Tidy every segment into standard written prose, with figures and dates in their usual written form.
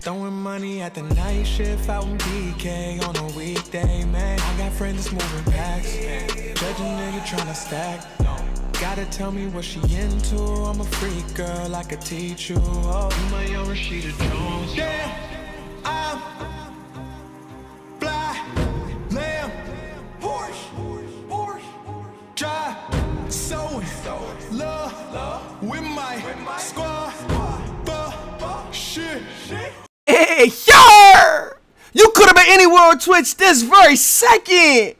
Throwing money at the night shift out in BK on a weekday, man. I got friends that's moving packs. Judge a nigga tryna stack. Gotta tell me what she into. I'm a freak girl, I could teach you. Oh, you my young Rashida Jones. Yeah, I'm fly, lamb, Porsche, drive, sewing, love with my squad, shit. Hey, yo! You could have been anywhere on Twitch this very second,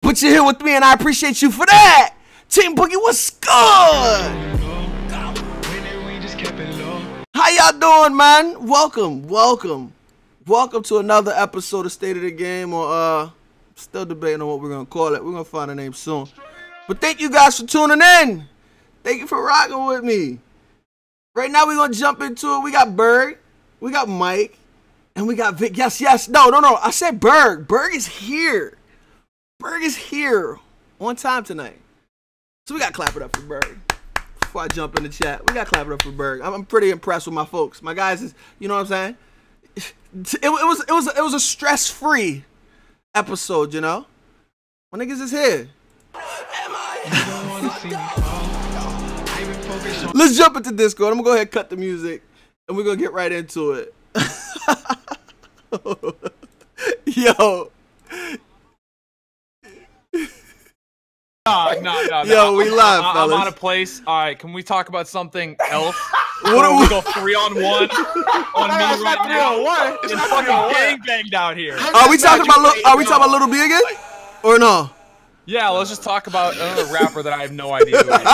but you're here with me, and I appreciate you for that. Team Boogie, what's good? How y'all doing, man? Welcome to another episode of State of the Game, or still debating on what we're gonna call it. We're gonna find a name soon. But thank you guys for tuning in. Thank you for rocking with me. Right now we're gonna jump into it. We got Berg, we got Mike, and we got Vic. Yes. No. I said Berg. Berg is here. Berg is here on time tonight. So we got to clap it up for Berg. Before I jump in the chat, we got to clap it up for Berg. I'm pretty impressed with my folks. My guys is, you know what I'm saying? It was a stress-free episode, you know? My niggas is here. Let's jump into Discord. I'm going to go ahead and cut the music, and we're going to get right into it. Yo. No. Yo, we live, I'm fellas. out of place. All right, can we talk about something else? What do we go 3-on-1 on me right now? It's fucking gang banged out here. Are we talking about Little B again? Or no? Yeah, let's just talk about another rapper that I have no idea who he is.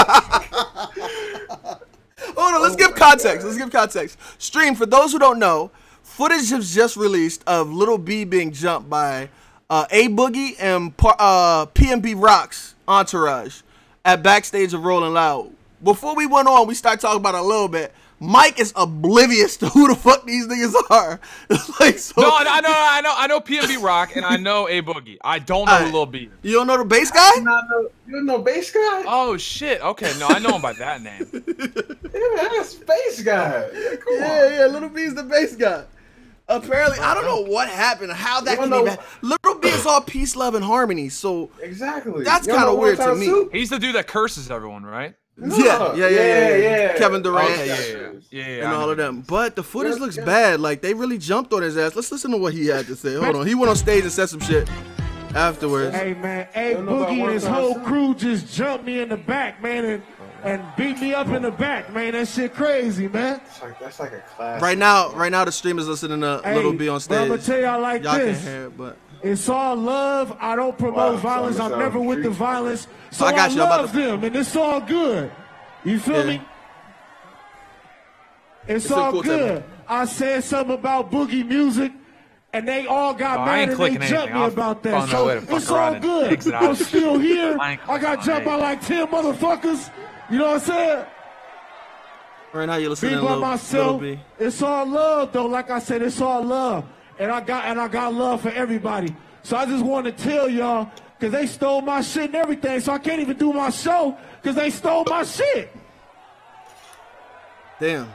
Hold on, let's give context. Stream, for those who don't know, footage was just released of Little B being jumped by A Boogie and PNB Rock's entourage at backstage of Rolling Loud. Before we went on, we started talking about it a little bit. Mike is oblivious to who the fuck these niggas are. Like, so, no, I know PNB Rock and I know A Boogie. I don't know Lil B. You don't know the bass guy? You don't know bass guy? Oh shit. Okay, no, I know him by that name. Yeah, that's bass guy. Yeah, Little B's the bass guy. Apparently, I don't know what happened, how that can be bad. Little B is all peace, love, and harmony, so exactly. That's kind of weird to me. He's the dude that curses everyone, right? No. Yeah. Kevin Durant, Yeah, and all of them. But the footage looks bad. Like, they really jumped on his ass. Let's listen to what he had to say. Hold on. He went on stage and said some shit afterwards. Hey, man, A Boogie and his whole crew just jumped me in the back, man, and beat me up in the back, man. That shit crazy, man. That's like a class. Right now, the stream is listening to Little B on stage. I'm gonna tell y'all like y'all this. Can hear it, but it's all love. I don't promote violence. I'm never with the violence. So I got you. love them, and it's all good. You feel me? It's all cool good. I said something about Boogie music, and they all got mad and they jumped me about that. So it's all good. I'm still here. I got jumped by like 10 motherfuckers. You know what I'm saying? Right now you're listening to Little B. It's all love, though. Like I said, it's all love, and I got love for everybody. So I just want to tell y'all, cause they stole my shit and everything. So I can't even do my show cause they stole my shit. Damn.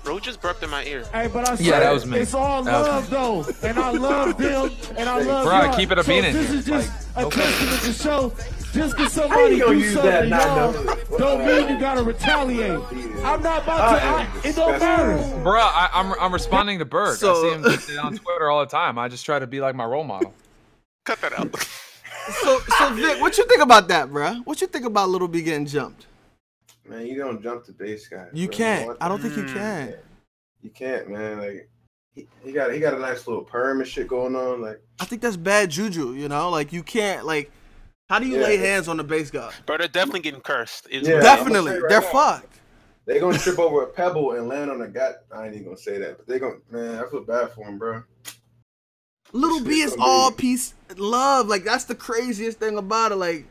Bro just burped in my ear. Hey, but I said, that was me. It's all love, though, and I love them, and I love y'all. Bro, keep it a bean in This here. is just Like, a testament to show. Just because somebody do something, y'all, don't mean you gotta retaliate. I'm not about to. It don't matter. Bro, I'm responding to Berg. So, I see him get it on Twitter all the time. I just try to be like my role model. Cut that out. So Vic, what you think about that, bro? What you think about Little B getting jumped? Man, you don't jump the bass guy. You can't. I don't think you can. You can't, man. Like he got a nice little perm and shit going on. Like I think that's bad juju. You know, like you can't like. How do you lay hands on the bass guy? Bro, they're definitely getting cursed. Definitely, they're fucked. They're gonna trip over a pebble and land on a gut. I ain't even gonna say that, but they're gonna. Man, I feel bad for him, bro. Little B is all peace, love. Like that's the craziest thing about it. Like,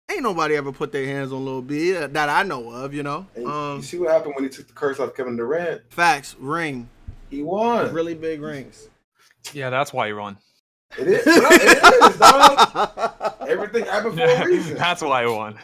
ain't nobody ever put their hands on Lil B that I know of. You know. You see what happened when he took the curse off Kevin Durant? Facts. Ring. He won. Really big rings. Yeah, that's why he won. It is, dog. Everything happened for a reason. That's why he won.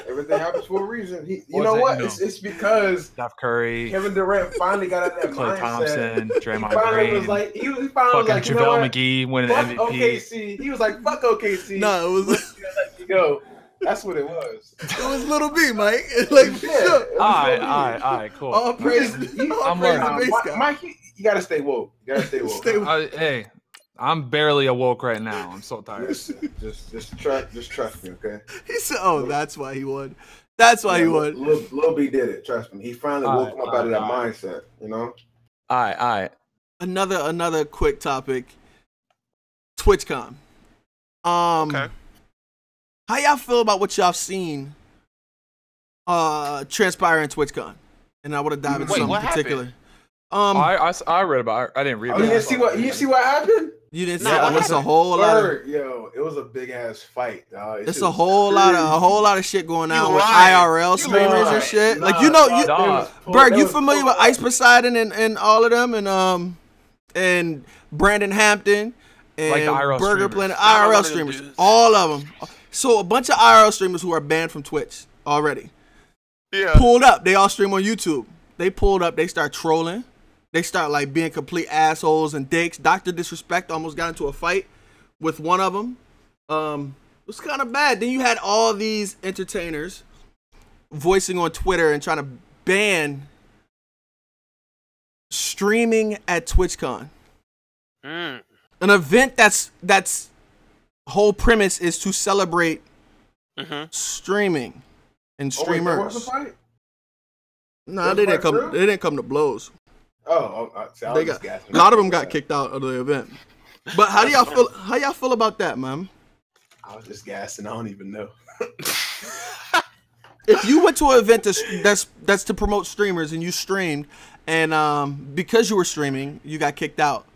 Everything happens for a reason. You know what? It's because Steph Curry, Kevin Durant finally got out that Klay mindset. Thompson, Draymond He finally Green, was like, JaVale McGee winning fuck MVP. OKC. He was like, fuck OKC. No, it was let you go. That's what it was. It was Little B, Mike. Like, Yeah. All right, cool. All praise. I'm learning. Mike, you gotta stay woke. You gotta stay woke. Hey, I'm barely awoke right now. I'm so tired. Just trust me, okay? He said, "Oh, that's why he won. That's why he won." Lil B did it. Trust me. He finally woke him up out of that mindset. You know. All right. Another quick topic. TwitchCon. Okay. How y'all feel about what y'all seen transpire in TwitchCon? And I want to dive into something in particular. I read about it. I didn't read about it. You see what happened? You didn't see it? It's a whole lot of it was a big ass fight. It's a whole lot of shit going on with IRL streamers and shit. Like Berg, you familiar with Ice Poseidon and all of them and Brandon Hampton and like the Burger Planet IRL streamers, all of them. So a bunch of IRL streamers who are banned from Twitch already. Yeah. Pulled up. They all stream on YouTube. They pulled up. They start trolling. They start like being complete assholes and dicks. Dr. Disrespect almost got into a fight with one of them. It was kind of bad. Then you had all these entertainers voicing on Twitter and trying to ban streaming at TwitchCon. An event that's whole premise is to celebrate streaming and streamers. There was a fight? No, they didn't come to blows. A lot of them got kicked out of the event. But how y'all feel about that, man? I was just gassing. I don't even know. If you went to an event that's to promote streamers and you streamed, and because you were streaming, you got kicked out,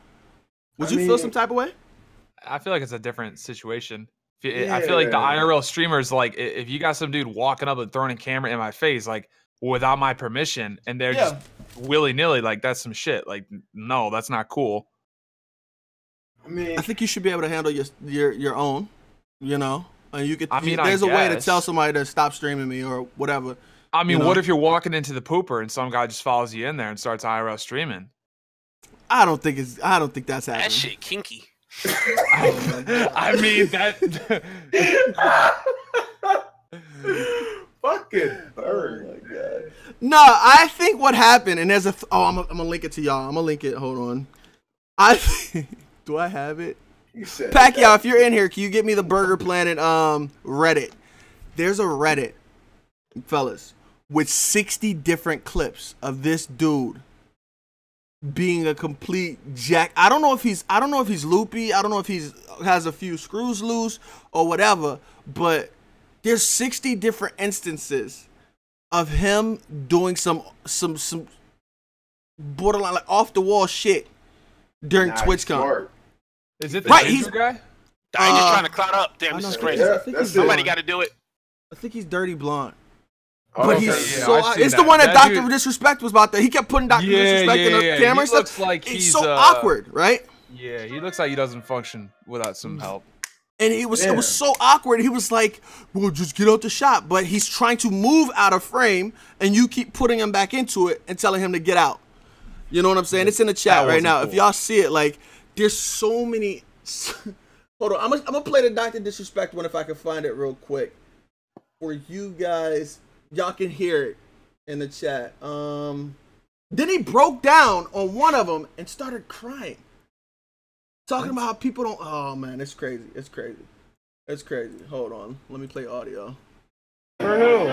would you feel some type of way? I feel like it's a different situation. I feel like the IRL streamers, like, if you got some dude walking up and throwing a camera in my face, like, without my permission, and they're just willy-nilly, like, that's some shit. Like, no, that's not cool. I think you should be able to handle your own, you know? And you could. There's a way to tell somebody to stop streaming me or whatever. I mean, what if you're walking into the pooper and some guy just follows you in there and starts IRL streaming? I don't think that's happening. That shit kinky. I mean that. Fucking bird. Oh my god. No, I think what happened, and there's I'm gonna link it to y'all. I'm gonna link it. Hold on. Do I have it? Pacquiao, if you're in here, can you get me the Burger Planet Reddit? There's a Reddit, fellas, with 60 different clips of this dude being a complete jack. I don't know if he's loopy. I don't know if he's has a few screws loose or whatever, but there's 60 different instances of him doing some borderline, like, off the wall shit during TwitchCon. Is it the ginger guy? I ain't just trying to cloud up. Damn, this is crazy. Somebody got to do it. I think he's dirty blonde. But he's it's the one that Dr. Disrespect was about. He kept putting Dr. Disrespect in the camera and stuff. Looks like it's so awkward, right? Yeah, he looks like he doesn't function without some help. And it was so awkward. He was like, "Well, just get out the shot," but he's trying to move out of frame, and you keep putting him back into it and telling him to get out. You know what I'm saying? It's in the chat right now. Cool. If y'all see it, like, there's so many. Hold on, I'm gonna play the Dr. Disrespect one if I can find it real quick for you guys. Y'all can hear it in the chat. Then he broke down on one of them and started crying. Talking about how people don't... Oh, man, it's crazy. It's crazy. It's crazy. Hold on. Let me play audio. For who?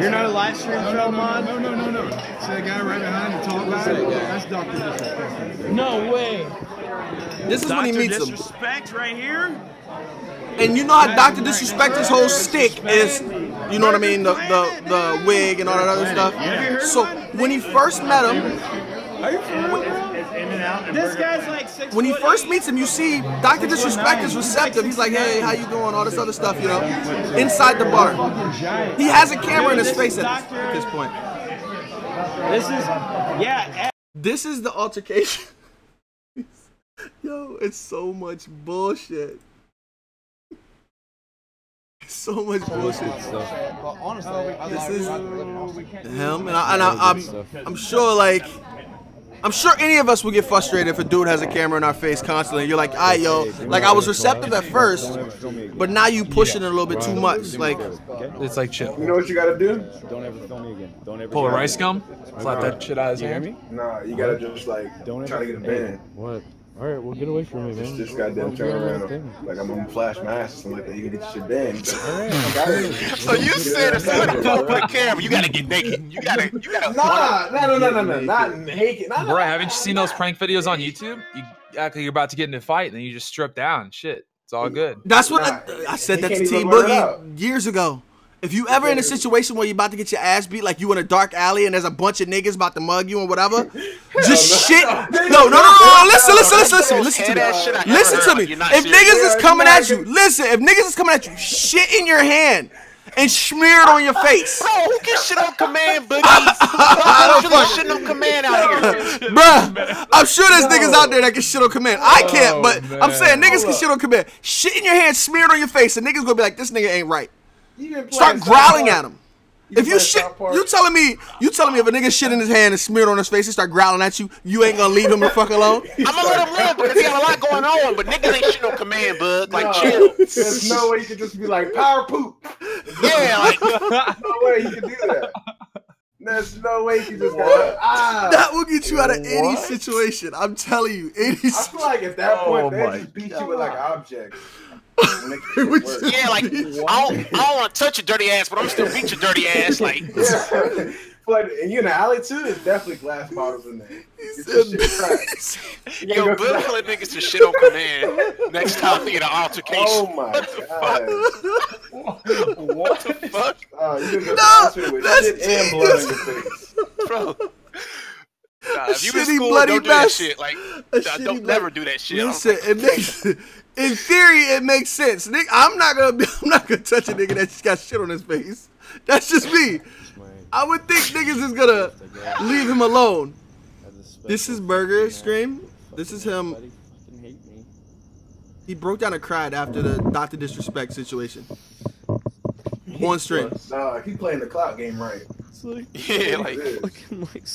You're not a live stream show mod? No. It's that guy right behind the tall guy. That's Dr. Disrespect. No way. This is when he meets him. Disrespect right here? And you know how Dr. Disrespect's whole stick is, you know what I mean, the wig and all that other stuff. So when he first met him, this guy's like 6 when he first meets him, you see Dr. Disrespect is receptive. He's like, "Hey, how you doing?" All this other stuff, you know, inside the bar. He has a camera in his face at this point. This is the altercation. Yo, it's so much bullshit. So much bullshit. But honestly, this is him, and I'm sure, like, I'm sure any of us would get frustrated if a dude has a camera in our face constantly. You're like, "Alright, yo," like I was receptive at first, but now you pushing it a little bit too much. Like, it's like chill. You know what you gotta do? Don't ever film me again. Don't ever. Pull a rice gum, slap that shit out of his hand. Nah, you gotta just like try to get a band. What? All right, well, get away from me, man. Just goddamn turn around. Like I'm on Flash Mask or something like that. You can get your shit banned. So you said if somebody put a camera, you gotta get naked. You gotta. No, not naked. Bro, haven't you seen those prank videos on YouTube? You act like you're about to get in a fight, and then you just strip down. Shit, it's all good. That's what I said that to Team Boogie years ago. If you ever in a situation where you're about to get your ass beat, like you in a dark alley and there's a bunch of niggas about to mug you and whatever, just shit. No. Listen to me. Listen to me. If niggas is coming at you, listen. If niggas is coming at you, shit in your hand and smear it on your face. Bro, who can shit on command, Boogie? I don't fuck shit on command out here. Bruh, I'm sure there's niggas out there that can shit on command. I can't, but I'm saying niggas can shit on command. Shit in your hand, smear it on your face, and niggas gonna be like, this nigga ain't right. Start growling at him. If you shit, you telling me if a nigga shit in his hand and smeared on his face and start growling at you, you ain't gonna leave him the fuck alone? I'm gonna let him live because he got a lot going on, but niggas ain't shit on command, bud. Like, chill. There's no way you can just be like, power poop. Yeah, like. There's no way you can do that. There's no way you can just go, that will get you out of any situation. I'm telling you, any situation. I feel like at that point, they just beat you with like objects. Yeah, like I don't want to touch your dirty ass, but I'm still beat your dirty ass. Like, but and you in the alley too, it's definitely glass bottles in there. Yo, Bill telling niggas to shit on command next time they get an altercation. Oh my god! What the fuck? You can go with shit and blood in your face, bro. If you in school, don't do that shit. Like, don't never do that shit. Listen, it makes. In theory, it makes sense. Nick, I'm not gonna touch a nigga that just got shit on his face. That's just me. I would think niggas is gonna leave him alone. This is Burger stream. This is him. He broke down and cried after the Dr. Disrespect situation. On stream. Nah, he playing the clock game right. It's like, yeah, like fucking like.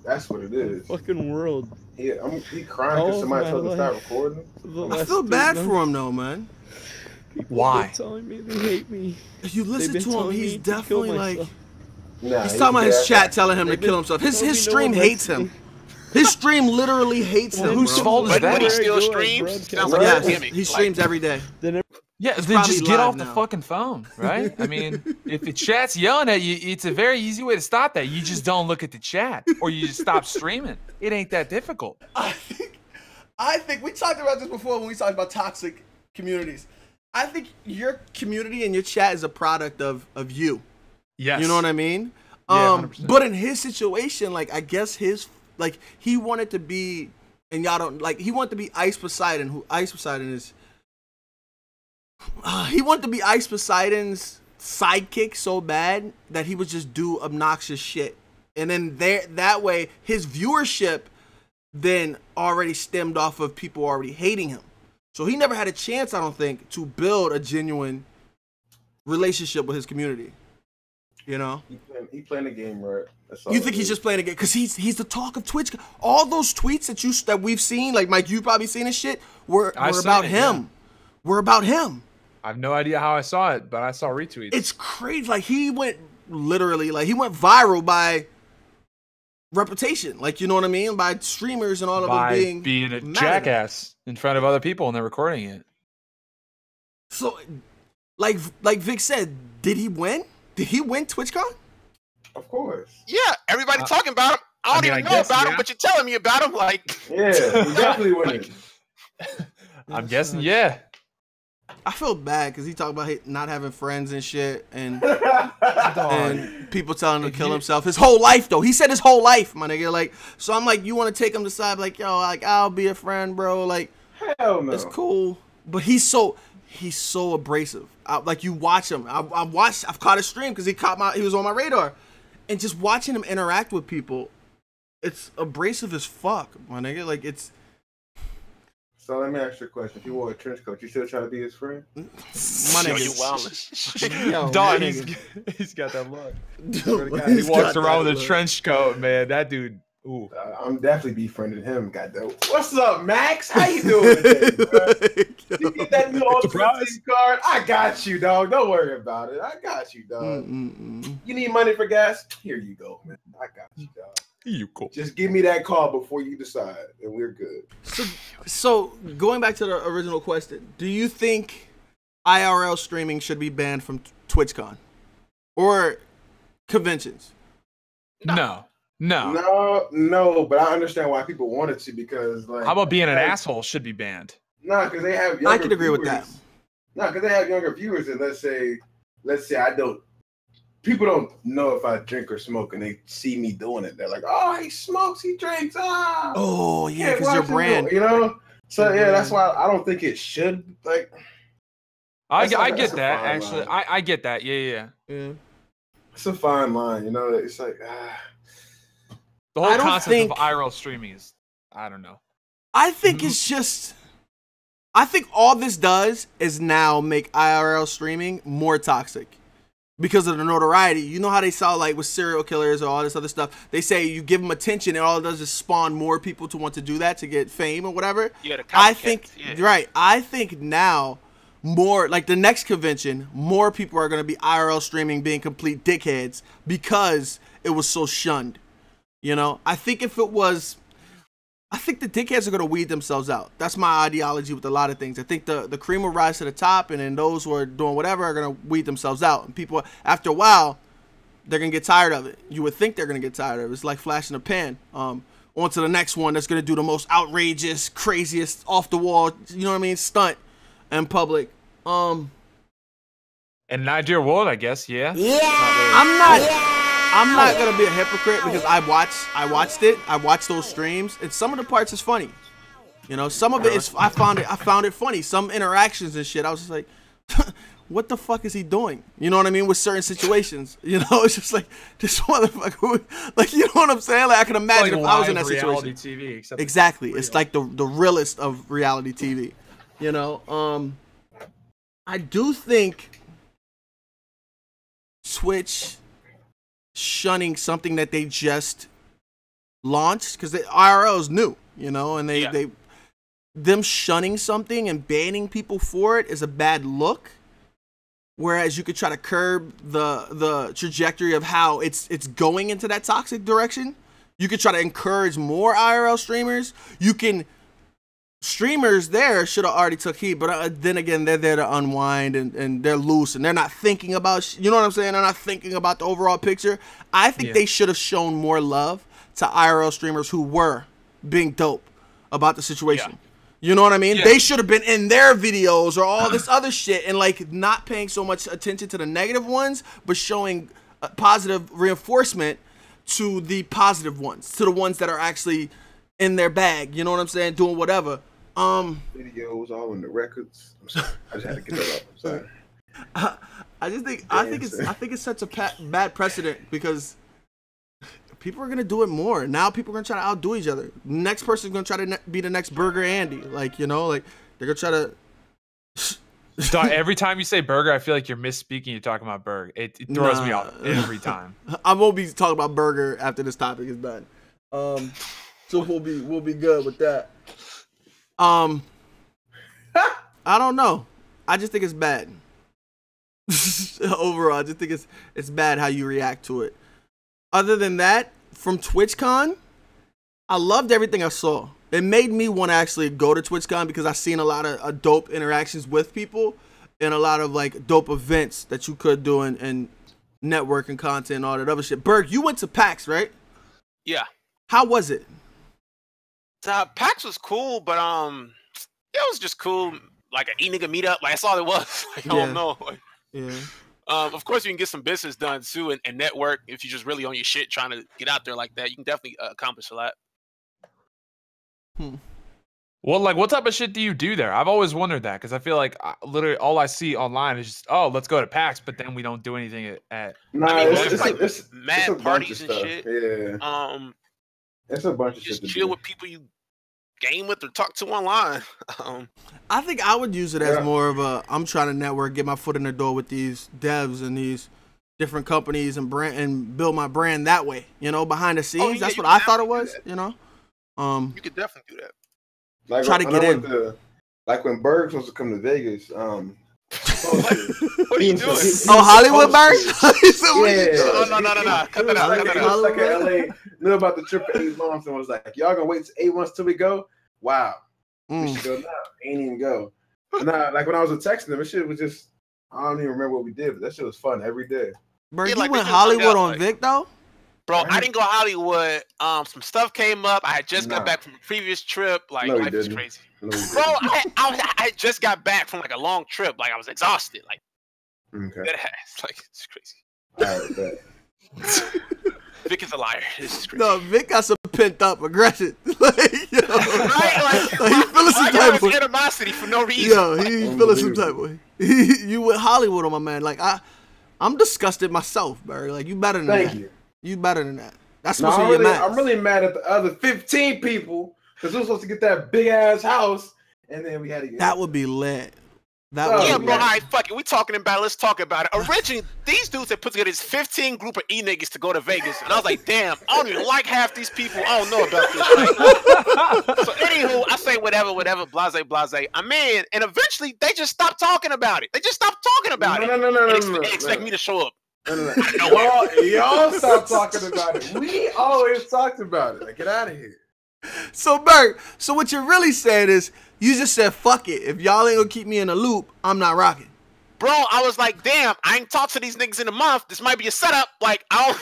That's what it is. Fucking world. Yeah, he crying because somebody told him to start recording. I feel bad for him though, man. Why? Telling me they hate me. If you listen to him, he's definitely like. Nah, he's talking about his chat telling him to kill himself. His stream hates him. His stream literally hates him. Whose fault is that? But he still streams. Sounds like yes, a gimmick. he streams every day. Yeah, then just get off the fucking phone, right? I mean, if the chat's yelling at you, it's a very easy way to stop that. You just don't look at the chat, or you just stop streaming. It ain't that difficult. I think we talked about this before when we talked about toxic communities. I think your community and your chat is a product of you. Yes. You know what I mean? Yeah, but in his situation, like, I guess he wanted to be, and y'all don't, like, he wanted to be Ice Poseidon, who Ice Poseidon is. He wanted to be Ice Poseidon's sidekick so bad that he would just do obnoxious shit. And then that way, his viewership then already stemmed off of people already hating him. So he never had a chance, I don't think, to build a genuine relationship with his community. You know? He playing the game right. You think he's just playing the game? Because he's the talk of Twitch. All those tweets that we've seen, like Mike, you probably seen his shit, were about him. Yeah. Were about him. I have no idea how I saw it, but I saw retweets. It's crazy. Like, he went literally, like, he went viral by reputation. Like, you know what I mean? By streamers and all of them being a jackass in front of other people and they're recording it. So, like Vic said, did he win? Did he win TwitchCon? Of course. Yeah, everybody talking about him. I don't even know about him, but you're telling me about him. Like, yeah, he definitely winning. I'm guessing, yeah. I feel bad because he talked about not having friends and shit, and people telling him to kill himself. His whole life, though. He said his whole life, my nigga. Like, so I'm like, you want to take him to side, like, yo, like, I'll be a friend, bro. Like, hell no. It's cool, but he's so abrasive. Like, you watch him. I've caught his stream because he was on my radar, and just watching him interact with people, it's abrasive as fuck, my nigga. Like, it's So let me ask you a question. If you wore a trench coat, you still try to be his friend? My nigga. Yo, dog, he's got that look. He walks around with a trench coat, man. That dude. Ooh. I'm definitely befriending him. Goddamn. What's up, Max? How you doing today, bro? You get that new Ultimate Team card? I got you, dog. Don't worry about it. I got you, dog. You need money for gas? Here you go, man. I got you, dog. You cool. Just give me that call before you decide, and we're good. So going back to the original question, do you think IRL streaming should be banned from TwitchCon or conventions? No. But I understand why people want it to, because like, how about being an asshole should be banned? Nah, because they have younger I can agree with that. Nah, because they have younger viewers, and let's say people don't know if I drink or smoke, and they see me doing it. They're like, "Oh, he smokes, he drinks." Oh yeah, because your brand, you know. So yeah, that's why I don't think it should. Like, I get that actually. I get that. Yeah. It's a fine line, you know. It's like the whole concept of IRL streaming is, I don't know. I think it's just. I think all this does is now make IRL streaming more toxic. Because of the notoriety. You know how they saw like with serial killers or all this other stuff. They say you give them attention and all it does is spawn more people to want to do that to get fame or whatever. Yeah, I think right. I think now more like the next convention, more people are going to be IRL streaming being complete dickheads because it was so shunned. You know, I think if it was, I think the dickheads are going to weed themselves out. That's my ideology with a lot of things. I think the cream will rise to the top, and then those who are doing whatever are going to weed themselves out. And people, after a while, they're going to get tired of it. You would think they're going to get tired of it. It's like flashing a pan. On to the next one that's going to do the most outrageous, craziest, off-the-wall, you know what I mean, stunt in public. In an ideal world, I guess, yeah. I'm not gonna be a hypocrite because I watched it. I watched those streams, and some of the parts is funny. You know, some of it is I found it funny. Some interactions and shit, I was just like, what the fuck is he doing? You know what I mean? With certain situations, you know, it's just like this motherfucker. Like, you know what I'm saying? Like I can imagine if I was in that situation. TV, exactly, it's like the realest of reality TV. You know, I do think Twitch shunning something that they just launched, because the IRL is new, you know, and them shunning something and banning people for it is a bad look. Whereas you could try to curb the trajectory of how it's going into that toxic direction. You could try to encourage more IRL streamers. Streamers there should have already took heed, but then again, they're there to unwind and they're loose and they're not thinking about, you know what I'm saying? They're not thinking about the overall picture. I think they should have shown more love to IRL streamers who were being dope about the situation. You know what I mean? They should have been in their videos or all this other shit and like not paying so much attention to the negative ones, but showing positive reinforcement to the positive ones, to the ones that are actually in their bag. You know what I'm saying? Doing whatever. Videos all in the records. I'm sorry. I just had to get that up. I'm sorry. I think it sets a bad precedent because people are gonna do it more. Now people are gonna try to outdo each other. Next person's gonna try to be the next Burger Andy. Like, you know, like they're gonna try to. Every time you say burger, I feel like you're misspeaking. You're talking about burger. It throws me off every time. I won't be talking about burger after this topic is done. So we'll be good with that. I don't know. I just think it's bad. Overall, I just think it's bad how you react to it. Other than that, from TwitchCon, I loved everything I saw. It made me want to actually go to TwitchCon because I've seen a lot of dope interactions with people and a lot of like dope events that you could do and networking content and all that other shit. Berg, you went to PAX, right? Yeah. How was it? PAX was cool, but it was just cool, like an e-nigga meetup. Like that's all it was. Like, I don't know. Like, of course, you can get some business done too, and network if you just really on your shit trying to get out there like that. You can definitely accomplish a lot. Well, like, what type of shit do you do there? I've always wondered that because I feel like literally all I see online is just, oh, let's go to PAX, but then we don't do anything at. Nah, I mean, it's mad a parties bunch of and stuff. shit. Yeah. It's a bunch of just shit. Chill with people you game with or talk to online. I think I would use it as more of a, I'm trying to network, get my foot in the door with these devs and these different companies and brand and build my brand that way, you know, behind the scenes. That's what I thought it was, you know. You could definitely do that. Like try to get in. Like when Berg was supposed to come to Vegas, what are you doing? Oh, Hollywood Berg? No. Cut that out. He was stuck in LA, knew about the trip for 8 months and was like, y'all gonna wait 8 months till we go? Wow. We should go now. Ain't even go. Nah, like when I was texting him, that shit was just, I don't even remember what we did, but that shit was fun every day. Berg, you went Hollywood on Vic though? Bro, I didn't go Hollywood. Some stuff came up. I had just got back from a previous trip. Like, life is crazy. Bro, I just got back from like a long trip. Like, I was exhausted. Like, like it's crazy. Vic is a liar. This is crazy. No, Vic got some pent up aggression. Like, you know, right? Like he feeling some type of animosity for no reason. Yo, he feeling some type of way. You went Hollywood on my man. Like, I'm disgusted myself, Berg. Like, you better than that. Thank you. You better than that. That's supposed to be your I'm really mad at the other 15 people because we were supposed to get that big ass house, and then we had to get that would be lit. Bro, all right, fuck it. We talking about it. Let's talk about it. Originally, these dudes had put together this 15 group of niggas to go to Vegas, and I was like, damn, I don't even like half these people. I don't know about this. Right? So anywho, I say whatever, blase. I'm in, and eventually they just stopped talking about it. They just stopped talking about it. No. Expect me to show up. Y'all stop talking about it. We always talked about it. Like, get out of here. So, Berg, so what you're really saying is you just said, fuck it. If y'all ain't gonna keep me in the loop, I'm not rocking. Bro, I was like, damn, I ain't talked to these niggas in a month. This might be a setup. Like, I don't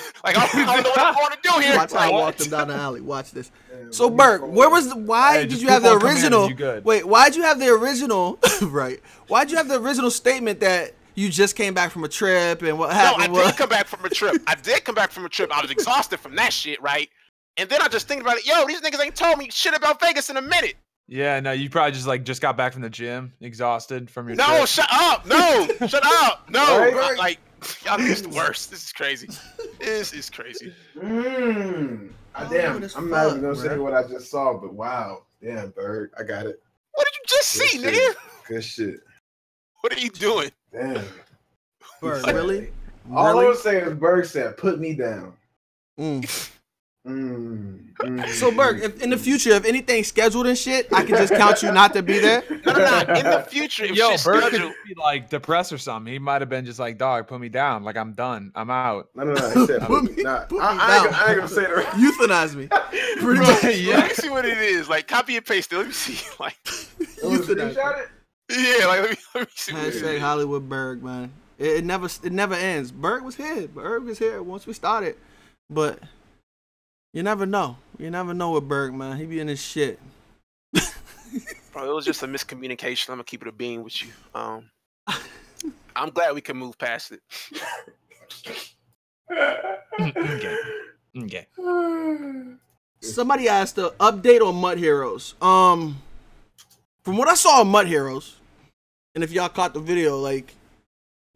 know what I'm going to do here. Watch how I walked them down the alley. Watch this. So, Berg, why did you have the original? Wait, why'd you have the original? Right. Why'd you have the original statement that you just came back from a trip and what happened? No, I did come back from a trip. I was exhausted from that shit, right? And then I just think about it. Yo, these niggas ain't told me shit about Vegas in a minute. Yeah, no, you probably just got back from the gym, exhausted from your trip. Shut up. No, shut up. No, right? Like, y'all niggas the worst. This is crazy. This is crazy. Damn, I'm not even going to say what I just saw, but wow. Damn, Berg, I got it. What did you just see, nigga? Good shit. What are you doing? Damn. Berg, really? All I was saying is Berg said, put me down. So, Berg, if in the future, if anything's scheduled and shit, I can just count you not to be there? No. In the future, if Berg could be like depressed or something. He might have been just like, dog, put me down. Like, I'm done. I'm out. No. He said, put me down. I ain't going to say it right. Euthanize me. Pretty much. Yeah. Let me see what it is. Like, copy and paste it. Let me see. Like, euthanize it? Yeah, like, let me see what it is. Hollywood Berg, man. It never ends. Berg was here once we started. But you never know. You never know with Berg, man. He be in his shit. Bro, it was just a miscommunication. I'm gonna keep it a bean with you. I'm glad we can move past it. Okay. Somebody asked an update on Mud Heroes. From what I saw on Mud Heroes, and if y'all caught the video, like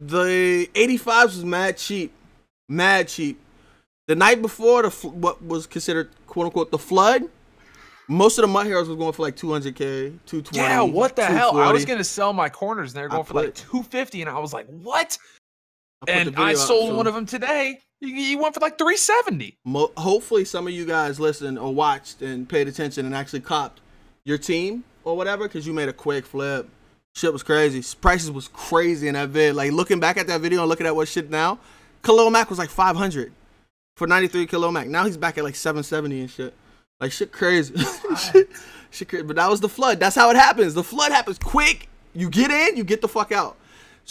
the 85s was mad cheap. The night before what was considered quote unquote the flood, most of the Mud Heroes was going for like 200K, 220. Yeah, what the hell? I was gonna sell my corners and they were going for like 250, and I was like, what? And I sold one of them today. He went for like 370. Hopefully, some of you guys listened or watched and paid attention and actually copped your team or whatever, because you made a quick flip. Shit was crazy. Prices was crazy in that vid. Like looking back at that video and looking at what shit now, MikeMAACC was like 500 for 93 MikeMAACC. Now he's back at like 770 and shit. Like shit crazy. shit crazy. But that was the flood. That's how it happens. The flood happens quick. You get in, you get the fuck out.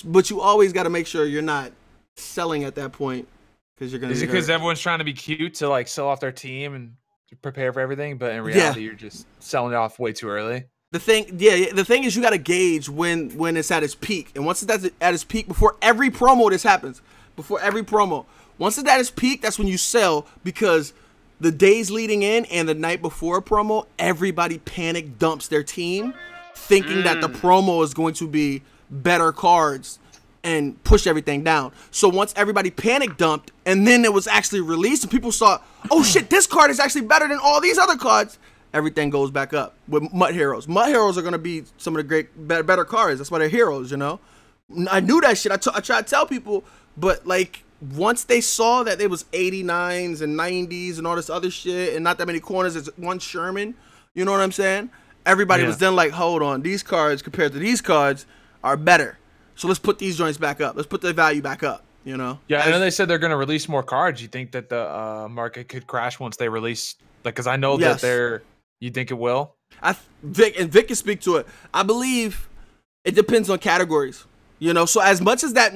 But you always got to make sure you're not selling at that point, because you're gonna. Is it because everyone's trying to be cute to like sell off their team and to prepare for everything, but in reality you're just selling it off way too early? The thing is you got to gauge when it's at its peak, and once it's at its peak, before every promo this happens, once it's at its peak, that's when you sell, because the days leading in and the night before promo, everybody panic dumps their team, thinking that the promo is going to be better cards and push everything down. So once everybody panic dumped and then it was actually released and people saw, oh shit, this card is actually better than all these other cards, everything goes back up with Mud Heroes. Mud Heroes are gonna be some of the better cards. That's why they're heroes, you know. I knew that shit. I tried to tell people, but like once they saw that there was 89s and 90s and all this other shit, and not that many corners, it's one Sherman. You know what I'm saying? Everybody was then like, hold on, these cards compared to these cards are better. So let's put these joints back up. Let's put the value back up. You know? Yeah, I know they said they're going to release more cards. You think that the market could crash once they release? Like, because I know that they're. You think it will? Vic can speak to it. I believe it depends on categories. You know, so as much as that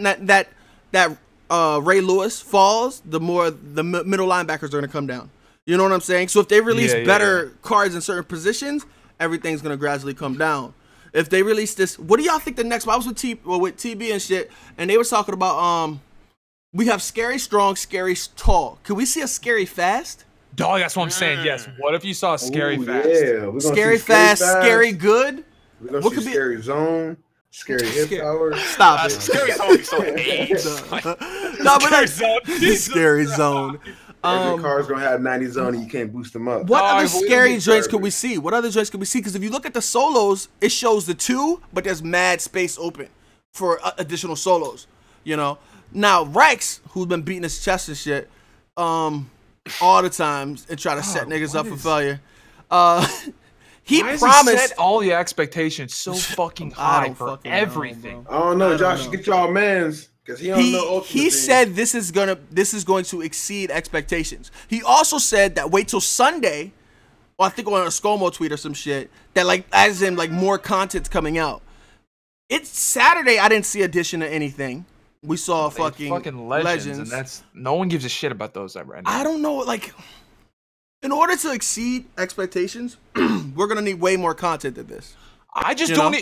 Ray Lewis falls, the more the middle linebackers are going to come down. You know what I'm saying? So if they release better cards in certain positions, everything's going to gradually come down. If they release this, what do y'all think the next? I was with TB and shit, and they were talking about we have scary strong, scary tall. Could we see a scary fast? Dog, that's what I'm saying. Yes. What if you saw a scary fast? Yeah, we're scary fast, scary good. We're gonna see scary zone, scary hip power. Stop it. Scary zone be so AIDS. No, but scary zone. Every car's gonna have 90 zone, and you can't boost them up. What other scary joints could we see? What other joints could we see? Because if you look at the solos, it shows the 2, but there's mad space open for additional solos. You know. Now Rex, who's been beating his chest and shit, all the times and try to set niggas up for failure. He promised set all the expectations so fucking high for everything. I don't know, Josh. Get y'all mans. Because he don't know Ultimate He said this is going to exceed expectations. He also said that wait till Sunday, or I think on a ScoMo tweet or some shit, that like as in like more content's coming out. It's Saturday. I didn't see addition to anything. We saw fucking legends, and that's no one gives a shit about those right now. I don't know, like, in order to exceed expectations, we're gonna need way more content than this. I just don't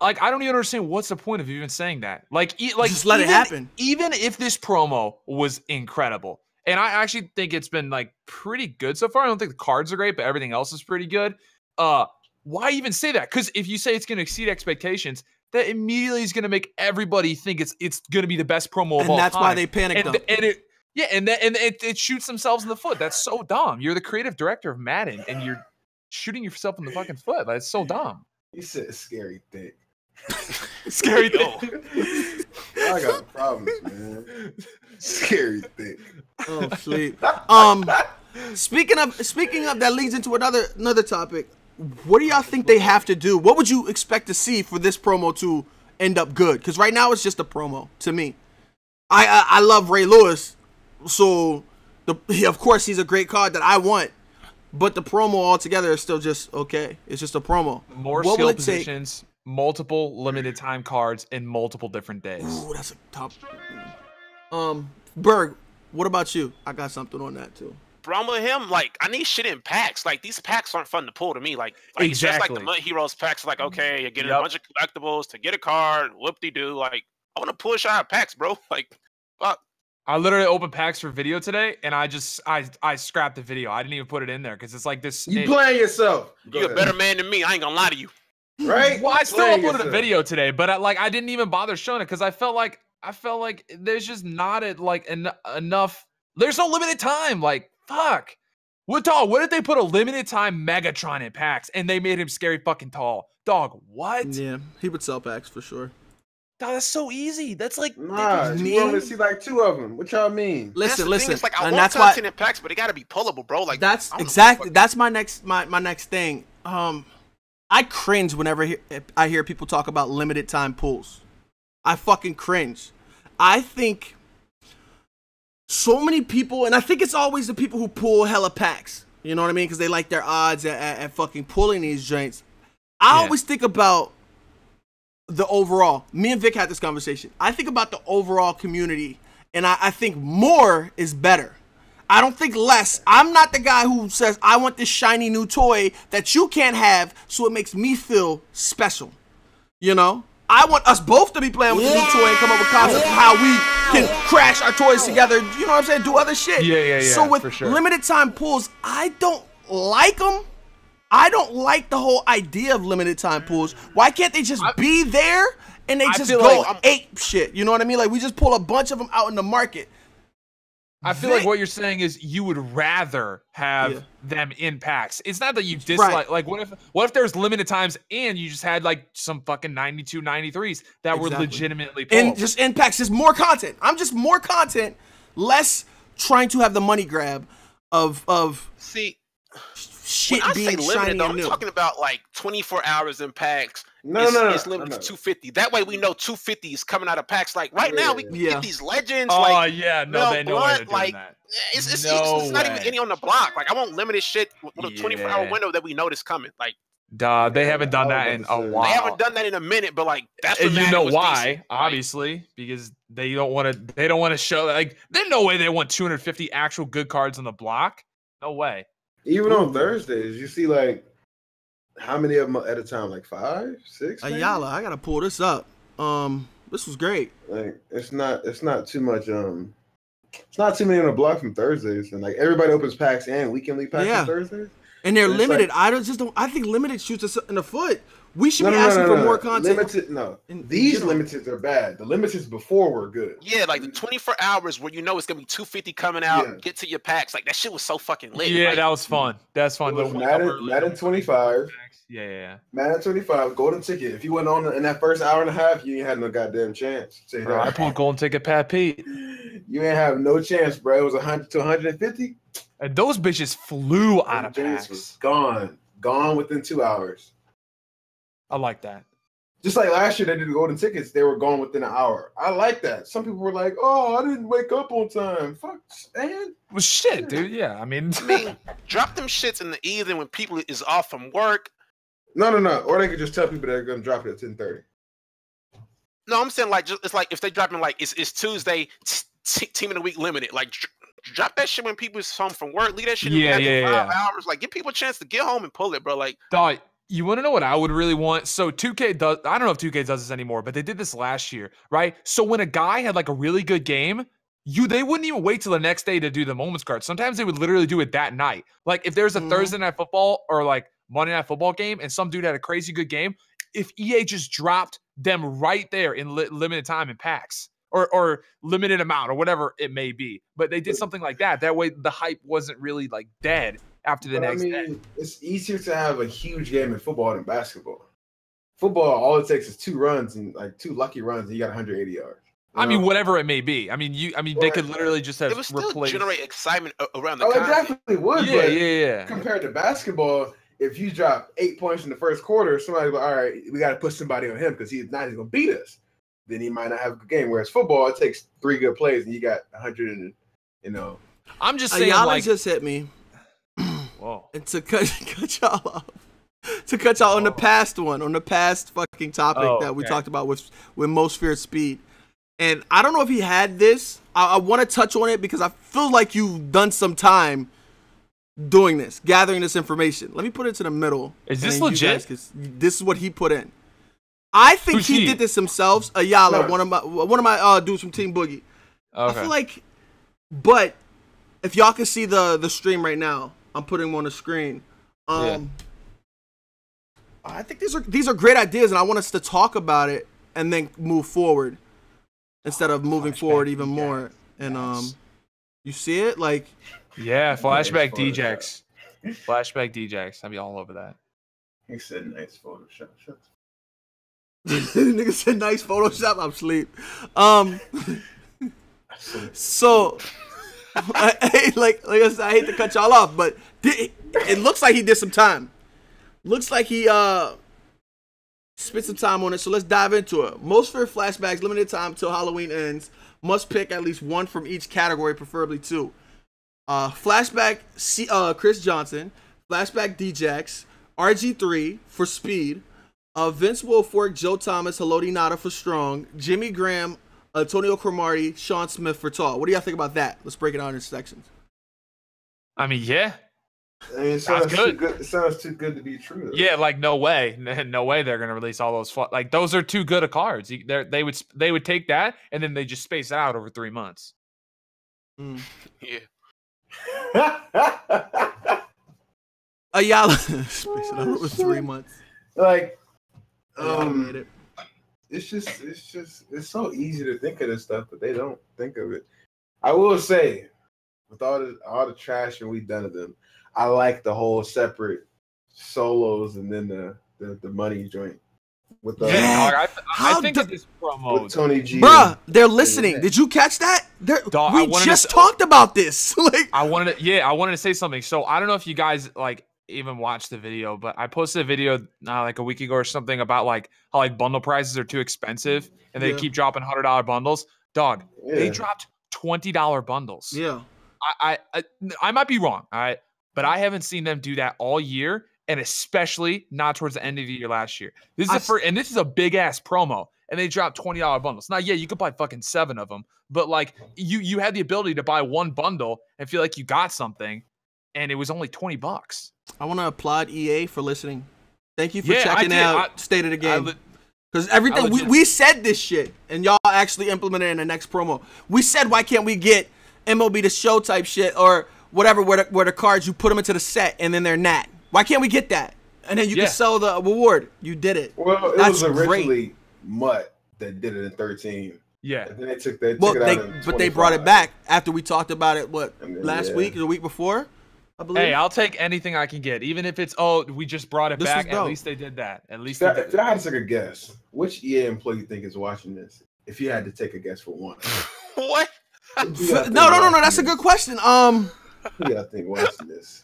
I don't even understand what's the point of even saying that. Like just let it happen. Even if this promo was incredible, and I actually think it's been like pretty good so far. I don't think the cards are great, but everything else is pretty good. Why even say that? Because if you say it's gonna exceed expectations, that immediately is going to make everybody think it's going to be the best promo of all time. And that's why they panicked. And it shoots themselves in the foot. That's so dumb. You're the creative director of Madden, and you're shooting yourself in the fucking foot. That's so dumb. You said scary thick. Scary thick. I got problems, man. Scary thick. Oh, sweet. Speaking of that leads into another topic. What do y'all think they have to do? What would you expect to see for this promo to end up good? Because right now it's just a promo to me. I love Ray Lewis, so of course he's a great card that I want. But the promo altogether is still just okay. It's just a promo. More skill positions, multiple limited time cards in multiple different days. Ooh, that's a top. Berg, what about you? I got something on that too. Problem with him, like, I need shit in packs. Like, these packs aren't fun to pull to me. Like exactly. It's just like the Mud Heroes packs. Like, okay, you're getting a bunch of collectibles to get a card. Whoop-de-doo. Like, I want to push out packs, bro. Like, fuck. I literally opened packs for video today, and I scrapped the video. I didn't even put it in there because it's like this. You playing yourself. You're a better man than me. I ain't gonna lie to you. Right? Well, I still uploaded a video today, but I didn't even bother showing it because I felt like there's just not enough. There's no limited time. Like, fuck. What if they put a limited time Megatron in packs and they made him scary fucking tall? Dog, what? Yeah, he would sell packs for sure. Dog, that's so easy. That's like you only see like 2 of them. What y'all mean? Listen. It's like, I want content in packs, but it gotta be pullable, bro. Like that's exactly my next thing. I cringe whenever I hear people talk about limited time pulls. I fucking cringe. I think so many people, and I think it's always the people who pull hella packs. You know what I mean? Because they like their odds at fucking pulling these joints. I always think about the overall. Me and Vic had this conversation. I think about the overall community, and I think more is better. I don't think less. I'm not the guy who says, I want this shiny new toy that you can't have, so it makes me feel special. You know? I want us both to be playing with the new toy and come up with concepts of how we can crash our toys together. You know what I'm saying? Do other shit. Yeah. So with limited time pulls, I don't like them. I don't like the whole idea of limited time pulls. Why can't they just be there and they just go ape shit? You know what I mean? Like, we just pull a bunch of them out in the market. I feel like what you're saying is you would rather have them in packs. It's not that you dislike. Like, what if there's limited times and you just had like some fucking 92, 93s that were legitimately pulled. And just in packs, just more content. I'm just more content, less trying to have the money grab of shit being shiny and new. I'm talking about like 24 hours in packs. No, it's limited to 250. That way we know 250 is coming out of packs. Like right now, we can get these legends. Oh like, yeah, no, they know why they're doing that. It's not even any on the block. Like I want limited shit with a 24-hour window that we know is coming. Like, they haven't done that in a while. They haven't done that in a minute, but like that's and you know why? Decent, obviously, because they don't want to. They don't want to show like. There's no way they want 250 actual good cards on the block. No way. Even on Thursdays, you see like how many of them at a time? Like 5, 6. Ayala, I gotta pull this up. This was great. Like it's not too much. It's not too many on the block from Thursdays, and like everybody opens packs and weekend league packs on Thursdays. And they're limited. Like, I think limited shoots us in the foot. We should be asking for more content. These limiteds are bad. The limiteds before were good. Yeah, like the 24 hours where you know it's gonna be 250 coming out. Get to your packs. Like that shit was so fucking lit. Yeah, like, that was fun. That's fun. Madden 25. Yeah. Madden 25, golden ticket. If you went on in that first hour and a half, you ain't had no goddamn chance. Bro, I pulled golden ticket, Pat Pete. You ain't have no chance, bro. It was 100 to 150. And those bitches flew out of packs. Was gone within 2 hours. I like that. Just like last year, they did the golden tickets. They were gone within an hour. I like that. Some people were like, "Oh, I didn't wake up on time." Fuck, man. Well, shit, dude. Yeah, I mean, drop them shits in the evening when people is off from work. No. Or they could just tell people they're gonna drop it at 10:30. No, I'm saying like it's like if they drop in like it's Tuesday, team of the week limited. Like drop that shit when people's home from work. Leave that shit in 5 hours. Like give people a chance to get home and pull it, bro. Like, dog. You want to know what I would really want? So 2K does, I don't know if 2K does this anymore, but they did this last year, right? So when a guy had like a really good game, they wouldn't even wait till the next day to do the moments card. Sometimes they would literally do it that night. Like if there's a Thursday night football or like Monday night football game and some dude had a crazy good game, if EA just dropped them right there in limited time in packs or limited amount or whatever it may be. But they did something like that. That way the hype wasn't really like dead after the next day. It's easier to have a huge game in football than basketball. Football, all it takes is 2 runs and like 2 lucky runs, and you got 180 yards. I mean, whatever it may be. I mean, they could literally just have replaced. Generate excitement around the. It definitely would. Yeah. Compared to basketball, if you drop 8 points in the first quarter, somebody's like, all right, we got to put somebody on him because he's going to beat us. Then he might not have a good game. Whereas football, it takes 3 good plays and you got 100 and, I'm just saying, Ayala like, just hit me. Whoa. And to cut y'all off. To cut y'all on the past fucking topic that we talked about with Most Feared Speed. And I don't know if he had this. I want to touch on it because I feel like you've done some time doing this, gathering this information. Let me put it to the middle. Is this legit? This is what he put in. I think he did this himself. Ayala, one of my dudes from Team Boogie. Okay. I feel like, but if y'all can see the stream right now, I'm putting them on the screen. I think these are great ideas, and I want us to talk about it and then move forward instead of moving forward even more. And you see it, like flashback DJs, flashback DJs. I'd be all over that. He said nice Photoshop. Nigga said nice Photoshop. I'm asleep. So, like I said, I hate to cut y'all off, but it looks like he did some time. Looks like he spent some time on it. So let's dive into it. Most Feared flashbacks, limited time till Halloween ends. Must pick at least 1 from each category, preferably 2. Flashback Chris Johnson. Flashback Djax. RG3 for speed. Vince Wilfork, Joe Thomas, Haloti Nada for strong. Jimmy Graham, Antonio Cromartie, Sean Smith for tall. What do y'all think about that? Let's break it down into sections. I mean, yeah. It sounds too good. It sounds too good to be true. Though. Yeah, like no way they're gonna release all those. Like those are too good of cards. They would take that and then they just space it out over 3 months. Yeah. Ayala space it out over 3 months. Like, it's so easy to think of this stuff, but they don't think of it. I will say, with all the trash we've done to them, I like the whole separate solos and then the money joint. With the, I think that this promo with Tony G. Bruh, they're listening. Did you catch that? We just talked about this. Like, I wanted to say something. So I don't know if you guys like even watched the video, but I posted a video like a week ago or something about like how like bundle prices are too expensive and they keep dropping $100 bundles. Dog, they dropped $20 bundles. Yeah. I might be wrong, all right, but I haven't seen them do that all year. And especially not towards the end of the year last year. This is and this is a big ass promo, and they dropped $20 bundles. Now, yeah, you could buy fucking 7 of them, but like you had the ability to buy one bundle and feel like you got something, and it was only $20. I want to applaud EA for listening. Thank you for checking out State of the Game. Because everything we said this shit, and y'all actually implemented it in the next promo. We said, why can't we get MLB The Show type shit or whatever, where the cards you put them into the set and then they're nat. Why can't we get that? And then you can sell the reward. You did it. Well, it was originally Mutt that did it in 13. Yeah. And then they took it out in 25. But they brought it back after we talked about it, last week or the week before, I believe. Hey, I'll take anything I can get. Even if it's, we just brought it back. At least they did that. At least if I had to take a guess, which EA employee you think is watching this? If you had to take a guess for one. What? No. That's a good question. Who y'all think watching this?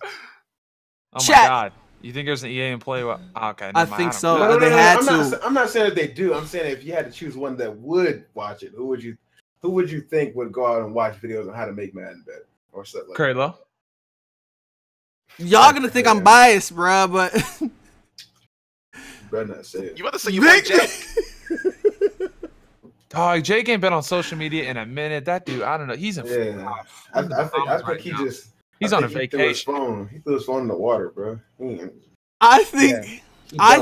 Oh my God! You think there's an EA employee? Okay, I think so. They had to. I'm not saying that they do. I'm saying if you had to choose one that would watch it, who would you think would go out and watch videos on how to make Madden better or something like Kraylo. Y'all gonna think I'm biased, bro, but you better not say it. You about to say you like Jake? Dog, Jake ain't been on social media in a minute. That dude, I don't know. He's in. I think he just. He's on a vacation. He threw his phone in the water, bro. I think I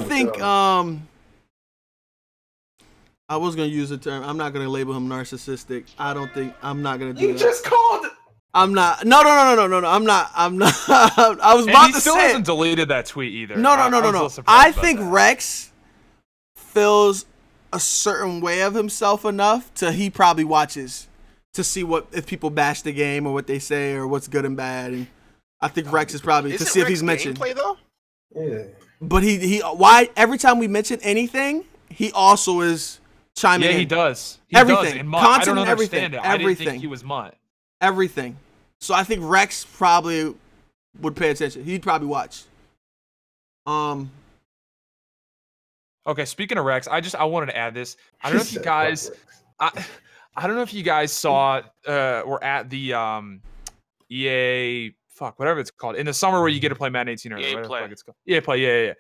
was gonna use the term. I'm not gonna label him narcissistic. I'm not gonna do that. You just called it. I'm not. No. I'm not. I was about to say. He still hasn't deleted that tweet either. No. I think Rex feels a certain way of himself enough to he probably watches to see if people bash the game or what they say or what's good and bad. And I think Rex is probably to see if he's mentioned. Gameplay, though? Yeah. But why every time we mention anything, he also is chiming in. Yeah, he does. Everything. Content, I don't understand everything. it. I didn't think he was Mutt. Everything. So I think Rex probably would pay attention. He'd probably watch. Okay, speaking of Rex, I wanted to add this. I don't know if you guys I don't know if you guys saw or at the EA whatever it's called in the summer where you get to play Madden 18 or EA whatever Play. the fuck it's called. EA Play, yeah.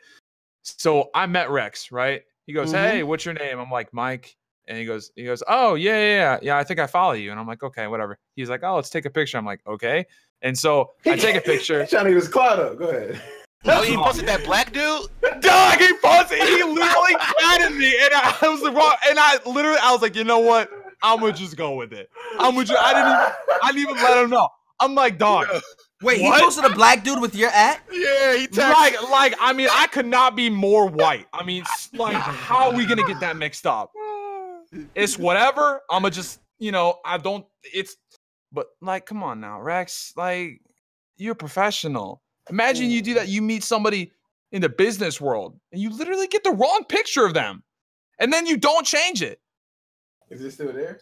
So I met Rex, right? He goes, "Hey, what's your name?" I'm like, "Mike." And he goes, "Oh, yeah, I think I follow you." And I'm like, "Okay, whatever." He's like, "Oh, let's take a picture." I'm like, "Okay." And so I take a picture. He's trying to get his clout up. Go ahead. Oh, he posted that black dude? Dog, he posted. He literally added me, and I was wrong. And I was like, you know what? I'm gonna just go with it. I didn't even let him know. I'm like, dog. Wait, what? He posted a black dude with your at? Yeah, he texted. Like, I mean, I could not be more white. I mean, like, how are we gonna get that mixed up? It's whatever. I'ma just, but like, come on now, Rex. Like, you're a professional. Imagine you do that. You meet somebody in the business world, and you literally get the wrong picture of them, and then you don't change it. Is it still there?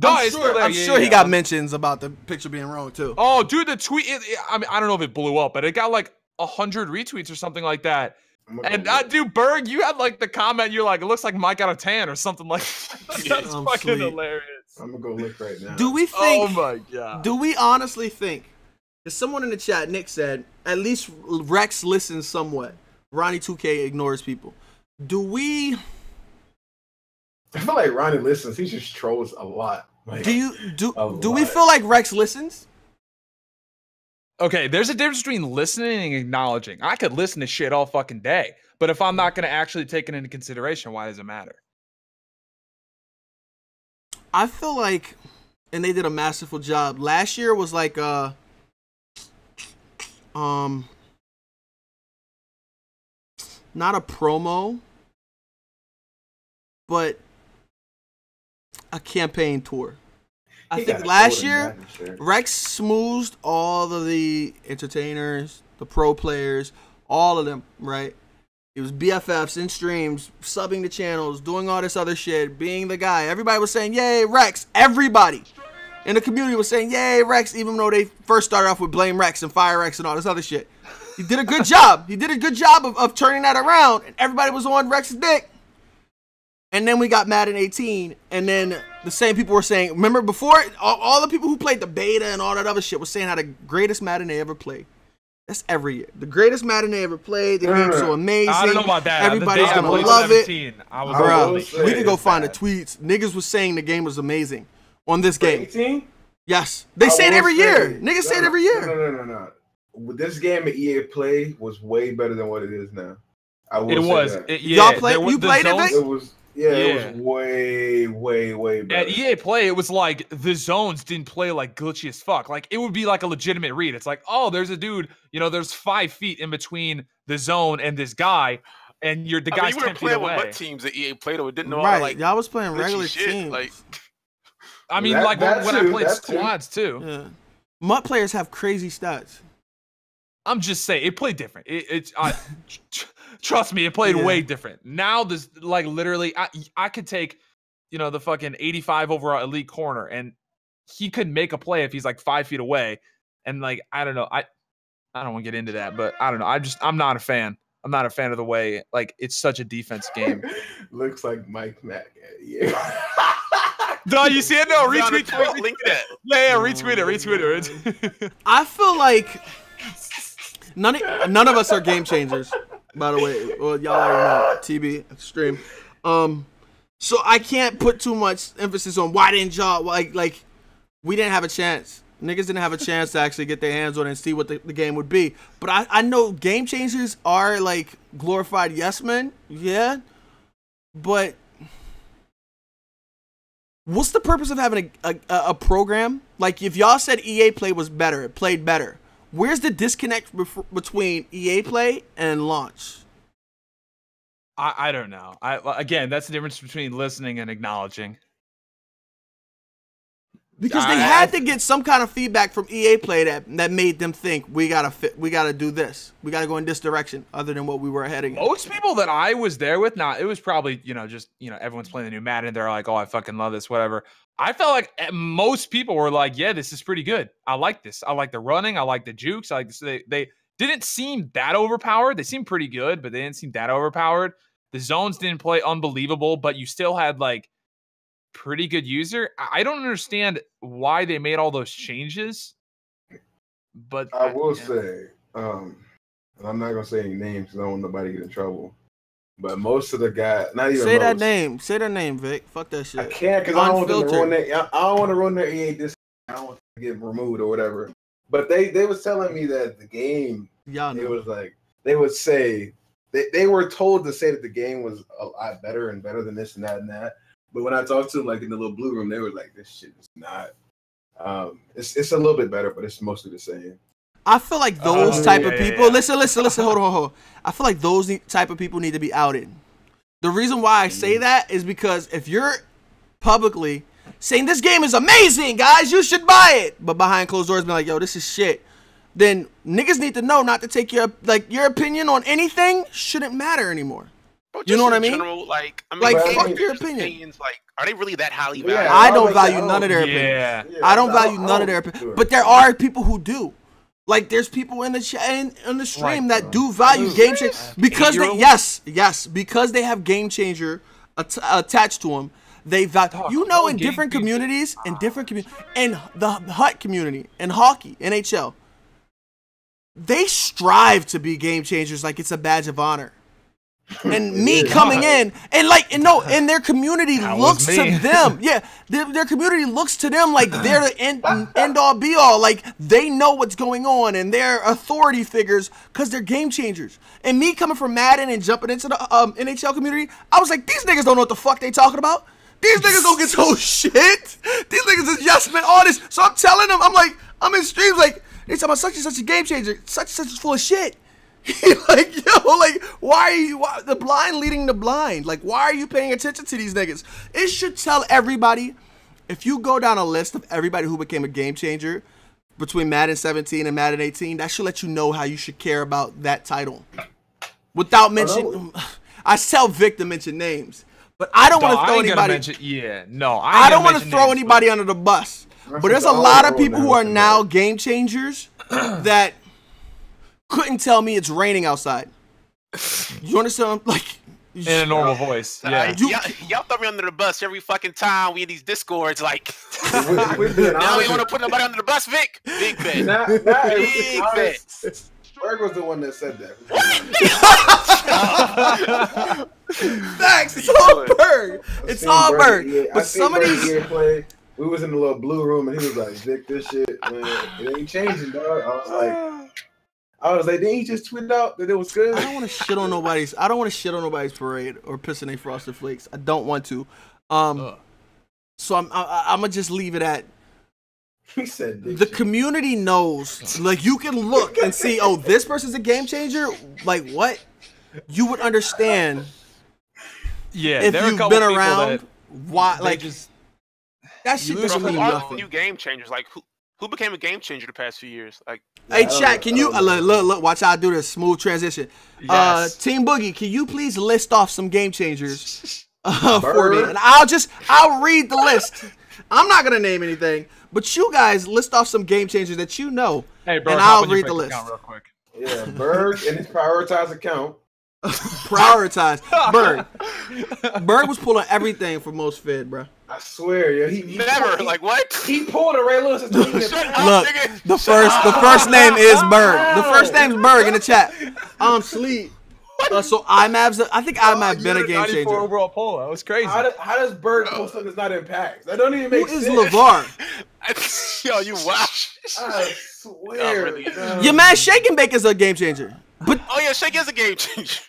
I'm sure he got mentions about the picture being wrong too. Oh, dude, the tweet. I mean, I don't know if it blew up, but it got like 100 retweets or something like that. And dude, Berg, you had like the comment. You're like, it looks like Mike got a tan or something like that. That's fucking hilarious. I'm gonna go look right now. Do we think? Oh my god. Do we honestly think? Because someone in the chat, Nick said, at least Rex listens somewhat. Ronnie 2K ignores people. Do we? I feel like Ronnie listens. He just trolls a lot. Like, do we feel like Rex listens? Okay, there's a difference between listening and acknowledging. I could listen to shit all fucking day, but if I'm not going to actually take it into consideration, why does it matter? I feel like, and they did a masterful job. Last year was like not a promo, but a campaign tour. I think last year, Rex smoothed all of the entertainers, the pro players, all of them, right? It was BFFs in streams, subbing the channels, doing all this other shit, being the guy. Everybody was saying, yay, Rex. Everybody in the community was saying, yay, Rex, even though they first started off with blame Rex and fire Rex and all this other shit. He did a good job. He did a good job of turning that around, and everybody was on Rex's dick. And then we got Madden 18, and then the same people were saying, remember before, all the people who played the beta and all that other shit was saying how the greatest Madden they ever played. That's every year. The greatest Madden they ever played. The game's so amazing. I don't know about that. Everybody's going to love it. Bro, we can go find the tweets. Niggas was saying the game was amazing on this game. 18? Yes. They say it every year. Niggas say it every year. No. This game at EA Play was way better than what it is now. It was. Y'all played? You played it, Vic? It was. Yeah, it was way better. At EA Play, it was like the zones didn't play like glitchy as fuck. Like it would be like a legitimate read. It's like, oh, there's a dude, there's 5 feet in between the zone and this guy, and the guy's 10 feet away. With what teams that EA played with didn't know right. like y'all was playing regular teams. Like, I mean, when I played squads too. Yeah. MUT players have crazy stats. I'm just saying, it played different. Trust me, it played way different. Now, this literally, I could take, the fucking 85 overall elite corner, and he could make a play if he's like 5 feet away. And I don't know, I don't want to get into that, but I don't know. I'm not a fan. I'm not a fan of the way it's such a defense game. Looks like MikeMAACC. Yeah. No, you see it? No, retweet link that. Yeah, retweet it. I feel like none of us are game changers. By the way, well, y'all already know, TB extreme. So I can't put too much emphasis on why didn't y'all like we didn't have a chance. Niggas didn't have a chance to actually get their hands on it and see what the game would be. But I know game changers are glorified yes men, yeah. But what's the purpose of having a program? If y'all said EA Play was better, it played better. Where's the disconnect between EA Play and launch? I don't know. Again, that's the difference between listening and acknowledging. Because they had to get some kind of feedback from EA Play that made them think we gotta do this. We gotta go in this direction other than what we were heading. Most people that I was there with, it was probably, everyone's playing the new Madden. They're like, oh, I fucking love this, whatever. I felt like most people were like, yeah, this is pretty good. I like this. I like the running. I like the jukes. I like this. They didn't seem that overpowered. They seemed pretty good, but they didn't seem that overpowered. The zones didn't play unbelievable, but you still had pretty good user. I don't understand why they made all those changes. But I will say, and I'm not gonna say any names because I don't want nobody to get in trouble. But most of the guys, not even say that name. Say their name, Vic. Fuck that shit. I can't because I don't want to ruin that. I don't want to ruin their EA disc. I don't want to get removed or whatever. But they was telling me that the game, it was they would say they were told to say that the game was a lot better and better than this and that and that. But when I talked to them in the little blue room, they were like, "This shit is not. It's a little bit better, but it's mostly the same." I feel like those type of people. Yeah. Listen. Hold on. I feel like those type of people need to be outed. The reason why I say that is because if you're publicly saying this game is amazing, guys, you should buy it, but behind closed doors being like, yo, this is shit, then niggas need to know not to take your opinion on anything shouldn't matter anymore. You know what I mean? General, fuck your opinion. Opinions, are they really that highly valued? Yeah, I don't value none of their opinions. I don't value none of their opinions. But there are people who do. There's people in the stream that do value game changer because because they have game changer attached to them. They value, in different communities, in the HUT community, in hockey, NHL, they strive to be game changers like it's a badge of honor. And me coming in and their community looks to them. Yeah, their community looks to them like they're the end all be all. They know what's going on and they're authority figures because they're game changers. And me coming from Madden and jumping into the NHL community, I was like, these niggas don't know what the fuck they talking about. These niggas don't get so shit. These niggas is yes man, all this. So I'm telling them, I'm in streams they talking about such and such a game changer, such and such is full of shit. Why are the blind leading the blind? Why are you paying attention to these niggas? It should tell everybody if you go down a list of everybody who became a game changer between Madden 17 and Madden 18, that should let you know how you should care about that title. Without mentioning, I tell Vic to mention names, but I don't want to throw anybody. I don't want to throw anybody under the bus. But there's a lot of people who are now game changers that couldn't tell me it's raining outside. You understand? Like, in a normal voice. Yeah. Y'all throw me under the bus every fucking time we in these discords. Like, now we want to put nobody under the bus, Vic. Big bet. Big bet. Berg was the one that said that. Facts. It's all Berg. It's all Berg. Yeah, but some of these. We was in the little blue room and he was like, Vic, this shit, man, it ain't changing, dog. I was like, didn't he just tweet out that it was good? I don't want to shit on nobody's. I don't want to shit on nobody's parade or piss in their Frosted Flakes. I don't want to. So I'm gonna just leave it at. He said the community knows. Like, you can look and see, oh, this person's a game changer. Like, what? You would understand. Yeah, if you've been around. Why? Like, just that shit doesn't mean nothing. New game changers, like who became a game changer the past few years? Like, hey, chat, can you look? Watch how I do this smooth transition. Yes. Team Boogie, can you please list off some game changers for me? And I'll read the list. I'm not gonna name anything, but you guys list off some game changers that you know, and I'll read the list. Real quick. Yeah, Berg and his prioritized account. Prioritize. Berg was pulling everything for most fed, bro. I swear, yo, he never like what? He pulled a Ray Lewis. Look, the first name is Berg. The first name's Berg in the chat. Sleep. So IMAB's. I think IMAB been a game changer. 94 overall poll. That was crazy. How does Berg post something that's not in packs? That don't even make sense. Who is LeVar? Yo, you wow. I swear. Your man Shake and Bake is a game changer. But oh yeah, Shake is a game changer.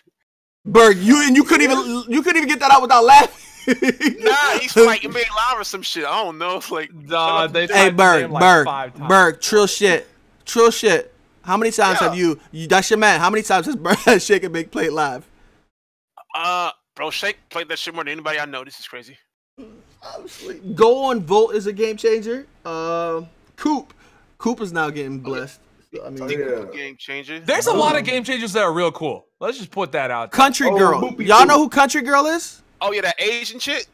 Berg, you couldn't even get that out without laughing. Nah, he's like made live or some shit. I don't know. Like, hey, Berg, trill shit. How many times have you? That's your man. How many times has Shake and Bake played live? Bro, Shake played that shit more than anybody I know. This is crazy. Go on Volt is a game changer. Coop is now getting blessed. I mean, game changer. There's a lot of game changers that are real cool. Let's just put that out there. Country Girl. Y'all know who Country Girl is? Oh yeah, that Asian chick.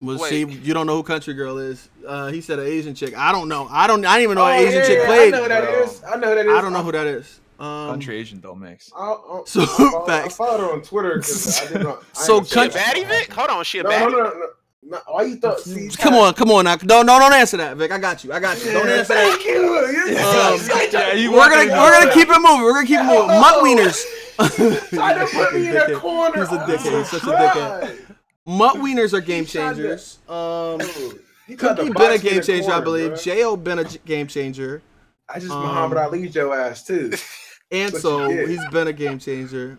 Well, see, you don't know who Country Girl is. He said an Asian chick. I don't know. I didn't even know an Asian chick played. I know who that is. I don't know who that is. Country Asian don't mix. So I followed her on Twitter because I didn't know. So country. Vic? Hold on, she a baddie? No. Why you thought? See, come on now. Don't answer that, Vic. I got you. Don't answer that. Thank you. We're gonna keep it moving. Mutt Wieners. Try to put me in a corner. He's a dickhead. He's such a dickhead. Mutt Wieners are game changers. Cookie been a game changer, I believe. J.O. been a game changer. I just Muhammad Ali's your ass too. And so he's been a game changer.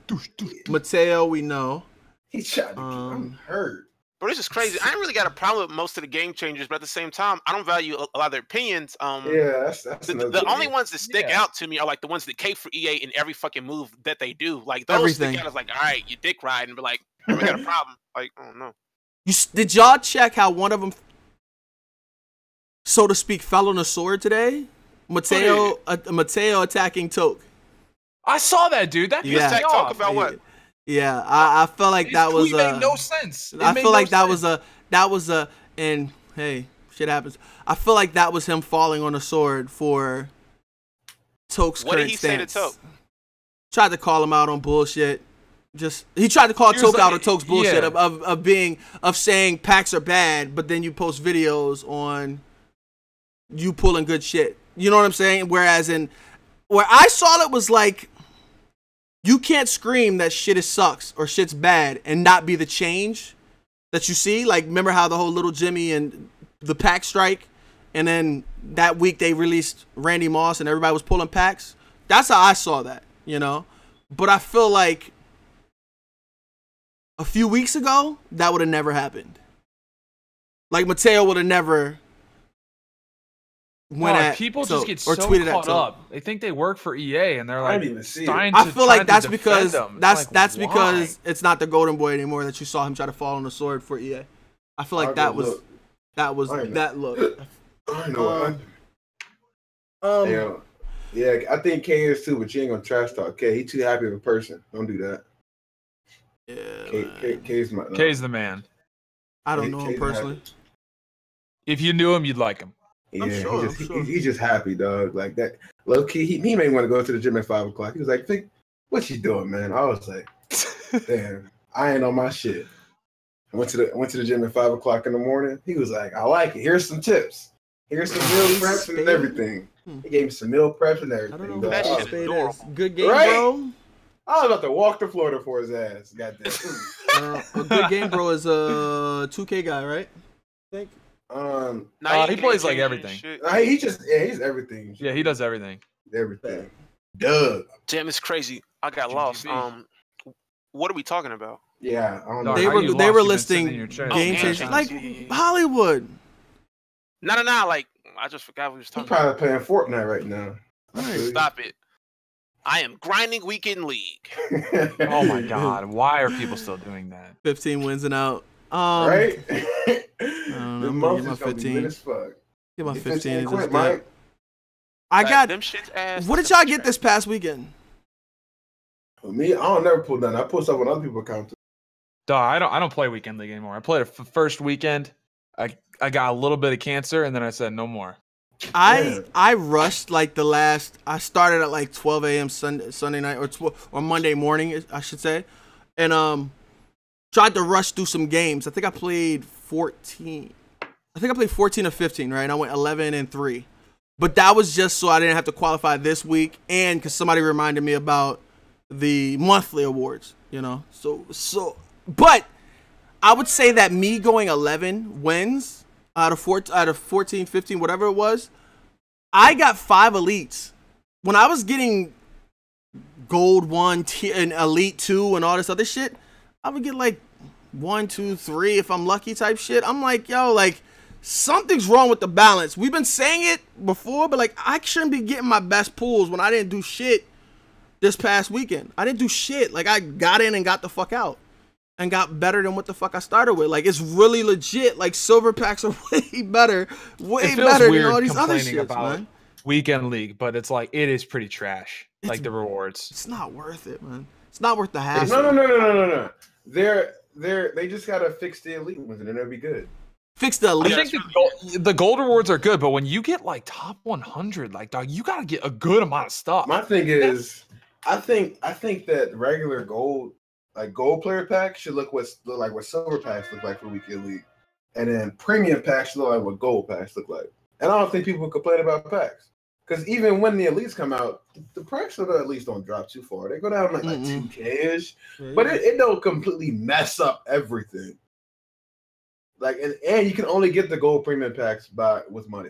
Mateo, we know. He tried to I'm hurt. But this is crazy. I ain't really got a problem with most of the game changers, but at the same time, I don't value a lot of their opinions. Yeah, that's the only ones that stick out to me are like the ones that cape for EA in every fucking move that they do. Like those stick out as like, all right, you dick riding, but like, we got a problem. Like, I don't know. Did y'all check how one of them, so to speak, fell on a sword today? Mateo attacking Toke. I saw that, dude. That attack Toke about what? Yeah, I felt like that was made no sense. I feel like that was a and hey, shit happens. I feel like that was him falling on a sword for Toke's current stance. What did he say to Toke? Tried to call him out on bullshit. He tried to call Toke out on Toke's bullshit of saying packs are bad, but then you post videos on you pulling good shit. You know what I'm saying? Whereas where I saw it was like, you can't scream that shit sucks or shit's bad and not be the change that you see. Like, remember how the whole Little Jimmy and the pack strike, and then that week they released Randy Moss and everybody was pulling packs? That's how I saw that, you know? But I feel like a few weeks ago, that would have never happened. Like, Mateo would have never people just get so caught up. They think they work for EA and they're like, I feel like that's because because it's not the Golden Boy anymore that you saw him try to fall on the sword for EA. I feel like that's That was that look. I know. Yeah, I think K is too, but you ain't gonna trash talk K. He too happy of a person. Don't do that. Yeah, K's the man. I don't know him personally. Happy. If you knew him, you'd like him. Yeah, he's just happy, dog. Like that. Low key, he may want to go to the gym at 5 o'clock. He was like, "Vic, what you doing, man?" I was like, "Damn, I ain't on my shit." I went to the gym at 5 o'clock in the morning. He was like, "I like it. Here's some tips. Here's some meal preps and everything." He gave me some meal preps and everything. I don't know that what shit adorable. Good game, bro. I was about to walk to Florida for his ass. Goddamn. A good game, bro, is a 2K guy, right? I think. He plays like everything. He's everything. Yeah, he does everything. Everything. Doug. Damn, it's crazy. I got lost. What are we talking about? Yeah, I don't know. They were listing game changers like Hollywood. No. Like I just forgot what we was talking about. Probably playing Fortnite right now. Stop it. I am grinding weekend league. Oh my god, why are people still doing that? 15 wins and out. Right? I don't know. Get my 15. Get my 15 and just get. I got them shit's ass. What did y'all get this past weekend? For me, I don't never pull down. I pull stuff on other people's accounts. I don't play weekend league anymore. I played the first weekend. I got a little bit of cancer, and then I said no more. I rushed like the last. I started at like 12 a.m. Sunday night or Monday morning, I should say, and tried to rush through some games. I think I played 14. I think I played 14 or 15, right? And I went 11-3. But that was just so I didn't have to qualify this week, and because somebody reminded me about the monthly awards, you know. But I would say that me going 11 wins out of 14, 15, whatever it was, I got 5 elites. When I was getting gold 1 and elite 2 and all this other shit, I would get like 1, 2, 3 if I'm lucky type shit. I'm like, yo, like something's wrong with the balance. We've been saying it before, but like I shouldn't be getting my best pulls when I didn't do shit this past weekend. I didn't do shit. Like I got in and got the fuck out. And got better than what the fuck I started with. Like it's really legit. Like silver packs are way better than all these other shits, man. Weekend league, but it's like it is pretty trash. Like the rewards. It's not worth it, man. It's not worth the hassle. No. They just gotta fix the elite ones and then it'll be good. Fix the elite. I think the gold rewards are good, but when you get like top 100, like dog, you gotta get a good amount of stuff. My thing is, I think that regular gold. Like gold player packs should look like what silver packs look like for weekend league, and then premium packs should look like what gold packs look like. And I don't think people complain about packs because even when the elites come out, the price of the elites don't drop too far. They go down like 2K-ish, but it don't completely mess up everything. Like and you can only get the gold premium packs with money.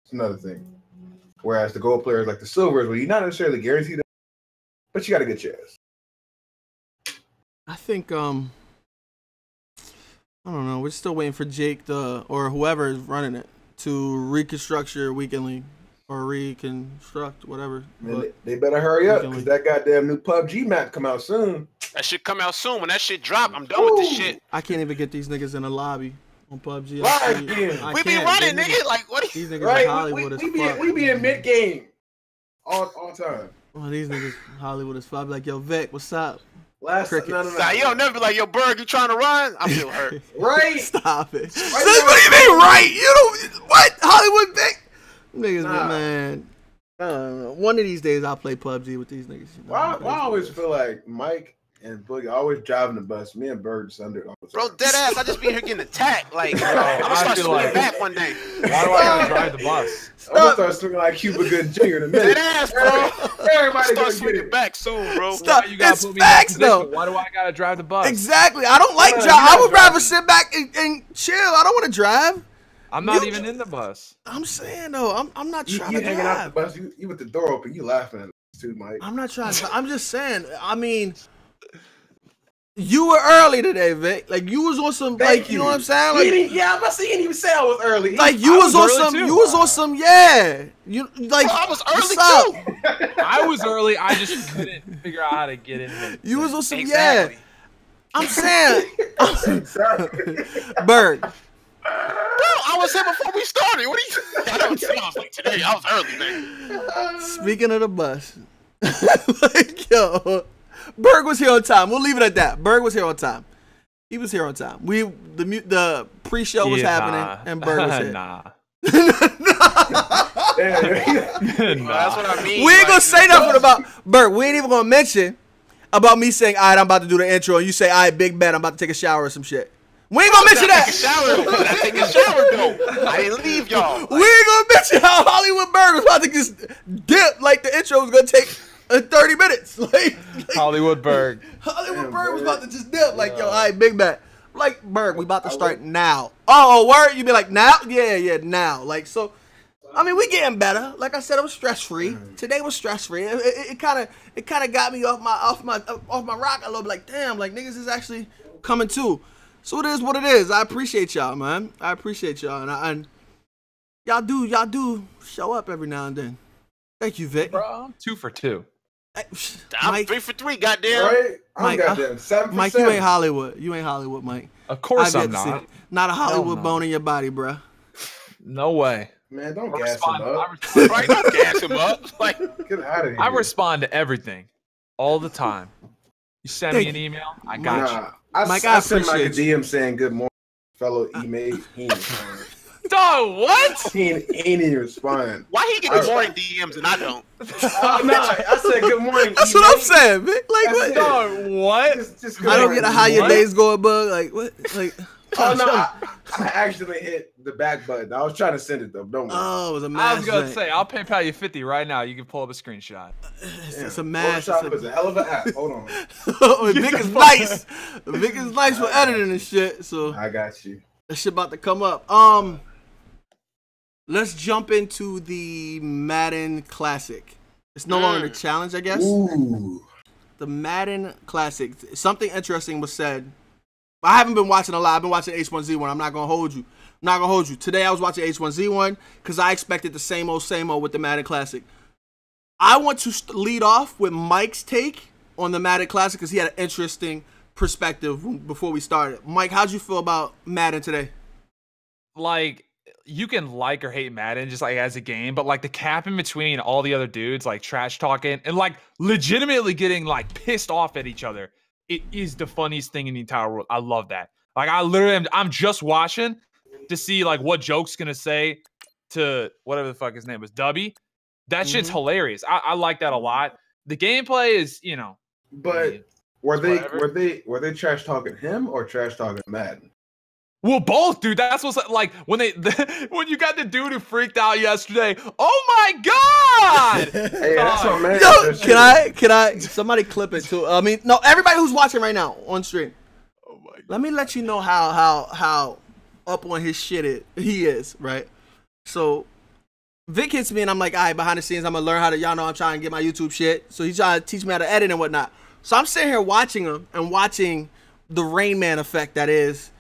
It's another thing. Whereas the gold players like the silvers, where you're not necessarily guaranteed, but you got to get your ass. I think I don't know. We're still waiting for Jake or whoever is running it to reconstruct your weekend league or reconstruct whatever. Man, they better hurry up because that goddamn new PUBG map come out soon. That shit come out soon. When that shit drop, I'm done with this shit. I can't even get these niggas in a lobby on PUBG. We be running, nigga. Like what? These niggas in Hollywood as fuck. We be in mid game all time. Well, these niggas Hollywood as fuck. Like yo, Vic, what's up? No. Nah, you don't never be like, yo, Berg, you trying to run? I feel hurt. Right? Stop it. Right, what do you mean, right? You don't, what? Hollywood Vic? Niggas, man. I don't know. One of these days, I'll play PUBG with these niggas. You know? I always feel like Mike and Boogie always driving the bus. Me and Berg just under. Bro, dead ass. I just be here getting attacked. Like, I'm gonna start swinging back one day. Why do I gotta drive the bus? I'm gonna start swinging like Cuba Gooding Jr. in a minute. Dead ass, bro. Everybody start swinging back soon, bro. Stop. You gotta put me facts, though. Why do I gotta drive the bus? Exactly. I don't like drive. I would rather sit back and chill. I don't want to drive. I'm not even in the bus. I'm saying though, I'm not trying to drive. You hanging out the bus. You with the door open. You laughing at us too, Mike. I'm not trying to. I'm just saying. I mean. You were early today, Vic. Like you was on some, like you know what I'm saying. Like, yeah, I'm about to say, he didn't even say I was early. Like you was on some, you was on some, yeah. You like bro, I was early too. I was early. I just couldn't figure out how to get in. You was on some, yeah. I'm saying, Berg, I was here before we started. What are you? I was like today. I was early, man. Speaking of the bus, like yo, Berg was here on time. We'll leave it at that. Berg was here on time. He was here on time. The pre-show was happening, and Berg was here. Nah. That's what I mean. We ain't gonna say nothing about Berg. We ain't even gonna mention about me saying, "All right, I'm about to do the intro," and you say, "All right, big bet, I'm about to take a shower or some shit." We ain't gonna mention that. I take a shower though. I didn't leave y'all. We ain't gonna mention how Hollywood Berg was about to just dip. Like the intro was gonna take 30 minutes. Like Hollywood Berg. Hollywood Berg was about to just dip. Like yo, all right, big bet. Like Berg, we about to start now. Oh, word? You be like now? Yeah, now. Like so. I mean, we getting better. Like I said, it was stress free. Today was stress free. It kind of got me off my rock a little bit. Like damn, like niggas is actually coming too. So it is what it is. I appreciate y'all, man. I appreciate y'all, and y'all do show up every now and then. Thank you, Vic. Bro, I'm 2 for 2. I'm Mike, 3 for 3. Goddamn. Right? Mike, goddamn 7 for Mike, 7. you ain't Hollywood. You ain't Hollywood, Mike. Of course I've I'm yet to see not. it. Not a Hollywood no. bone in your body, bruh. No way. Man, don't I gas respond, him up. Right? Don't gas him up. Like, Get out of here. I respond to everything all the time. You send me an email, I got you. Mike, I I sent Mike a appreciate DM saying good morning, fellow email. He ain't respond. Dog, what? He ain't even respond. why he get the morning DMs and I don't? I said good morning. That's what I'm saying, Vic. Like what? Dog, what? Just I don't get how your What? days going, bug. Like what? Like Oh no, I accidentally hit the back button. I was trying to send it though. Don't worry. oh, it was a I mass. was gonna drink. say, I'll PayPal you 50 right now. You can pull up a screenshot. It's a mass. Photoshop is a hell of an app. Hold on. Vic is nice. Vic is nice for editing and shit. So I got you. that shit about to come up. Let's jump into the Madden Classic. It's no longer the challenge, I guess. Ooh. The Madden Classic. Something interesting was said. I haven't been watching a lot. I've been watching H1Z1. I'm not gonna hold you. Today I was watching H1Z1 because I expected the same old with the Madden Classic. I want to lead off with Mike's take on the Madden Classic because he had an interesting perspective before we started. Mike, how'd you feel about Madden today? Like, you can like or hate Madden just like as a game, but like the cap in between all the other dudes like trash talking and like legitimately getting like pissed off at each other. It is the funniest thing in the entire world. I love that. Like I literally I'm just watching to see like what joke's gonna say to whatever the fuck his name was, Dubby. That shit's hilarious. I like that a lot. The gameplay is, you know. But were they trash talking him or trash talking Madden? Well, both, dude. That's what's like when when you got the dude who freaked out yesterday. Oh my god! Hey, that's what man. Yo, can I? Somebody clip it too. I mean, no, everybody who's watching right now on stream. Oh my god. Let me let you know how up on his shit he is, right? So Vic hits me and I'm like, all right, behind the scenes, I'm gonna learn how to. Y'all know I'm trying to get my YouTube shit. So he's trying to teach me how to edit and whatnot. So I'm sitting here watching him and watching the Rain Man effect that is.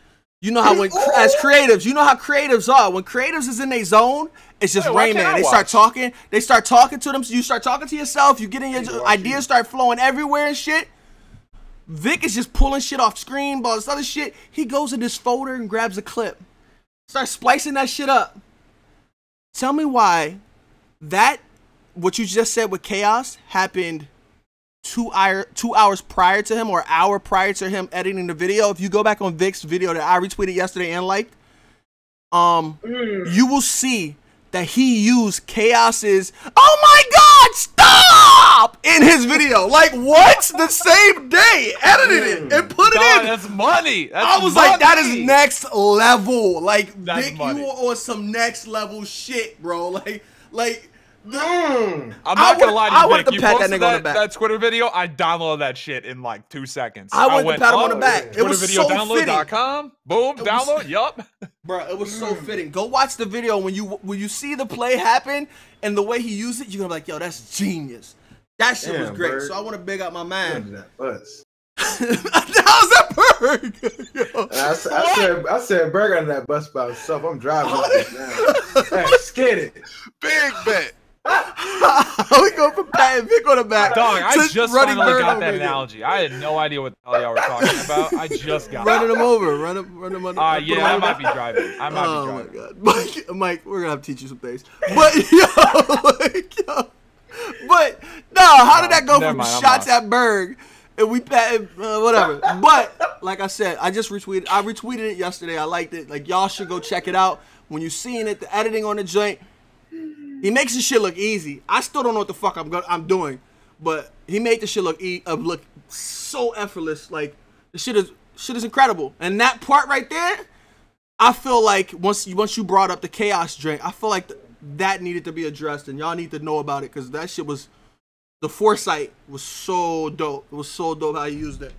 You know how as creatives, you know how creatives are. When creatives is in their zone, it's just Rain Man. They start talking to them. So you start talking to yourself. You get in your ideas, start flowing everywhere and shit. Vic is just pulling shit off screen, all this other shit. He goes in this folder and grabs a clip, starts splicing that shit up. Tell me why what you just said with Chaos happened 2 hours prior to him or hour prior to him editing the video. If you go back on Vic's video that I retweeted yesterday and liked, you will see that he used Chaos's "oh my god, stop" in his video. Like what? The same day, edited it and put it in. That's money. I was like, that is next level. Like That's Vic, money. you were on some next level shit, bro. Like. I'm not gonna lie to you, I wanted Vic. to You pat that posted nigga on the back. that Twitter video. I downloaded that shit in like 2 seconds. I went to pat him on the back. It was so fitting. TwitterVideoDownload.com. Boom, download. Yup. Bro, it was so fitting. Go watch the video when you see the play happen and the way he used it. You're gonna be like, yo, that's genius. That shit was great. So I want to big up my man. How's that Berg? I said Berg on that bus by himself. I'm driving this now. Hey, scared it. Big bet. How we go from patting Vic on the back? Dog, I just running finally got that over analogy. I had no idea what the hell y'all were talking about. I just got running him over. Run him under. Yeah, I might be driving. I might be driving. Oh my God, Mike, we're gonna have to teach you some things. But yo, but no, how did that go from shots at Berg and we patted whatever? But like I said, I retweeted it yesterday. I liked it. Like y'all should go check it out. When you seeing it, the editing on the joint. He makes the shit look easy. I still don't know what the fuck I'm doing, but he made the shit look so effortless. Like the shit is incredible. And that part right there, I feel like once you brought up the chaos drink, I feel like that needed to be addressed, and y'all need to know about it because that shit was, the foresight was so dope. It was so dope how you used it.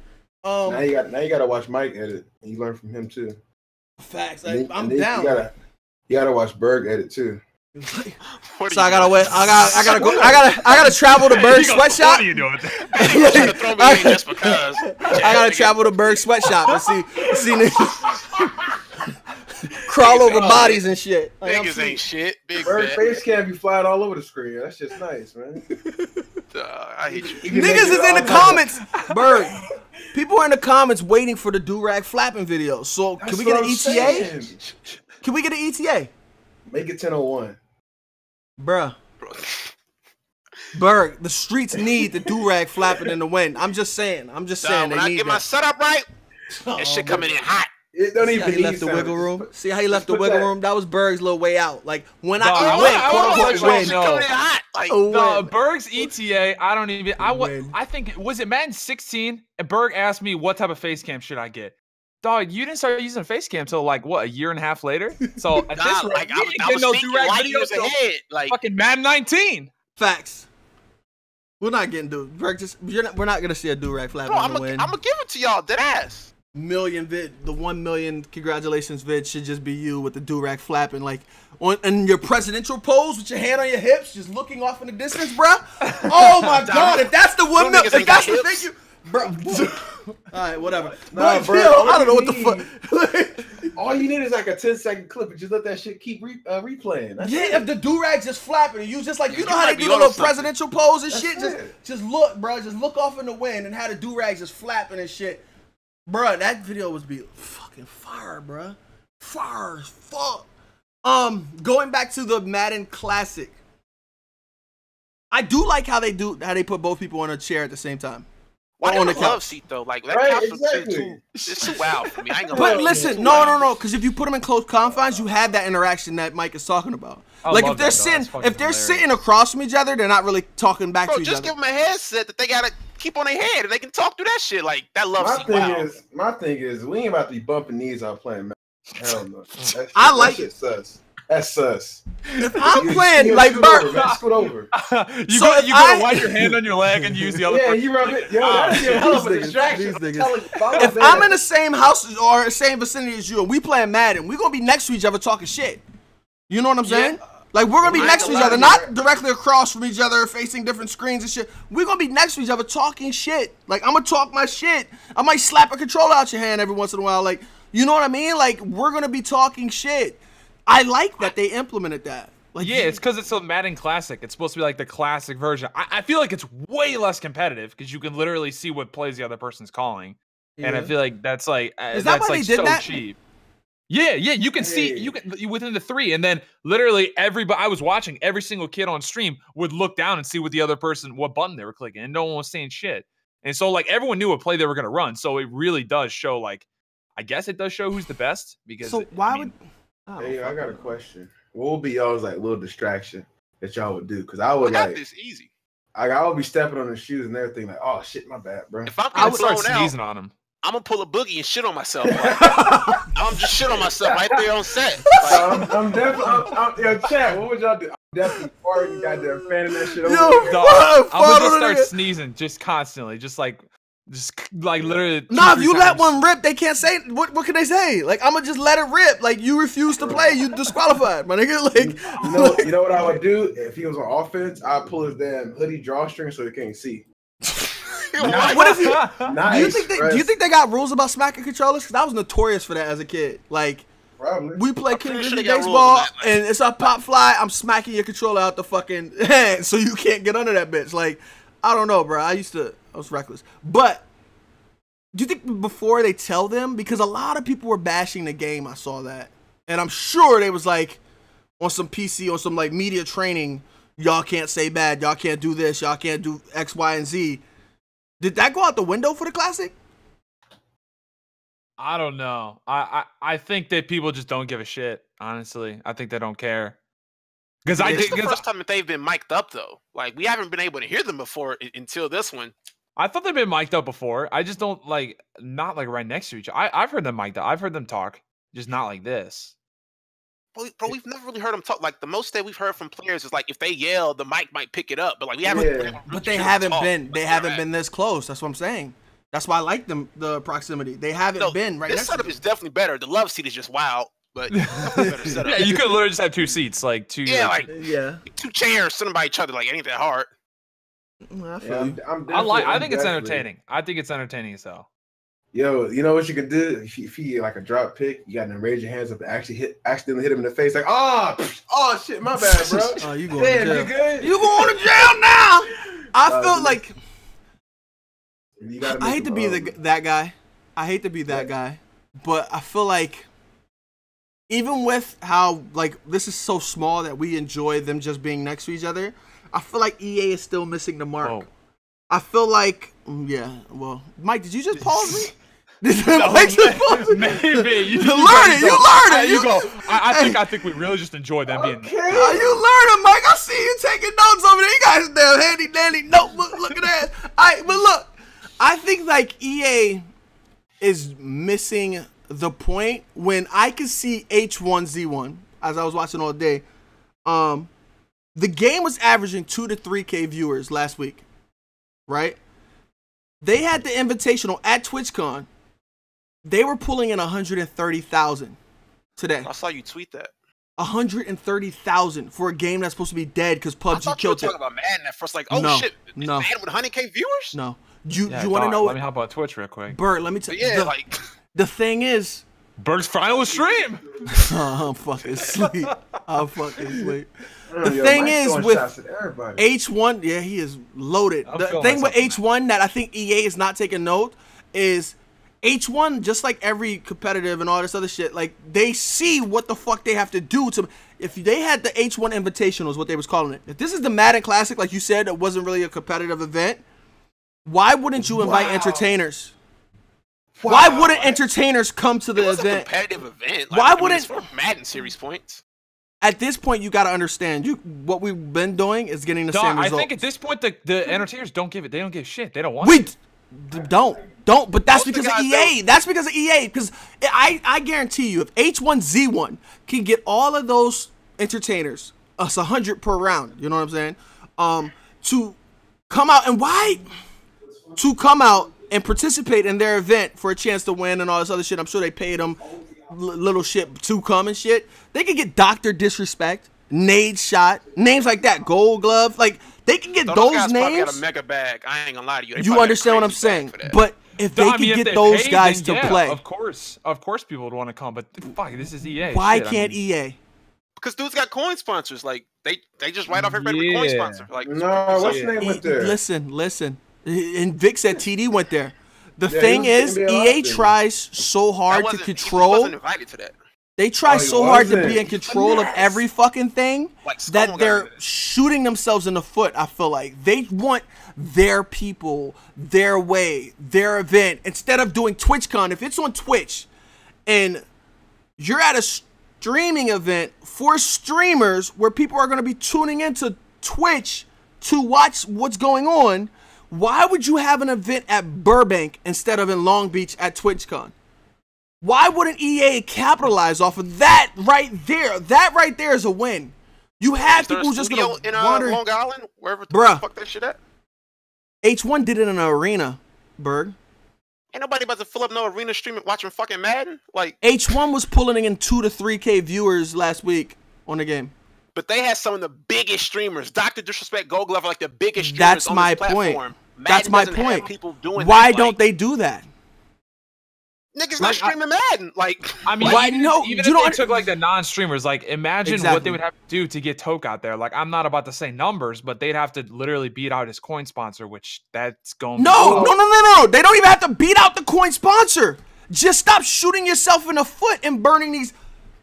Now you gotta watch Mike edit, and you learn from him too. Facts. I'm down. You gotta watch Berg edit too. So I gotta travel to Berg Sweatshop. What are you doing? You trying to throw me in just because. I gotta travel to Berg Sweatshop and see niggas crawl over bodies and shit. Like, niggas ain't shit. Big Berg face cam be flying all over the screen. That's just nice, man. I hate you. Niggas is in the comments. Berg. People are in the comments waiting for the do-rag flapping video. So can we get an ETA? Can we get an ETA? Make it 10:01. Bruh. Berg, the streets need the do-rag flapping in the wind. I'm just saying. When I get my setup right, that shit coming in hot. It don't even he left the wiggle room. See how he left the wiggle room? That was Berg's little way out. Like when I went, Berg's ETA. I think was it Madden 16? And Berg asked me what type of face cam should I get. Dog, you didn't start using Facecam until like what, a year and a half later? So at this rate, like, I was thinking light years ahead, like fucking Madden 19. Facts. We're not getting we're not gonna see a do-rag flap on the wind. I'm gonna give it to y'all, dead ass. The 1 million congratulations vid should just be you with the do-rag flapping, like in your presidential pose with your hand on your hips, just looking off in the distance, bruh. Oh my God, if that's the 1 million, if that's the thing you. Bro, all right, whatever. Nah, bro, I don't know what the fuck. All you need is like a 10-second clip and just let that shit keep replaying. That's it. If the do-rag just flapping and you just like, you know how they do the little presidential pose and shit? Just look, bro. Just look off in the wind and have the do-rag just flapping and shit. Bro, that video was be fucking fire, bro. Fire as fuck. Going back to the Madden Classic. I do like how they put both people on a chair at the same time. Why on the love seat though? Like that exactly. It's too wild for me. I ain't gonna but listen, no. Because if you put them in close confines, you have that interaction that Mike is talking about. Like if they're sitting across from each other, they're not really talking back to each other. Just give them a headset that they gotta keep on their head, and they can talk through that shit. Like that love seat. My thing is, we ain't about to be bumping knees out playing. Hell no. I like it. Sus. That's sus. If I'm playing like Bert, scoot over. You gotta wipe your hand on your leg and use the other. Yeah, you rub it. Yo, that's a hell of a distraction. If I'm in the same house or same vicinity as you and we playing Madden, we gonna be next to each other talking shit. You know what I'm saying? Like we're gonna be next to each other, not directly across from each other, facing different screens and shit. We're gonna be next to each other talking shit. Like I'm gonna talk my shit. I might slap a controller out your hand every once in a while. Like, you know what I mean? Like we're gonna be talking shit. I like that they implemented that. Like, yeah, it's because it's a Madden Classic. It's supposed to be like the classic version. I feel like it's way less competitive because you can literally see what plays the other person's calling, and I feel like that's like cheap. Yeah, you can see within the three, and then literally everybody. I was watching every single kid on stream would look down and see what button they were clicking, and no one was saying shit. And so like everyone knew what play they were gonna run. So it really does show like, I guess it does show who's the best because. So why Hey, I got a question. What would be y'all's like little distraction that y'all would do? Because I would like this easy. I would be stepping on the shoes and everything. Like, oh shit, my bad, bro. If I would start sneezing on him, I'm gonna pull a boogie and shit on myself. Like, I'm just shit on myself right there on set. Like, I'm definitely. Yo, chat. What would y'all do? I'm definitely farting, goddamn fanning that shit over. I'm gonna just start sneezing just constantly, just like literally. Nah, if you let one rip, they can't say what can they say? Like I'm gonna just let it rip. Like you refuse to play, you disqualified, my nigga. Like you know what I would do if he was on offense? I'd pull his damn hoodie drawstring so he can't see. What if do you think they got rules about smacking controllers? Because I was notorious for that as a kid. Like Probably. We play King of baseball, and it's a pop fly. I'm smacking your controller out the fucking hand, so you can't get under that bitch. Like, I don't know, bro. I was reckless. But do you think before they tell them, because a lot of people were bashing the game, I saw that, and I'm sure they was like on some PC, on some like media training, y'all can't say bad, y'all can't do this, y'all can't do X, Y, and Z. Did that go out the window for the Classic? I don't know. I think that people just don't give a shit. Honestly, I think they don't care. Because it's the first time that they've been mic'd up though. Like we haven't been able to hear them before until this one. I thought they've been mic'd up before. I just don't not like right next to each other. I've heard them mic'd up. I've heard them talk, just not like this. Bro, we've never really heard them talk. Like the most that we've heard from players is like if they yell, the mic might pick it up. But like we haven't. But they haven't been. They haven't been this close. That's what I'm saying. That's why I like them, the proximity. They haven't been right next to setup is definitely better. The love seat is just wild, but better setup. Yeah, you could literally just have two seats, like two. Yeah, like two chairs sitting by each other. Like it ain't that hard. I think it's entertaining. I think it's entertaining as hell. Yo, you know what you can do if you get like a drop pick, you gotta raise your hands up and accidentally hit him in the face, like oh shit, my bad, bro. Oh, you going to jail? You good? You going to jail now? I feel like. I hate to be that guy. I hate to be that guy, but I feel like even with how like this is so small that we enjoy them just being next to each other, I feel like EA is still missing the mark. Oh. I feel like well, Mike, did you just pause me? Mike just pause me? Maybe you learn it. You go. I think we really just enjoy them being. You learn it, Mike. I see you taking notes over there. You guys damn handy dandy notebook. Look at that. But look. I think like EA is missing the point when I could see H1Z1 as I was watching all day. The game was averaging 2 to 3K viewers last week, right? They had the Invitational at TwitchCon. They were pulling in 130,000 today. I saw you tweet that. 130,000 for a game that's supposed to be dead because PUBG killed it. I thought you were talking about Madden at first, like, shit, no. Madden with 100K viewers? No. You want to know? Let me hop on Twitch real quick. Bert, let me tell you. The thing is, Bert's final stream. I'm fucking asleep. The thing is with H1, he is loaded. The thing with H1 that I think EA is not taking note is H1, just like every competitive and all this other shit, like they see what the fuck they have to do to. If they had the H1 Invitational is what they was calling it. If this is the Madden Classic, like you said, it wasn't really a competitive event. Why wouldn't you invite entertainers? Why wouldn't entertainers come to the event? It was a competitive event. Why wouldn't for Madden series points? At this point, you got to understand. What we've been doing is getting the same result. I think at this point, the entertainers don't give it. They don't give shit. They don't want it. Don't. But that's because of EA. That's because of EA. Because I guarantee you, if H1Z1 can get all of those entertainers, us 100 per round. You know what I'm saying? To come out and to come out and participate in their event for a chance to win and all this other shit. I'm sure they paid them little shit to come and shit. They could get Dr. Disrespect, Nade Shot, names like that, Gold Glove. Like, they can get those names. Got a mega bag. I ain't gonna lie to you. You understand what I'm saying? But if they can get those guys to play. Of course people would want to come, but fuck, this is EA. Why can't EA? Because dudes got coin sponsors. Like, they just write off everybody with coin sponsor. Like, no, what's the name went there? Listen. And Vic said TD went there. The thing is, EA tries so hard to control. He wasn't invited to that. They try so hard to be in control of every fucking thing that they're shooting themselves in the foot. I feel like they want their people, their way, their event. Instead of doing TwitchCon, if it's on Twitch and you're at a streaming event for streamers where people are going to be tuning into Twitch to watch what's going on, why would you have an event at Burbank instead of in Long Beach at TwitchCon? Why wouldn't EA capitalize off of that right there? That right there is a win. You have people who's just gonna wander Long Island, wherever the fuck that shit at. H1 did it in an arena, Berg. Ain't nobody about to fill up no arena streaming watching fucking Madden. Like, H1 was pulling in 2 to 3K viewers last week on the game. But they had some of the biggest streamers. Dr. Disrespect, Gold Glove, like the biggest streamers on this platform. That's my point. Why don't they do that? Niggas not streaming Madden. Like, I mean, even if they took like the non-streamers, like imagine what they would have to do to get Toke out there. Like, I'm not about to say numbers, but they'd have to literally beat out his coin sponsor, which that's going. No. They don't even have to beat out the coin sponsor. Just stop shooting yourself in the foot and burning these.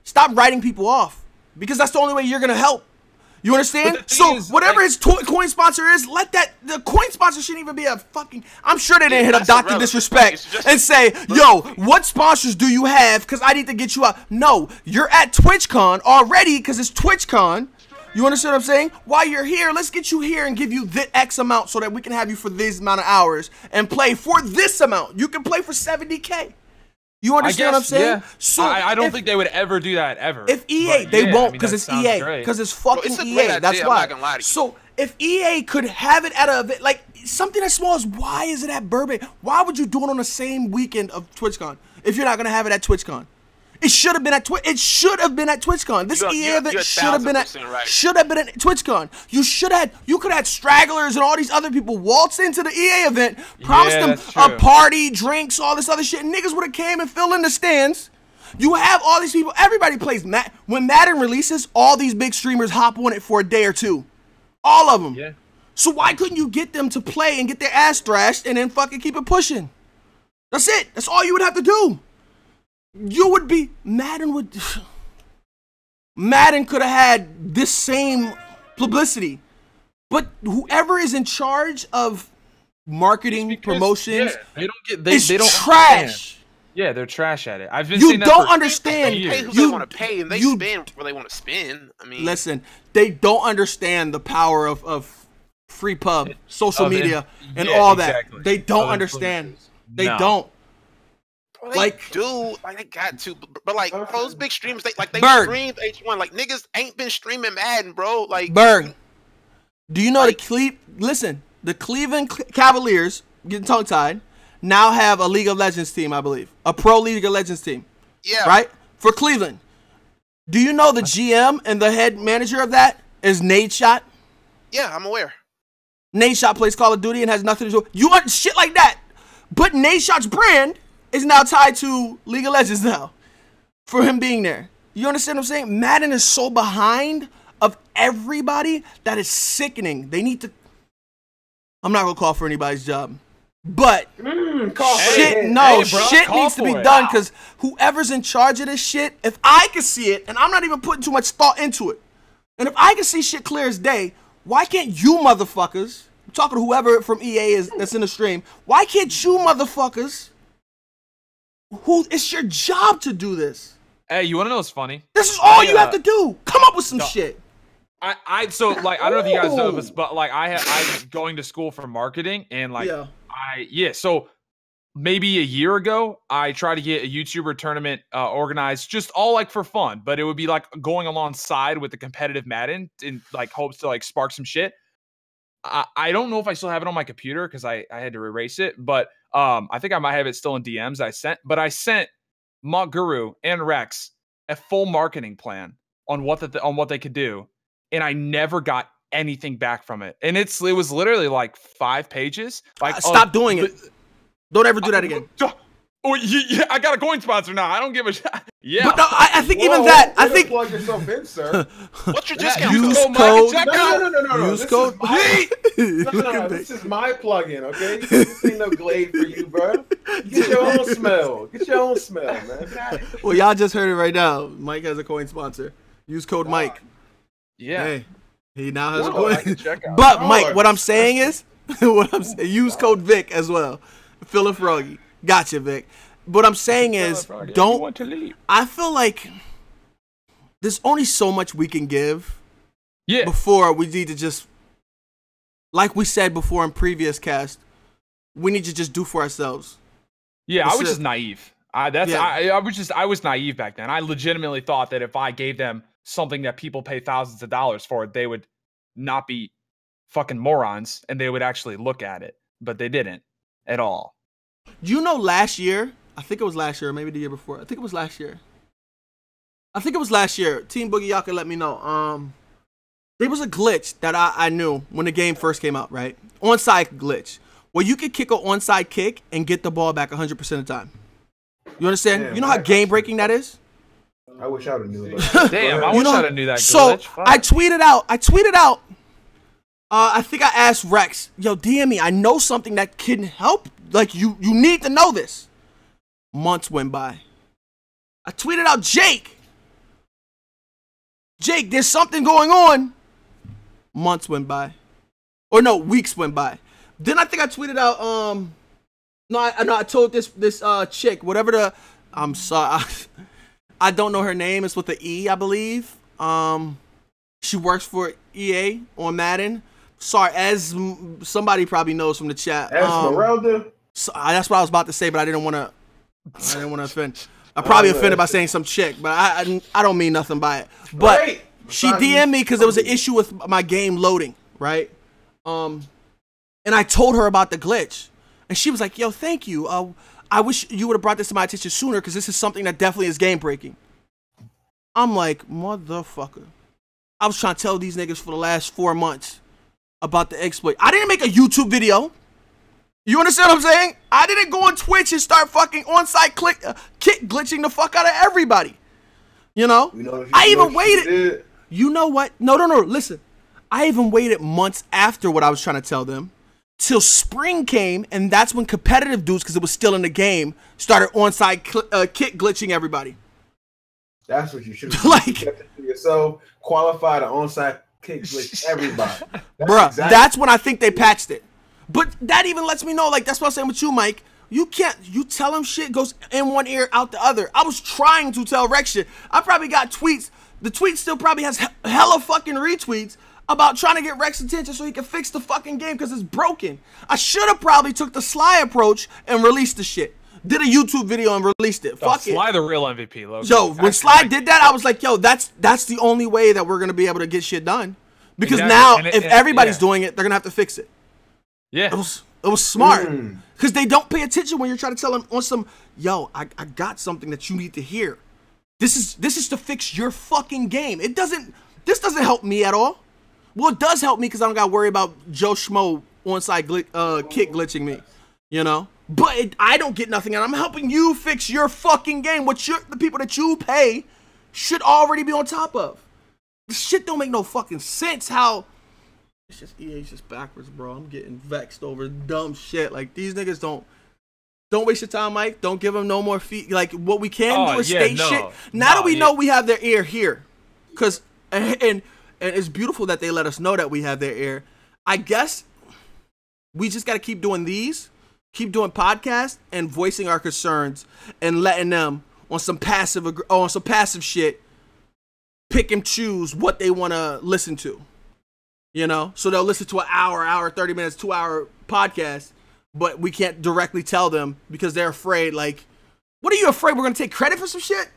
Stop writing people off, because that's the only way you're gonna help. You understand? So whatever his coin sponsor is, the coin sponsor shouldn't even be a fucking. I'm sure they didn't hit up Dr. Disrespect and say, yo, what sponsors do you have? Because I need to get you out. No, you're at TwitchCon already because it's TwitchCon. You understand what I'm saying? While you're here, let's get you here and give you the X amount so that we can have you for this amount of hours and play for this amount. You can play for 70K. You understand what I'm saying? Yeah. So I don't think they would ever do that ever. If EA, they won't, because it's EA, because it's fucking EA. That's why. So if EA could have it at a event, like something as small as, why is it at Burbank? Why would you do it on the same weekend of TwitchCon if you're not gonna have it at TwitchCon? It should have been at TwitchCon. This EA event should have been at TwitchCon. You could have stragglers and all these other people waltz into the EA event, promise them a party, drinks, all this other shit. Niggas would have came and filled in the stands. You have all these people. Everybody plays when Madden releases, all these big streamers hop on it for a day or two. All of them. Yeah. So why couldn't you get them to play and get their ass thrashed and then fucking keep it pushing? That's it. That's all you would have to do. Madden could have had this same publicity, but whoever is in charge of marketing, promotions, they don't trash. Yeah, they're trash at it. I've been. You don't understand. They pay who they want to pay, and they spend where they want to spend. I mean, listen, they don't understand the power of free pub, social media, and all that. They don't understand. They don't. They got to, but like those big streams, they streamed H1. Like niggas ain't been streaming Madden, bro. Like Berg, do you know the Cleveland Cavaliers, getting tongue tied, now have a League of Legends team, I believe, a pro League of Legends team. Yeah. Right, for Cleveland. Do you know the GM and the head manager of that is Nadeshot? Yeah, I'm aware. Nadeshot plays Call of Duty and has nothing to do. You want shit like that, but Nadeshot's brand is now tied to League of Legends now for him being there. You understand what I'm saying? Madden is so behind of everybody that is sickening. They need to. I'm not gonna call for anybody's job, but shit needs to be done, because whoever's in charge of this shit, if I can see it, and I'm not even putting too much thought into it, and if I can see shit clear as day, why can't you motherfuckers? I'm talking to whoever from EA is that's in the stream. Why can't you motherfuckers? It's your job to do this. Hey, you want to know what's funny? This is all you have to do. Come up with some shit. So like, I don't know if you guys know this, but like I'm going to school for marketing, and like so maybe a year ago I tried to get a YouTuber tournament organized, just all like for fun, but it would be like going alongside with the competitive Madden in like hopes to like spark some shit. I don't know if I still have it on my computer because I had to erase it, but I think I might have it still in DMs I sent Mock Guru and Rex a full marketing plan on what they could do, and I never got anything back from it. And it was literally like 5 pages. Like stop doing it. Don't ever do that again. Oh, yeah, I got a coin sponsor now. I don't give a shit. Yeah, but no, I think even that. I think plug yourself in, sir. What's your discount? Use code. No. Use code. No. This is my plugin, okay? This ain't no Glade for you, bro. Get your own smell. Get your own smell, man. Got it. Well, y'all just heard it right now. Mike has a coin sponsor. Use code Mike. Yeah. Hey, he now has a coin. But Mike, what I'm saying is, use code Vic as well. Phil and Froggy. Gotcha, Vic. What I'm saying is, I feel like there's only so much we can give before we need to just, like we said before in previous cast, we need to just do for ourselves. Yeah, I was just naive. I was naive back then. I legitimately thought that if I gave them something that people pay thousands of dollars for, they would not be fucking morons and they would actually look at it. But they didn't at all. You know, last year, I think it was last year, or maybe the year before. I think it was last year. Team Boogie, y'all can let me know. There was a glitch that I knew when the game first came out, right? Onside glitch, where you could kick an onside kick and get the ball back 100% of the time. You understand? Damn, you know how game breaking that is? I wish I would have knew about that. Damn, I wish I would have knew that. So I tweeted out. I think I asked Rex, yo, DM me. I know something that can help. Like, you need to know this. Months went by. I tweeted out, Jake, there's something going on. Months went by. Or no, weeks went by. Then I think I tweeted out, I told this chick, whatever I'm sorry. I don't know her name. It's with the E, I believe. She works for EA on Madden. Sorry, as somebody probably knows from the chat. Esmeralda. So, that's what I was about to say, but I didn't want to offend. I probably offended by saying some chick, but I don't mean nothing by it. But she DM'd me because there was an issue with my game loading, right? And I told her about the glitch, and she was like, "Yo, thank you. I wish you would have brought this to my attention sooner because this is something that definitely is game breaking." I'm like, motherfucker. I was trying to tell these niggas for the last 4 months about the exploit. I didn't make a YouTube video. You understand what I'm saying? I didn't go on Twitch and start fucking on-site kick glitching the fuck out of everybody. You know? I even waited. You know what? No. Listen. I even waited months after what I was trying to tell them till spring came, and that's when competitive dudes, because it was still in the game, started on-site kick glitching everybody. That's what you should have like yourself. Qualify the on-site kick glitch everybody. Bruh, that's when I think they patched it. But that even lets me know, like, that's what I'm saying with you, Mike. You tell him shit goes in one ear, out the other. I was trying to tell Rex shit. I probably got tweets. The tweet still probably has hella fucking retweets about trying to get Rex's attention so he can fix the fucking game because it's broken. I should have probably took the Sly approach and released the shit. Did a YouTube video and released it. Fuck it. Sly the real MVP, Logan. Yo, when Sly did that, I was like, yo, that's the only way that we're going to be able to get shit done. Because now, if everybody's doing it, they're going to have to fix it. Yeah. It was smart. Because they don't pay attention when you're trying to tell them on some, yo, I got something that you need to hear. This is to fix your fucking game. This doesn't help me at all. Well, it does help me because I don't got to worry about Joe Schmo on-site kick glitching me. You know? But I don't get nothing, and I'm helping you fix your fucking game, which the people that you pay should already be on top of. This shit don't make no fucking sense. How it's just EA's just backwards, bro. I'm getting vexed over dumb shit. Like, these niggas don't waste your time, Mike. Don't give them no more feet. Like, what we can do is state shit. Now that we know we have their ear here, because and it's beautiful that they let us know that we have their ear. I guess we just got to keep doing these. Keep doing podcasts and voicing our concerns and letting them on some passive shit pick and choose what they want to listen to. You know, so they'll listen to an hour, 30 minutes, 2-hour podcast, but we can't directly tell them because they're afraid. Like, what are you afraid we're gonna take credit for some shit?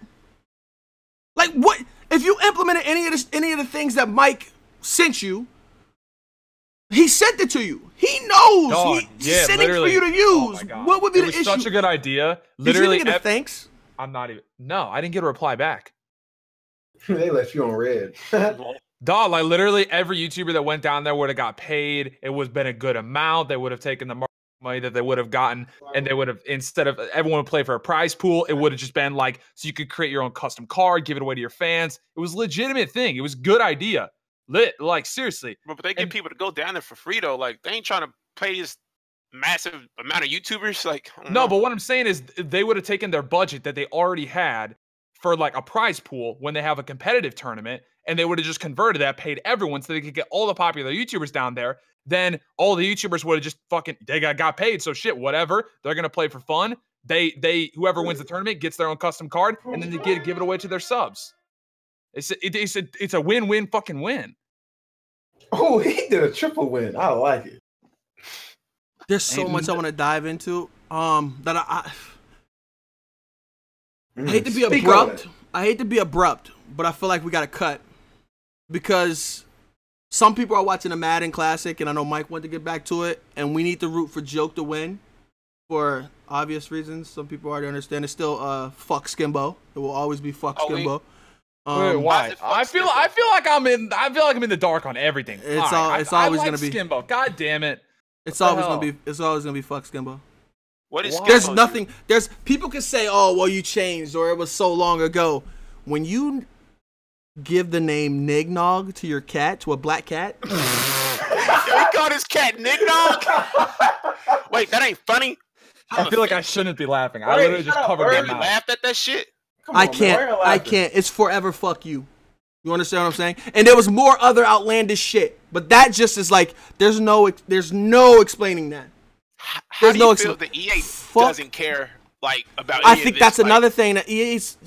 Like, what if you implemented any of the things that Mike sent you? He sent it to you. He knows. Dog, He's sending for you to use. What would be the issue? It was such a good idea. Literally, did you get a thanks? I'm not even. No, I didn't get a reply back. They left you on red. Dog, like literally every YouTuber that went down there would have got paid. It would have been a good amount. They would have taken the money that they would have gotten, and they would have, instead of everyone would play for a prize pool, it would have just been like, so you could create your own custom card, give it away to your fans. It was a legitimate thing. It was a good idea. Like, seriously. But they get people to go down there for free, though. Like, they ain't trying to pay this massive amount of YouTubers. Like, no, but what I'm saying is they would have taken their budget that they already had for, like, a prize pool when they have a competitive tournament, and they would have just converted that, paid everyone so they could get all the popular YouTubers down there. Then all the YouTubers would have just they got paid. So shit, whatever. They're going to play for fun. Whoever wins the tournament gets their own custom card, and then they give it away to their subs. It's a win-win fucking win. Oh, he did a triple win. I like it. There's so much I want to dive into. That I hate to be abrupt. I hate to be abrupt, but I feel like we got to cut because some people are watching the Madden Classic, and I know Mike wanted to get back to it, and we need to root for Joke to win for obvious reasons. Some people already understand. It's still fuck Skimbo. It will always be fuck Skimbo. Wait, why? I feel like I'm in the dark on everything. It's always gonna be Skimbo. God damn it! It's always gonna be fuck Skimbo. What is There's nothing. There's people can say, "Oh, well, you changed," or "It was so long ago." When you give the name Nignog to your cat, to a black cat, Yo, he called his cat Nignog. Wait, that ain't funny. I feel like I shouldn't be laughing. I literally just covered my mouth. Laughed at that shit. I can't. It's forever. Fuck you. You understand what I'm saying? And there was more other outlandish shit, but that just is like there's no explaining that. How do you feel that EA doesn't care like about? I think that's another thing that EA's.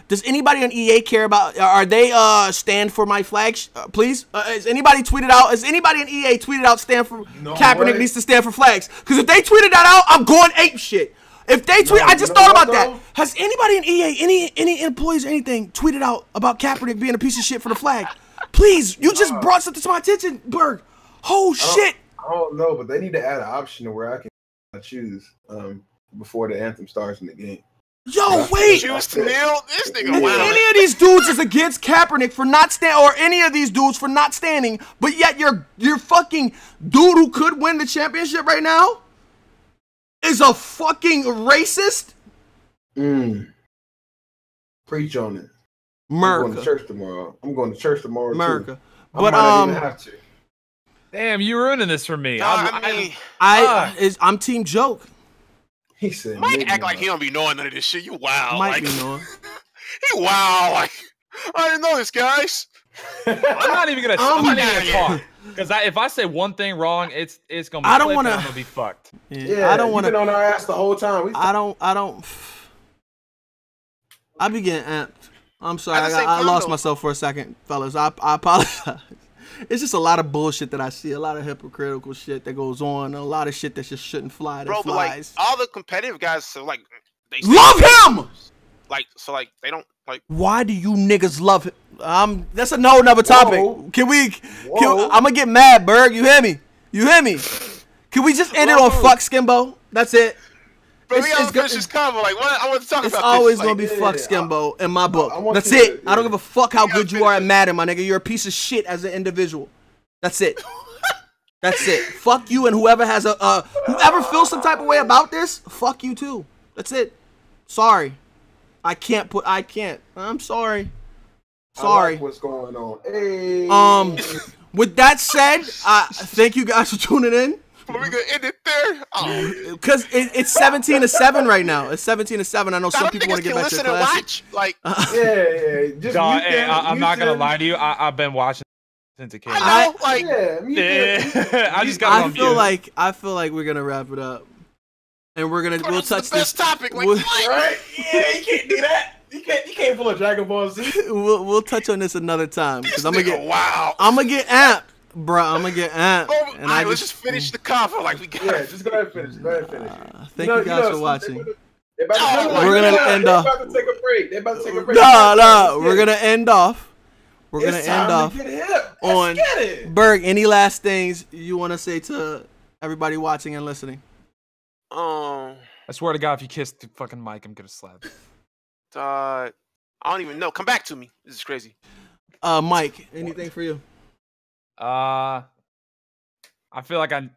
Does anybody on EA care about? Are they stand for my flag? Please, has anybody tweeted out? Has anybody in EA tweeted out stand for Kaepernick needs to stand for flags? Because if they tweeted that out, I'm going ape shit. If they tweet, I just thought about that. Has anybody in EA, any employees or anything, tweeted out about Kaepernick being a piece of shit for the flag? Please, you just brought something to my attention, Berg. Oh shit. I don't know, but they need to add an option to where I can choose before the anthem starts in the game. Yo, wait! Choose to kneel? This nigga. If any of these dudes is against Kaepernick for not standing, or any of these dudes for not standing, but yet you're fucking dude who could win the championship right now is a fucking racist. Preach on it. America. I'm going to church tomorrow. America. Too. But I even have to. Damn, you ruining this for me. I'm Team Joke. He said, Mike act like he don't be knowing none of this shit. You wild. Mike be knowing. He wild. Like, I didn't know this, guys. I'm not even gonna talk. Because if I say one thing wrong, it's gonna be. I'm gonna be fucked. Yeah, I don't want to. Been on our ass the whole time. I be getting amped. I'm sorry. I lost myself for a second, fellas. I apologize. It's just a lot of bullshit that I see, a lot of hypocritical shit that goes on, a lot of shit that just shouldn't fly. Bro, but like all the competitive guys, so like they love him. Like they don't like. Why do you niggas love him? That's another topic. Whoa. I'm gonna get mad, Berg. You hear me? Can we just end it on fuck Skimbo? That's it. But we gotta finish this combo. Like, what? I want to talk about this. It's always gonna be fuck Skimbo in my book. That's it. I don't give a fuck how good you are at Madden, my nigga. You're a piece of shit as an individual. That's it. That's it. Fuck you and whoever has whoever feels some type of way about this, fuck you too. That's it. Sorry. I can't. I'm sorry. Sorry. I like what's going on? Hey. With that said, thank you guys for tuning in. Are we gonna end it there? Because it's 17-7 right now. It's 17-7. I know some people want to get back to class. Like, yeah. Just I'm not gonna lie to you. I've been watching since a kid. I know, I just got. I feel like we're gonna wrap it up, and we'll touch this topic. Like, right? Yeah, you can't do that. You can't pull a Dragon Ball Z. We'll touch on this another time because I'm gonna get amped. Bro, I'm gonna get amped. Let's just finish the convo like we got. Yeah, just go ahead and finish. Thank you guys for watching. We're gonna end off. They're about to take a break. No, we're gonna end off. We're gonna end off on Berg. Any last things you want to say to everybody watching and listening? I swear to God, if you kiss the fucking mic, I'm gonna slap. I don't even know. Come back to me. This is crazy. Mike, anything for you? I feel like I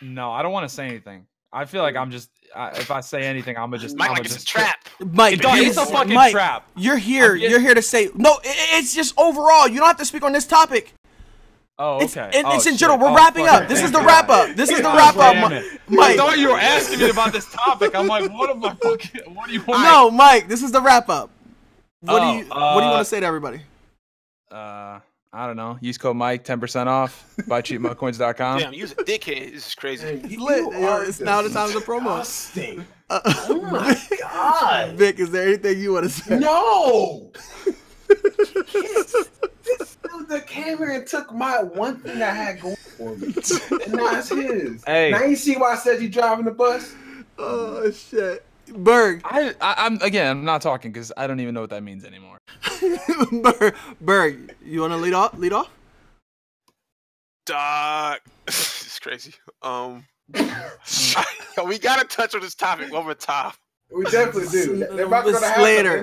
don't want to say anything. I feel like I'm just if I say anything, I'm gonna just. Mike, like it's a trap. Mike, it's a fucking trap. You're here. You're here to say no. It's just overall. You don't have to speak on this topic. Oh, okay. It's in general. We're wrapping up. This is the wrap up. This is the wrap up, Mike. I thought you were asking me about this topic. I'm like, what am I fucking? What do you want? No, Mike. This is the wrap up. What do you want to say to everybody? I don't know. Use code Mike, 10% off. Buy cheapmocoins.com. Damn, use a dickhead. This is crazy. He's lit. It's now the time of the promo. Oh my God. Vic, is there anything you want to say? No. This dude that came here and took my one thing I had going for me. And now it's his. Hey. Now you see why I said you driving the bus? Oh, shit. Berg. I'm not talking because I don't even know what that means anymore. Berg, you want to lead off? It's crazy. We gotta touch on this topic one more time. We definitely do. They're about to go to half later.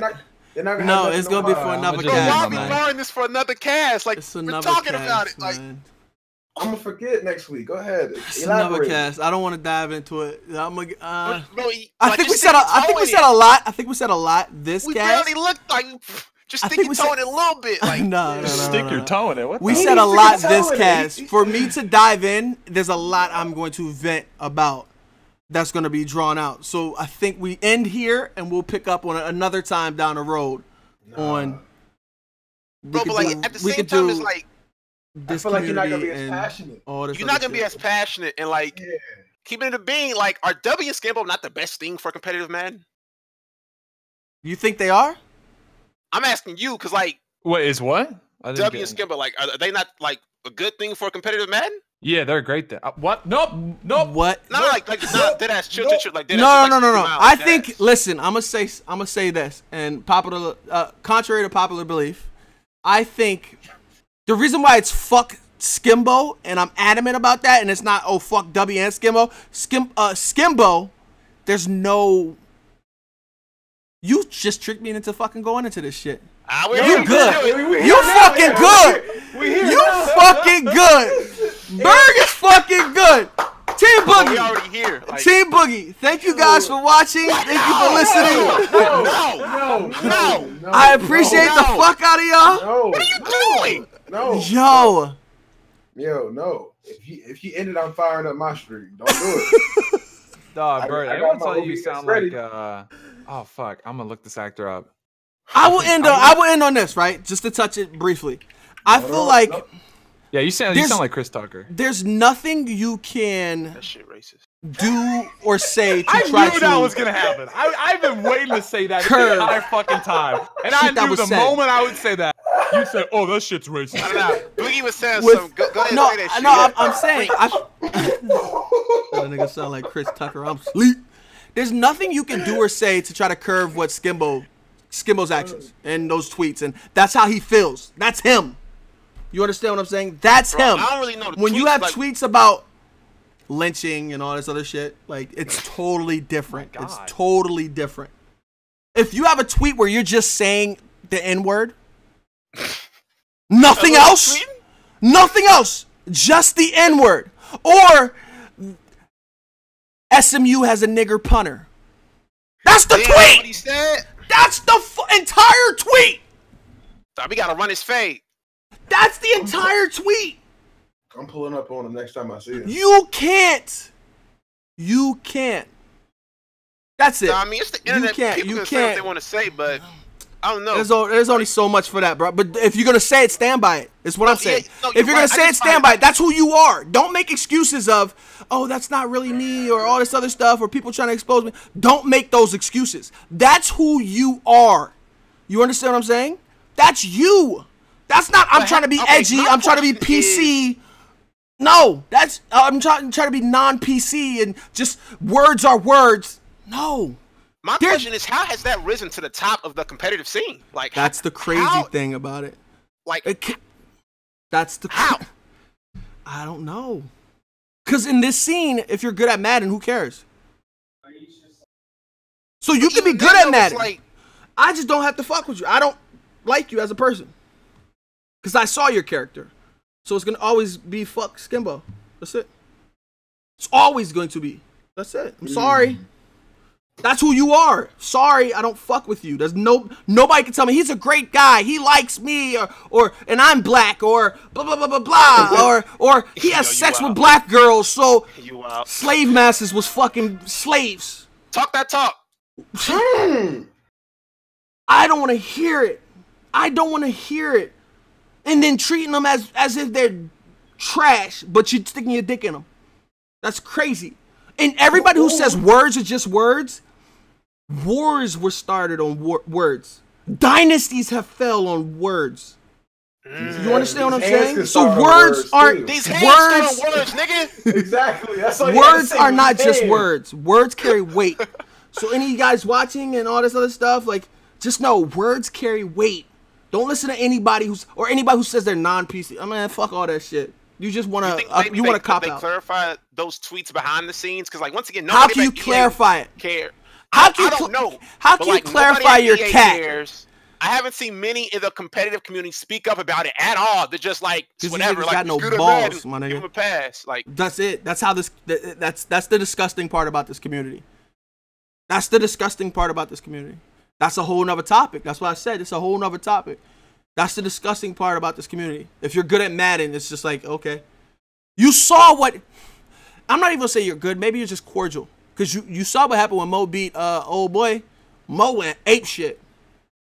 No, it's gonna be for another cast. Why are we borrowing this for another cast? Like we're talking about it. Like I'm gonna forget next week. Go ahead. It's another cast. I don't want to dive into it. I think we said. I think we said a lot. I think we said a lot. This we cast. barely looked like. Just stick your toe in it a little bit. Like, no, stick your toe in it. What we said a lot this cast. For me to dive in, there's a lot I'm going to vent about. That's going to be drawn out. So I think we end here, and we'll pick up on another time down the road. On. Bro, but like at the same time, it's like. I feel like you're not gonna be as passionate. You're not gonna be as passionate and like keeping it a being. Like, are W and Skimbo not the best thing for competitive Madden? You think they are? I'm asking you because, like, what is what? W and Skimbo, like, are they not like a good thing for competitive Madden? Yeah, they're great. What? Nope. What? No, like not dead ass children. Like no. I think. Listen, I'm gonna say this, and contrary to popular belief, I think the reason why it's fuck Skimbo, and I'm adamant about that, and it's not fuck W and Skimbo. Skimbo, there's no. You just tricked me into fucking going into this shit. You good. You fucking good. You fucking good. Berg is fucking good. Team Boogie. We already here. Like, Team Boogie. Thank you guys for watching. Thank you for listening. No. I appreciate the fuck out of y'all. What are you doing? No. No. If you ended, I'm firing up my streak. Don't do it. Dog, Bert, I want to tell you sound like oh fuck, I'm gonna look this actor up. I will end on this, right? Just to touch it briefly. I feel like yeah, you sound like Chris Tucker. There's nothing you can that shit racist. Do or say to I try knew that was gonna happen. I've been waiting to say that the entire fucking time, and I knew the moment I would say that, you said, "Oh, that shit's racist." I don't know. Boogie was saying some. Go ahead and say that shit. No, I'm saying. That nigga sound like Chris Tucker. I'm sleep. There's nothing you can do or say to try to curve what Skimbo's actions and those tweets, and that's how he feels. That's him. You understand what I'm saying? That's him. I don't really know. When you have tweets about lynching and all this other shit, like, it's totally different. It's totally different. If you have a tweet where you're just saying the N-word, nothing else, just the N-word, or SMU has a nigger punter. That's the tweet. What he said. That's the entire tweet. So we gotta run his fade. That's the entire tweet. I'm pulling up on him next time I see him. You can't. That's it. No, I mean, it's the internet. People can say what they want to say, but I don't know. There's only so much for that, bro. But if you're gonna say it, stand by it. It's what I'm saying. If you're gonna say it, stand by it. That's who you are. Don't make excuses of, oh, that's not really me, or all this other stuff, or people trying to expose me. Don't make those excuses. That's who you are. You understand what I'm saying? That's you. That's not. I'm trying to be edgy. I'm trying to be PC. No, that's I'm trying to be non-PC and just words are words. No. My question is, how has that risen to the top of the competitive scene? Like, that's the crazy thing about it. Like, that's the how? I don't know. Because in this scene, if you're good at Madden, who cares? So you can be good at Madden. Like, I just don't have to fuck with you. I don't like you as a person. Because I saw your character. So it's going to always be fuck Skimbo. That's it. It's always going to be. That's it. I'm sorry. That's who you are. Sorry, I don't fuck with you. There's nobody can tell me he's a great guy. He likes me, or and I'm black, or blah blah blah blah blah, or he has sex with black girls. So slave masters was fucking slaves. Talk that talk. I don't want to hear it. I don't want to hear it. And then treating them as if they're trash, but you're sticking your dick in them. That's crazy. And everybody who says words are just words, wars were started on words. Dynasties have fell on words. You understand what I'm saying? So words aren't these hands on words, nigga. Exactly. That's all words are not just words. Words carry weight. So any of you guys watching and all this other stuff, like, just know words carry weight. Don't listen to anybody who says they're non-PC. I mean, fuck all that shit. You just want to you want to cop out. Clarify those tweets behind the scenes, because like once again, how can you clarify it? Care. How can I don't know. How can you clarify your cat? haven't seen many in the competitive community speak up about it at all. They're just like whatever, like got no good balls, or my bad, nigga. give them a pass. Like that's it. That's how this. That's the disgusting part about this community. That's the disgusting part about this community. That's a whole nother topic. That's what I said. It's a whole nother topic. That's the disgusting part about this community. If you're good at Madden, it's just like, okay. You saw what... I'm not even going to say you're good. Maybe you're just cordial. Because you saw what happened when Mo beat old boy. Mo went ape shit.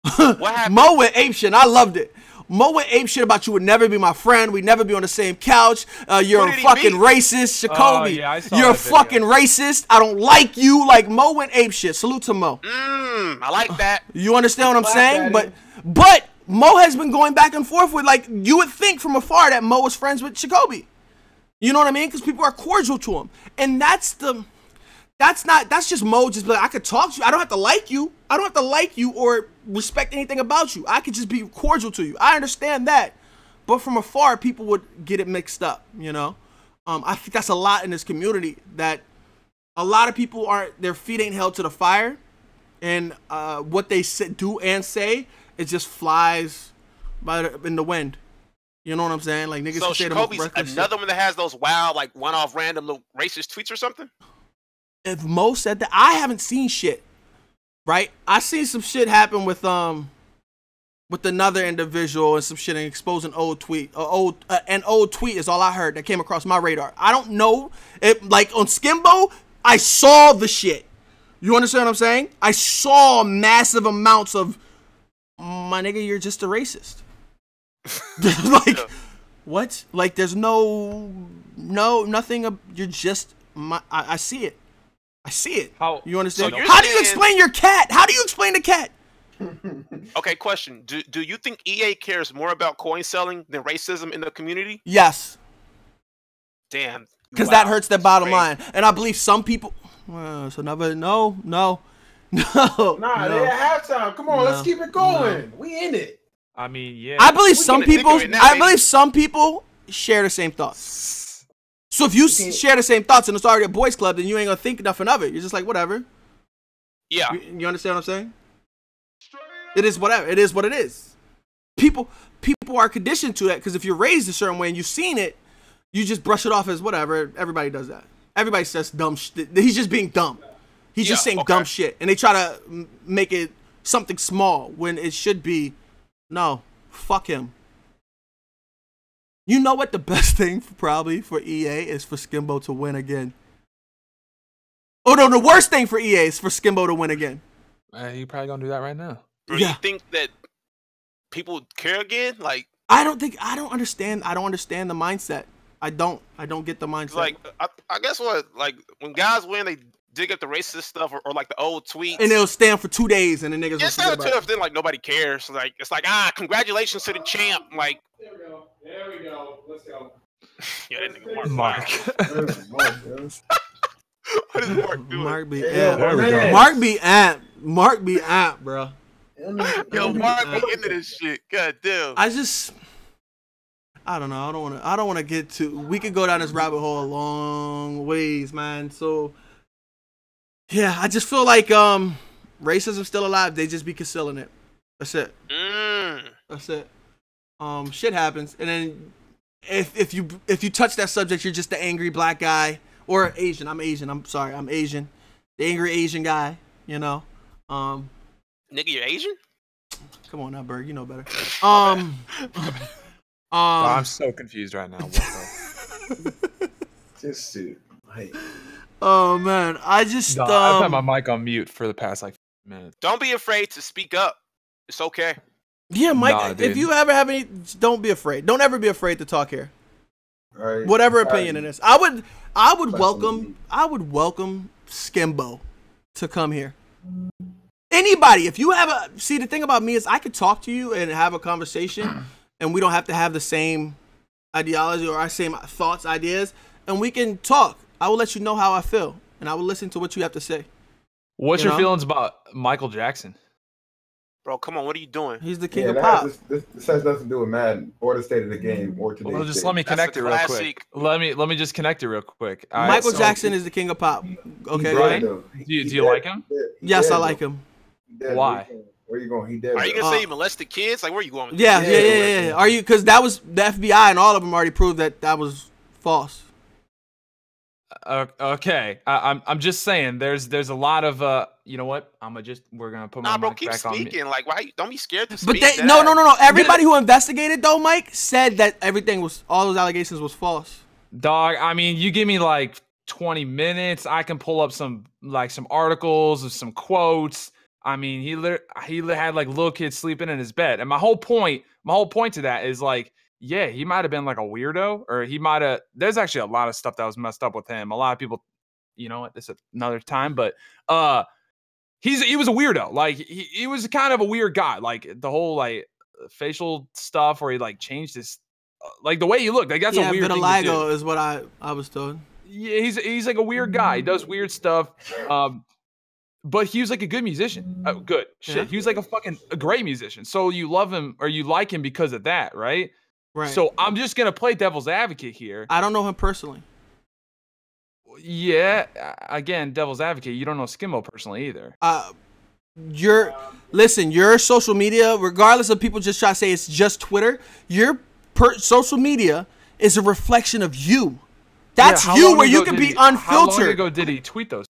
What happened? Mo went ape shit. And I loved it. Mo went ape shit about you would never be my friend. We'd never be on the same couch. You're a fucking racist. Jacoby, yeah, I saw you're a that video. fucking racist. I don't like you. Like, Mo went ape shit. Salute to Mo. I like that. You understand what I'm saying? But Mo has been going back and forth with, like, you would think from afar that Mo was friends with Jacoby. You know what I mean? Because people are cordial to him. And that's just Mo just be like, I could talk to you. I don't have to like you. I don't have to like you or respect anything about you. I could just be cordial to you. I understand that. But from afar, people would get it mixed up, you know? I think that's a lot in this community, that a lot of people their feet ain't held to the fire. And what they do and say, it just flies in the wind. You know what I'm saying? Like, niggas So say Jacoby's another one that has those wild, like, one-off random little racist tweets or something? If Mo said that, I haven't seen shit, right? I seen some shit happen with another individual and some shit and exposing old tweet. An old tweet is all I heard that came across my radar. I don't know. Like, on Skimbo, I saw the shit. You understand what I'm saying? I saw massive amounts of, my nigga, you're just a racist. Like, what? Like, there's nothing. You're just, I see it. I see it. You understand? So how do you explain your cat? How do you explain the cat? Okay, question. Do you think EA cares more about coin selling than racism in the community? Yes. Damn. Because that hurts their bottom line. And I believe some people... no. Nah, they at halftime. Come on, let's keep it going. We in it. I mean, yeah. I believe some people share the same thoughts. So if you share the same thoughts and it's already a boys club, then you ain't gonna think nothing of it. You're just like, whatever. Yeah. You understand what I'm saying? It is whatever. It is what it is. People are conditioned to that, because if you're raised a certain way and you've seen it, you just brush it off as whatever. Everybody does that. Everybody says dumb shit. He's just being dumb. He's just saying dumb shit. And they try to make it something small when it should be, no, fuck him. You know what the best thing probably for EA is for Skimbo to win again. Oh no, the worst thing for EA is for Skimbo to win again. You probably gonna do that right now. Do you think that people care again? Like, I don't understand the mindset. I don't get the mindset. Like, I guess like when guys win, they dig up the racist stuff or like the old tweets, and they'll stand for 2 days, and the niggas. It's not tough. Then like nobody cares. Like it's like congratulations to the champ. Like there we go. Let's go. Yeah, that nigga Mark. What is Mark doing? Mark be amped. Mark be amped, bro. Yo, Mark be into this shit. God damn. I don't know. I don't want to get too. We could go down this rabbit hole a long ways, man. So, yeah, I just feel like racism's still alive. They just be concealing it. That's it. That's it. Shit happens, and then if you touch that subject, you're just the angry black guy or Asian. I'm Asian. I'm sorry. I'm Asian. The angry Asian guy. You know. Nigga, you're Asian? Come on now, Berg. You know better. I'm so confused right now. Just dude. Hey. Oh man, I just I've had my mic on mute for the past like minutes. Don't be afraid to speak up. It's okay. Yeah, Mike. If you ever have any, don't be afraid. Don't ever be afraid to talk here. Right. Whatever opinion it is, I would welcome Skimbo to come here. Anybody, if you have see, the thing about me is I could talk to you and have a conversation, and we don't have to have the same ideology or our same thoughts, ideas, and we can talk. I will let you know how I feel, and I will listen to what you have to say. What's your feelings about Michael Jackson? Bro, come on, what are you doing? He's the king of pop. This has nothing to do with Madden or the state of the game or today's Well, just let me connect it real quick. Let me just connect it real quick. Michael Jackson is the king of pop. Okay, right? Do you like him? Yes, I like him. Why? Where you going? He dead. Are you gonna say he molested kids? Like, where you going? Yeah. Are you? Because that was the FBI and all of them already proved that was false. Okay, I'm just saying. There's a lot of you know what? We're gonna put my mic keep back speaking. on me. Like, why? Don't be scared to But speak. no. Everybody who investigated though, Mike, said that all those allegations was false. Dog, I mean, you give me like 20 minutes, I can pull up some articles or some quotes. I mean, he had like little kids sleeping in his bed, and my whole point to that is like, yeah, he might have been like a weirdo, or he might have. There's actually a lot of stuff that was messed up with him. A lot of people, you know what, this is another time, but he was a weirdo. Like he was kind of a weird guy. Like the whole like facial stuff, where he like changed his like the way he looked. Like that's a weird thing to do. Is what I was told. Yeah, he's like a weird guy. He does weird stuff. But he was like a good musician. Good shit. Yeah. He was like a great musician. So you love him or you like him because of that, right? Right. So I'm just gonna play devil's advocate here. I don't know him personally. Yeah. Again, devil's advocate. You don't know Skimbo personally either. Your social media, regardless of people just try to say it's just Twitter, your social media is a reflection of you. That's you, where you can be unfiltered. How long ago did he tweet those?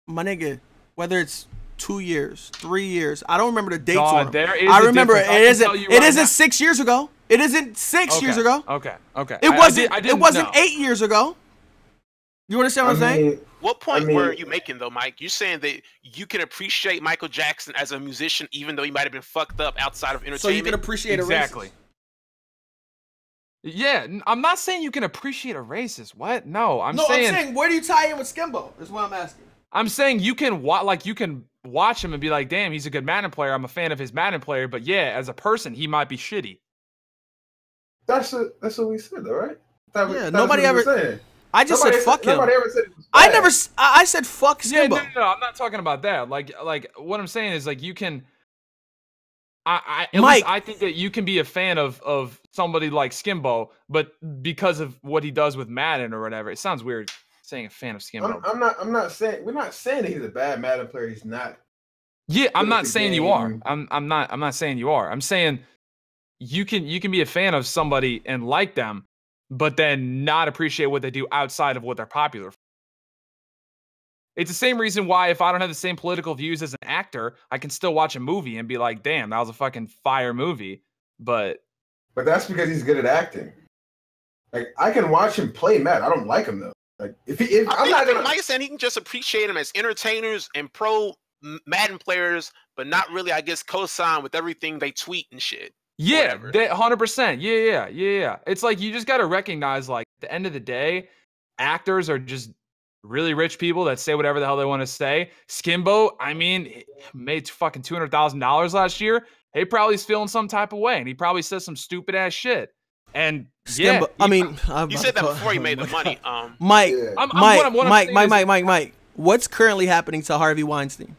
My nigga, whether it's 2 years, 3 years, I don't remember the dates on them. I remember it isn't 6 years ago. It isn't 6 years ago. Okay. It wasn't 8 years ago. You understand what I'm saying? What point were you making though, Mike? You're saying that you can appreciate Michael Jackson as a musician, even though he might have been fucked up outside of entertainment. So you can appreciate exactly. A racist. Yeah, I'm not saying you can appreciate a racist. What? No, I'm saying where do you tie in with Skimbo? Is what I'm asking. I'm saying you can watch him and be like, damn, he's a good Madden player. I'm a fan of his Madden player, but yeah, as a person, he might be shitty. That's what we said, though, right? Yeah, nobody ever said. I just said fuck him. Nobody ever said it was bad. I said fuck Skimbo. Yeah, no, I'm not talking about that. Like what I'm saying is like you can. I think that you can be a fan of somebody like Skimbo, but because of what he does with Madden or whatever, it sounds weird saying a fan of Skimbo. I'm not saying we're not saying that he's a bad Madden player. He's not. Yeah, I'm not saying you are. I'm not saying you are. I'm saying you can be a fan of somebody and like them, but then not appreciate what they do outside of what they're popular for. It's the same reason why if I don't have the same political views as an actor, I can still watch a movie and be like, damn, that was a fucking fire movie. But that's because he's good at acting. Like I can watch him play Madden. I don't like him though. Like I'm not gonna. Mike said he can just appreciate them as entertainers and pro Madden players, but not really, I guess, co-sign with everything they tweet and shit. Yeah, 100%. Yeah. It's like you just got to recognize, like, at the end of the day, actors are just really rich people that say whatever the hell they want to say. Skimbo, I mean, he made fucking $200,000 last year. He probably is feeling some type of way, and he probably says some stupid ass shit. And Skimbo, you said that before he made the money. Mike, what's currently happening to Harvey Weinstein?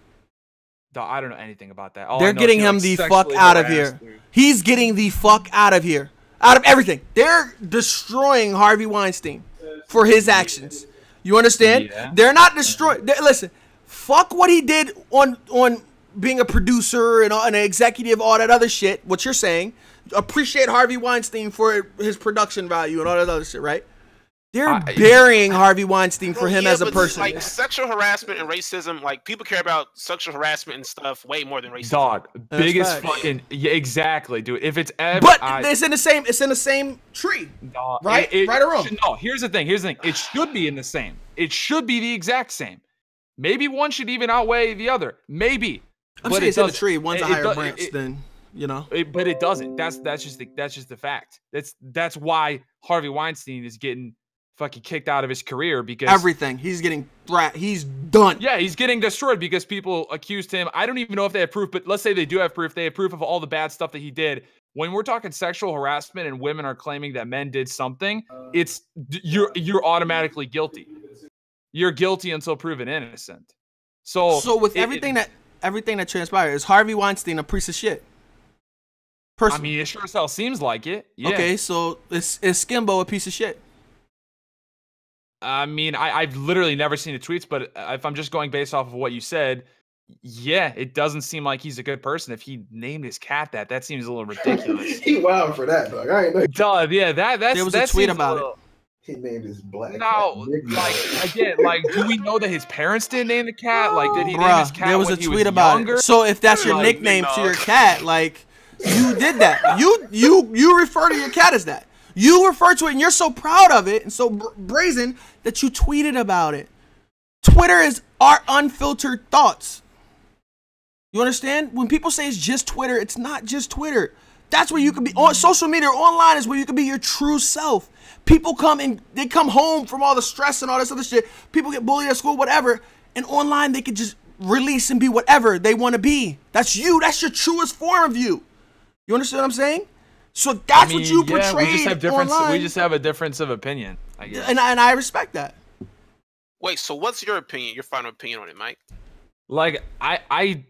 I don't know anything about that. They're getting him the fuck out of here. Dude. He's getting the fuck out of here. Out of everything. They're destroying Harvey Weinstein for his actions. You understand? Yeah. They're not destroying. Listen, fuck what he did on being a producer and an executive, all that other shit. What you're saying. Appreciate Harvey Weinstein for his production value and all that other shit, right? They're burying Harvey Weinstein for him as a person. Like sexual harassment and racism, like people care about sexual harassment and stuff way more than racism. Dog, biggest fucking exactly, dude. If it's ever, but it's in the same tree, dog, right? Right or wrong? No, here's the thing. It should be in the same. It should be the exact same. Maybe one should even outweigh the other. Maybe. I'm saying it's in the tree. One's a higher branch than. You know, but it doesn't. That's just the fact. That's why Harvey Weinstein is getting fucking kicked out of his career because everything he's getting he's done. Yeah, he's getting destroyed because people accused him. I don't even know if they have proof, but let's say they do have proof. They have proof of all the bad stuff that he did. When we're talking sexual harassment and women are claiming that men did something, it's you're automatically guilty. You're guilty until proven innocent. So with everything that transpired, is Harvey Weinstein a piece of shit? I mean, it sure as hell seems like it. Yeah. Okay, so is Skimbo a piece of shit? I mean, I've literally never seen the tweets, but if I'm just going based off of what you said, yeah, it doesn't seem like he's a good person. If he named his cat that seems a little ridiculous. He wild for that, dog. I ain't know. Dog, yeah, there was a tweet about it. He named his black cat. No, like again, like do we know that his parents didn't name the cat? Like did he name his cat? There was when a he tweet was about younger? it. So if that's your nickname to your cat, like you did that. You refer to your cat as that. You refer to it, and you're so proud of it and so brazen that you tweeted about it. Twitter is our unfiltered thoughts. You understand? When people say it's just Twitter, it's not just Twitter. That's where you can be. On social media or online is where you can be your true self. People they come home from all the stress and all this other shit. People get bullied at school, whatever. And online, they can just release and be whatever they want to be. That's you. That's your truest form of you. You understand what I'm saying? So that's what you portray. We just have difference. We just have a difference of opinion, I guess. And I respect that. Wait, so what's your opinion? Your final opinion on it, Mike? Like I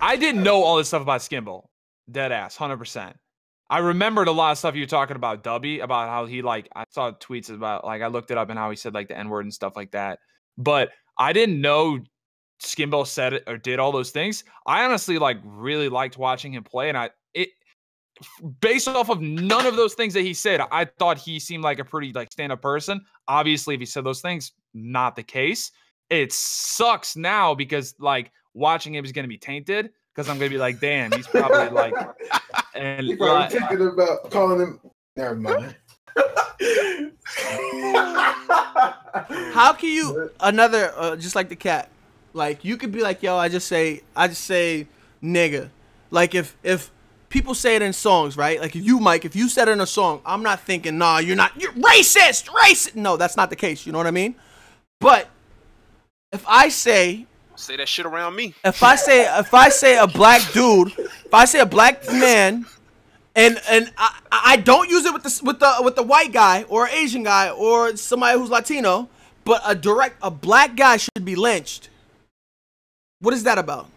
didn't know all this stuff about Skimble. Dead ass, 100%. I remembered a lot of stuff you were talking about Dubby, about how he I saw tweets about I looked it up and how he said the N-word and stuff like that. But I didn't know Skimble said it or did all those things. I honestly really liked watching him play, and based off of none of those things that he said, I thought he seemed like a pretty stand-up person. Obviously, if he said those things, not the case. It sucks now because watching him is going to be tainted because I'm going to be like, damn, he's probably and he's probably thinking about calling him. Never mind. How can you just like the cat? You could be like, yo, I just say nigga. If people say it in songs, right? If you, Mike, if you said it in a song, I'm not thinking, nah, you're racist. No, that's not the case. You know what I mean? But if I say that shit around me. If I say a black dude, if I say a black man, and I don't use it with the white guy or Asian guy or somebody who's Latino, but a black guy should be lynched. What is that about?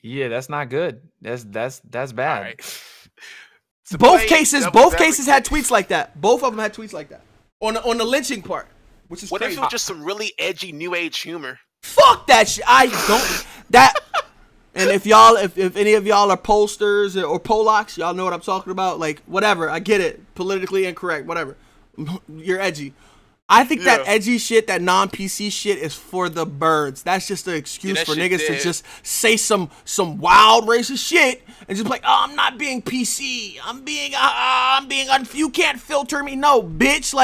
Yeah, that's not good. That's bad. Right. Both cases had tweets like that. Both of them had tweets like that on the lynching part, which is what crazy. if it was just some really edgy new age humor? Fuck that shit. I don't that. And if any of y'all are pollsters or Polacks, y'all know what I'm talking about. Whatever, I get it. Politically incorrect, whatever. You're edgy. I think that edgy shit, that non-PC shit, is for the birds. That's just an excuse for niggas to just say some wild racist shit and just be like, oh, I'm not being PC. I'm being you can't filter me. No, bitch.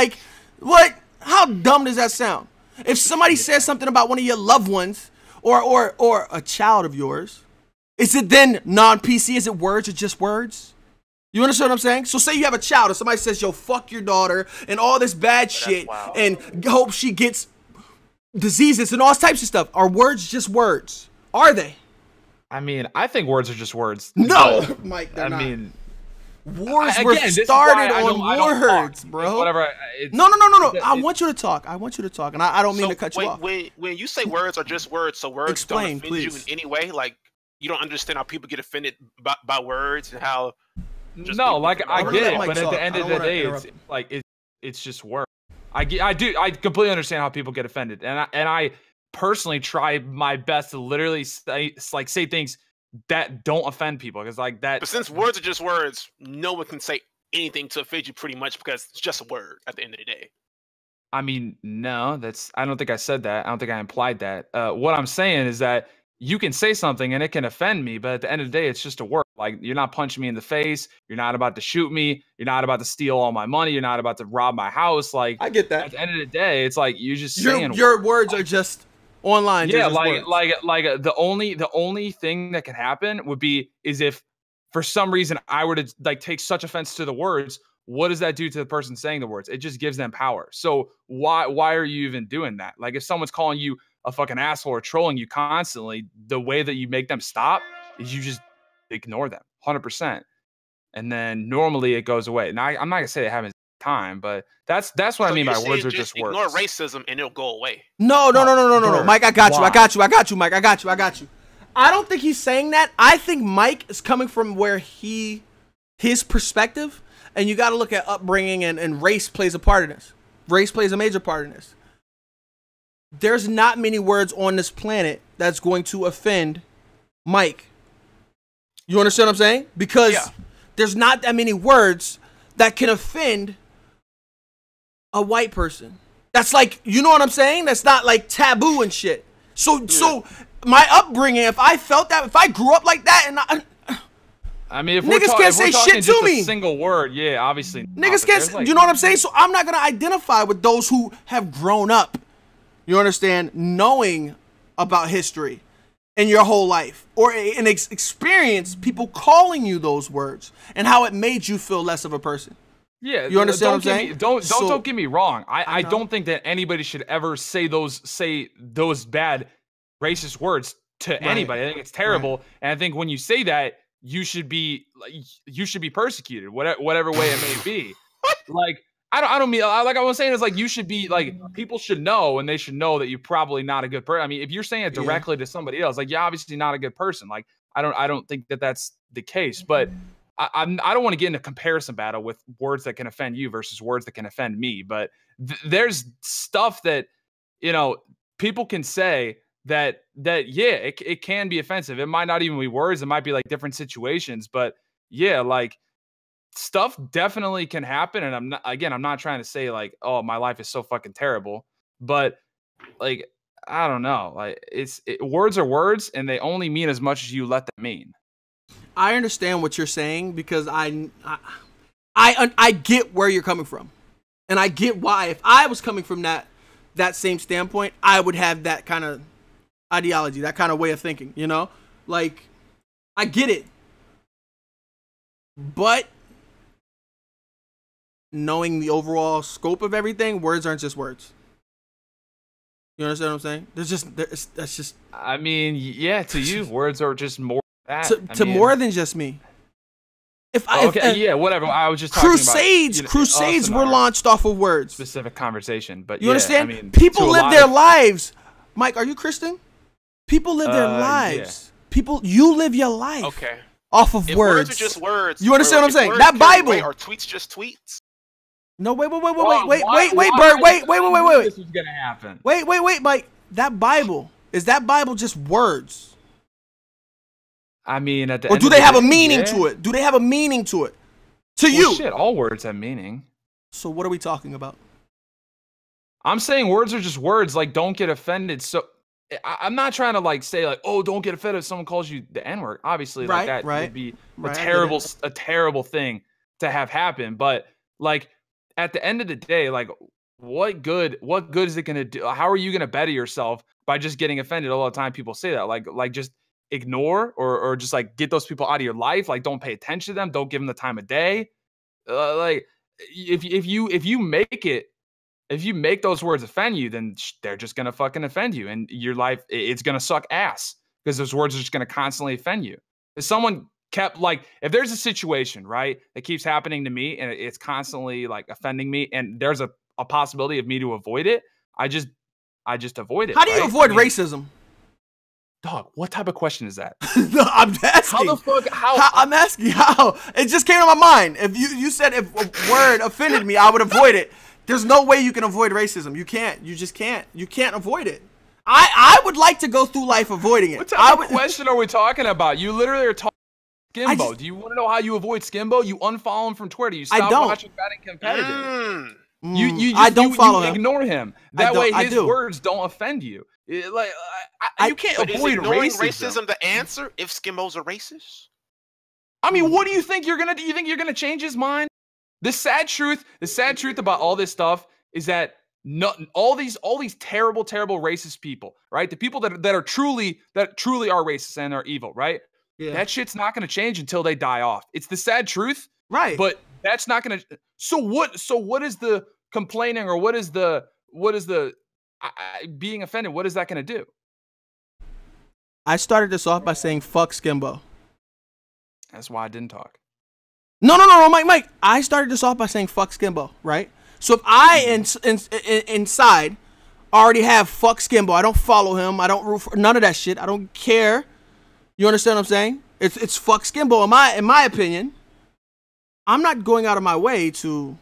What? How dumb does that sound? If somebody says something about one of your loved ones or a child of yours, is it then non-PC? Is it words or just words? You understand what I'm saying? So say you have a child and somebody says, yo, fuck your daughter and all this bad shit and hope she gets diseases and all types of stuff. Are words just words? Are they? I mean, I think words are just words. No, Mike, they're not. I mean, wars were started on words, bro. Whatever. No. I want you to talk. And I don't mean to cut you off. When you say words are just words, so words don't offend you in any way? You don't understand how people get offended by words and how... No, I get it, but at the end of the day, it's just work. I completely understand how people get offended, and I personally try my best to literally say things that don't offend people, because that. But since words are just words, no one can say anything to offend you, pretty much, because it's just a word at the end of the day. I mean, no, I don't think I said that. I don't think I implied that. What I'm saying is that you can say something and it can offend me, but at the end of the day, it's just a word. You're not punching me in the face. You're not about to shoot me. You're not about to steal all my money. You're not about to rob my house. I get that. At the end of the day, it's you're just saying your words are just online. Yeah, the only thing that can happen is if for some reason I were to take such offense to the words. What does that do to the person saying the words? It just gives them power. So why are you even doing that? If someone's calling you a fucking asshole or trolling you constantly, the way that you make them stop is you just ignore them 100%. And then normally it goes away. Now I'm not gonna say it happens time, but that's what I mean by words are just words. Ignore racism and it'll go away. No. Mike, I got you. Mike, I got you. I don't think he's saying that. I think Mike is coming from where his perspective, and you got to look at upbringing and race plays a part in this. Race plays a major part in this. there's not many words on this planet that's going to offend Mike. You understand what I'm saying? Because there's not that many words that can offend a white person. That's like, you know what I'm saying? That's not like taboo and shit. So my upbringing, if I felt that, if I grew up like that, and I mean, if niggas can't say shit to me. A single word, yeah, obviously. Niggas can't. Like, you know what I'm saying? So I'm not gonna identify with those who have grown up. You understand, knowing about history in your whole life, or an experience people calling you those words and how it made you feel less of a person. Yeah, you understand what I'm saying? Don't get me wrong. I don't think that anybody should ever say those bad racist words to anybody. I think it's terrible, and I think when you say that, you should be persecuted, whatever way it may be. Like I don't mean, like I was saying, is like you should be like, people should know, and they should know that you're probably not a good person. I mean, if you're saying it directly to somebody else, like you're obviously not a good person. Like I don't think that that's the case, but I don't want to get in a comparison battle with words that can offend you versus words that can offend me. But there's stuff that, you know, people can say that it can be offensive. It might not even be words. It might be like different situations, but yeah, like stuff definitely can happen. And I'm not trying to say like, oh, my life is so fucking terrible, but like, I don't know. Like words are words, and they only mean as much as you let them mean. I understand what you're saying, because I get where you're coming from, and I get why. If I was coming from that same standpoint, I would have that kind of ideology, that kind of way of thinking, you know? Like, I get it. But knowing the overall scope of everything, words aren't just words. You understand what I'm saying? That's just. I mean, yeah, to you, words are just more than that. To more than just me. Whatever. I was just talking about Crusades were launched off of words. Specific conversation, but you understand? I mean, people live their lives. Mike, are you Christian? People live their lives. Yeah. You live your life off of words. Words are just words. You understand what I'm saying? That Bible. Are tweets just tweets? No, wait, Bert, This is gonna happen. Wait, Mike. That Bible, is that Bible just words? I mean, at the or do they have a meaning to it? Do they have a meaning to it? To you? Shit, all words have meaning. So what are we talking about? I'm saying words are just words. Like, don't get offended. So I'm not trying to like say like, oh, don't get offended if someone calls you the N-word. Obviously, like that would be a terrible thing to have happen. But like at the end of the day, like what good is it gonna do? How are you gonna better yourself by just getting offended all the time? People say that like just ignore or just like get those people out of your life. Like don't pay attention to them. Don't give them the time of day. Like if you make those words offend you, then they're just going to fucking offend you, and your life, it's going to suck ass because those words are just going to constantly offend you. If someone kept like, if there's a situation, right, that keeps happening to me and it's constantly like offending me, and there's a possibility of me to avoid it, I just avoid it. How do you avoid racism? Dog, what type of question is that? No, I'm asking. How the fuck? How? I'm asking how. It just came to my mind. If you said if a word offended me, I would avoid it. There's no way you can avoid racism. You can't. You just can't. You can't avoid it. I would like to go through life avoiding it. What type of question are we talking about? You literally are talking Skimbo. Do you want to know how you avoid Skimbo? You unfollow him from Twitter. You stop watching Bad and Competitive. I don't follow him. Ignore him. That way his words don't offend you. You can't avoid racism. The answer if Skimbo's a racist? I mean, what do you think you're gonna do? You think you're gonna change his mind? The sad truth about all this stuff is that all these terrible racist people, right? The people that truly are racist and are evil, right? Yeah. That shit's not going to change until they die off. It's the sad truth, right? But that's not going to. So what is the complaining, or what is the being offended? What is that going to do? I started this off by saying fuck Skimbo. That's why I didn't talk. No, Mike. I started this off by saying fuck Skimbo, right? So if I inside already have fuck Skimbo, I don't follow him, I don't root for none of that shit. I don't care. You understand what I'm saying? It's fuck Skimbo in my opinion. I'm not going out of my way to,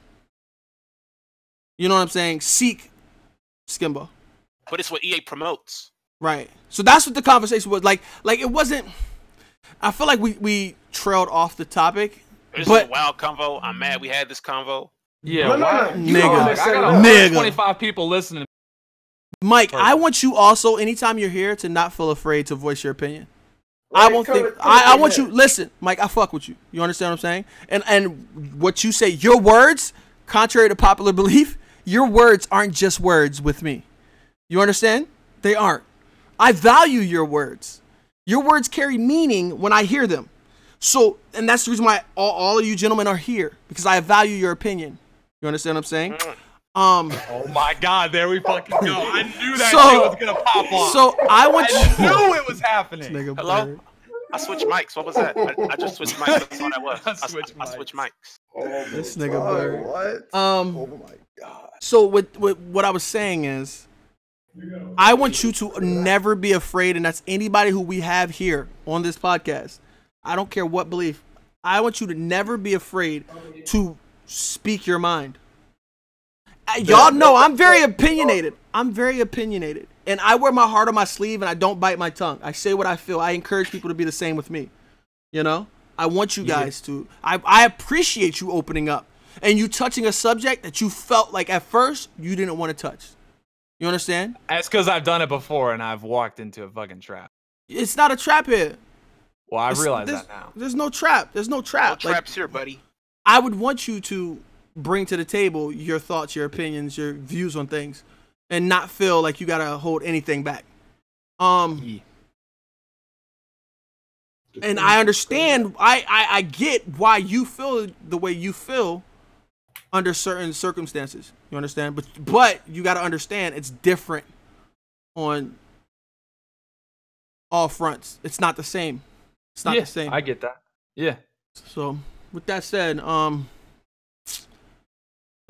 you know what I'm saying, seek Skimbo. But it's what EA promotes. Right. So that's what the conversation was. Like it wasn't. I feel like we trailed off the topic. This is a wild convo. I'm mad we had this convo. Yeah, nigga. I got 25 people listening. Mike, I want you also, anytime you're here, to not feel afraid to voice your opinion. I want you. Listen, Mike, I fuck with you. You understand what I'm saying? And what you say, your words, contrary to popular belief, your words aren't just words with me. You understand? They aren't. I value your words. Your words carry meaning when I hear them. So, and that's the reason why all of you gentlemen are here, because I value your opinion. You understand what I'm saying? Oh my God, there we fucking go. I knew that shit was gonna pop off. So I knew it was happening. Hello? I switched mics. What was that? I just switched mics. That's all that was. I switched mics. Oh, this nigga bird. What? Oh my God. So what I was saying is, I want you to never be afraid, and that's anybody who we have here on this podcast. I don't care what belief. I want you to never be afraid to speak your mind. Y'all know I'm very opinionated. And I wear my heart on my sleeve, and I don't bite my tongue. I say what I feel. I encourage people to be the same with me. You know? I want you guys to. I appreciate you opening up and you touching a subject that you felt like at first you didn't want to touch. You understand? That's because I've done it before, and I've walked into a fucking trap. It's not a trap here. Well, I realize that now. There's no trap. There's no trap. No traps here, buddy. I would want you to bring to the table your thoughts, your opinions, your views on things, and not feel like you gotta hold anything back. And I understand. I get why you feel the way you feel under certain circumstances. You understand? But you gotta understand it's different on all fronts. It's not the same. It's not the same. I get that. Yeah. So with that said, let's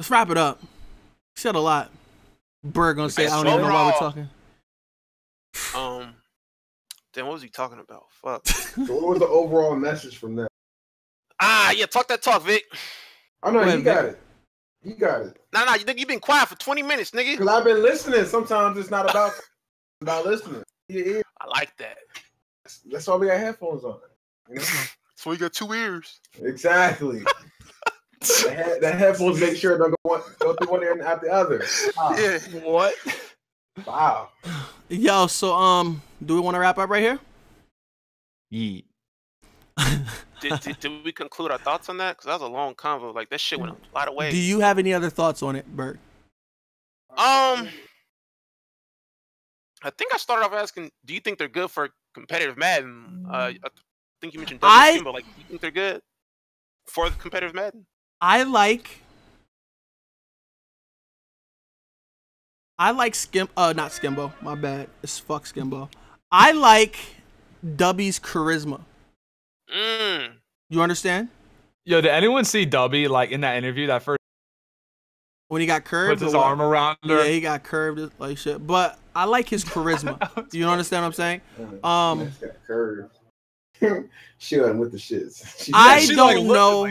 wrap it up. Said a lot. Berg gonna say I don't even know why we're talking. Then what was he talking about? Fuck. So what was the overall message from that? Yeah, talk that talk, Vic. I know you got it. You got it. Nah, you've been quiet for 20 minutes, nigga. Because I've been listening. Sometimes it's not about listening. Yeah. I like that. That's why we got headphones on. You know? So we got 2 ears. Exactly. the headphones make sure don't go through one ear and out the other. Wow. Yeah. What? Wow. Yo, so do we want to wrap up right here? Yeah. Did we conclude our thoughts on that? Because that was a long convo. Like, that shit went a lot of ways. Do you have any other thoughts on it, Bert? I think I started off asking, do you think they're good for competitive Madden? I think you mentioned Skimbo. Like, do you think they're good for the competitive Madden? I like not Skimbo. My bad. It's fuck Skimbo. I like Dubby's charisma. You understand? Yo, did anyone see Dubby like in that interview that first? When he got curved, puts his arm around her. Yeah, he got curved like shit. But I like his charisma. You understand what I'm saying? Got curved. Shit with the shits. I don't know.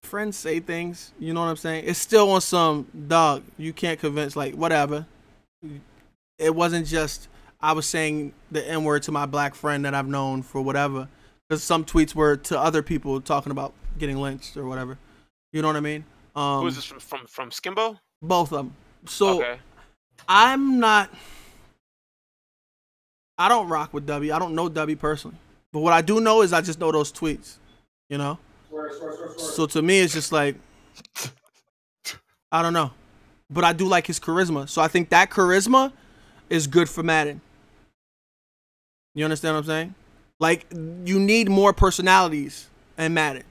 Friends say things. You know what I'm saying? It's still on some dog. You can't convince. Like whatever. It wasn't just I was saying the N-word to my black friend that I've known for whatever. Because some tweets were to other people talking about getting lynched or whatever. You know what I mean? Who is this from Skimbo? Both of them. So okay. I don't rock with Dubby. I don't know Dubby personally. But what I do know is I just know those tweets. You know? So to me, it's just like, I don't know. But I do like his charisma. So I think that charisma is good for Madden. You understand what I'm saying? Like, you need more personalities in Madden.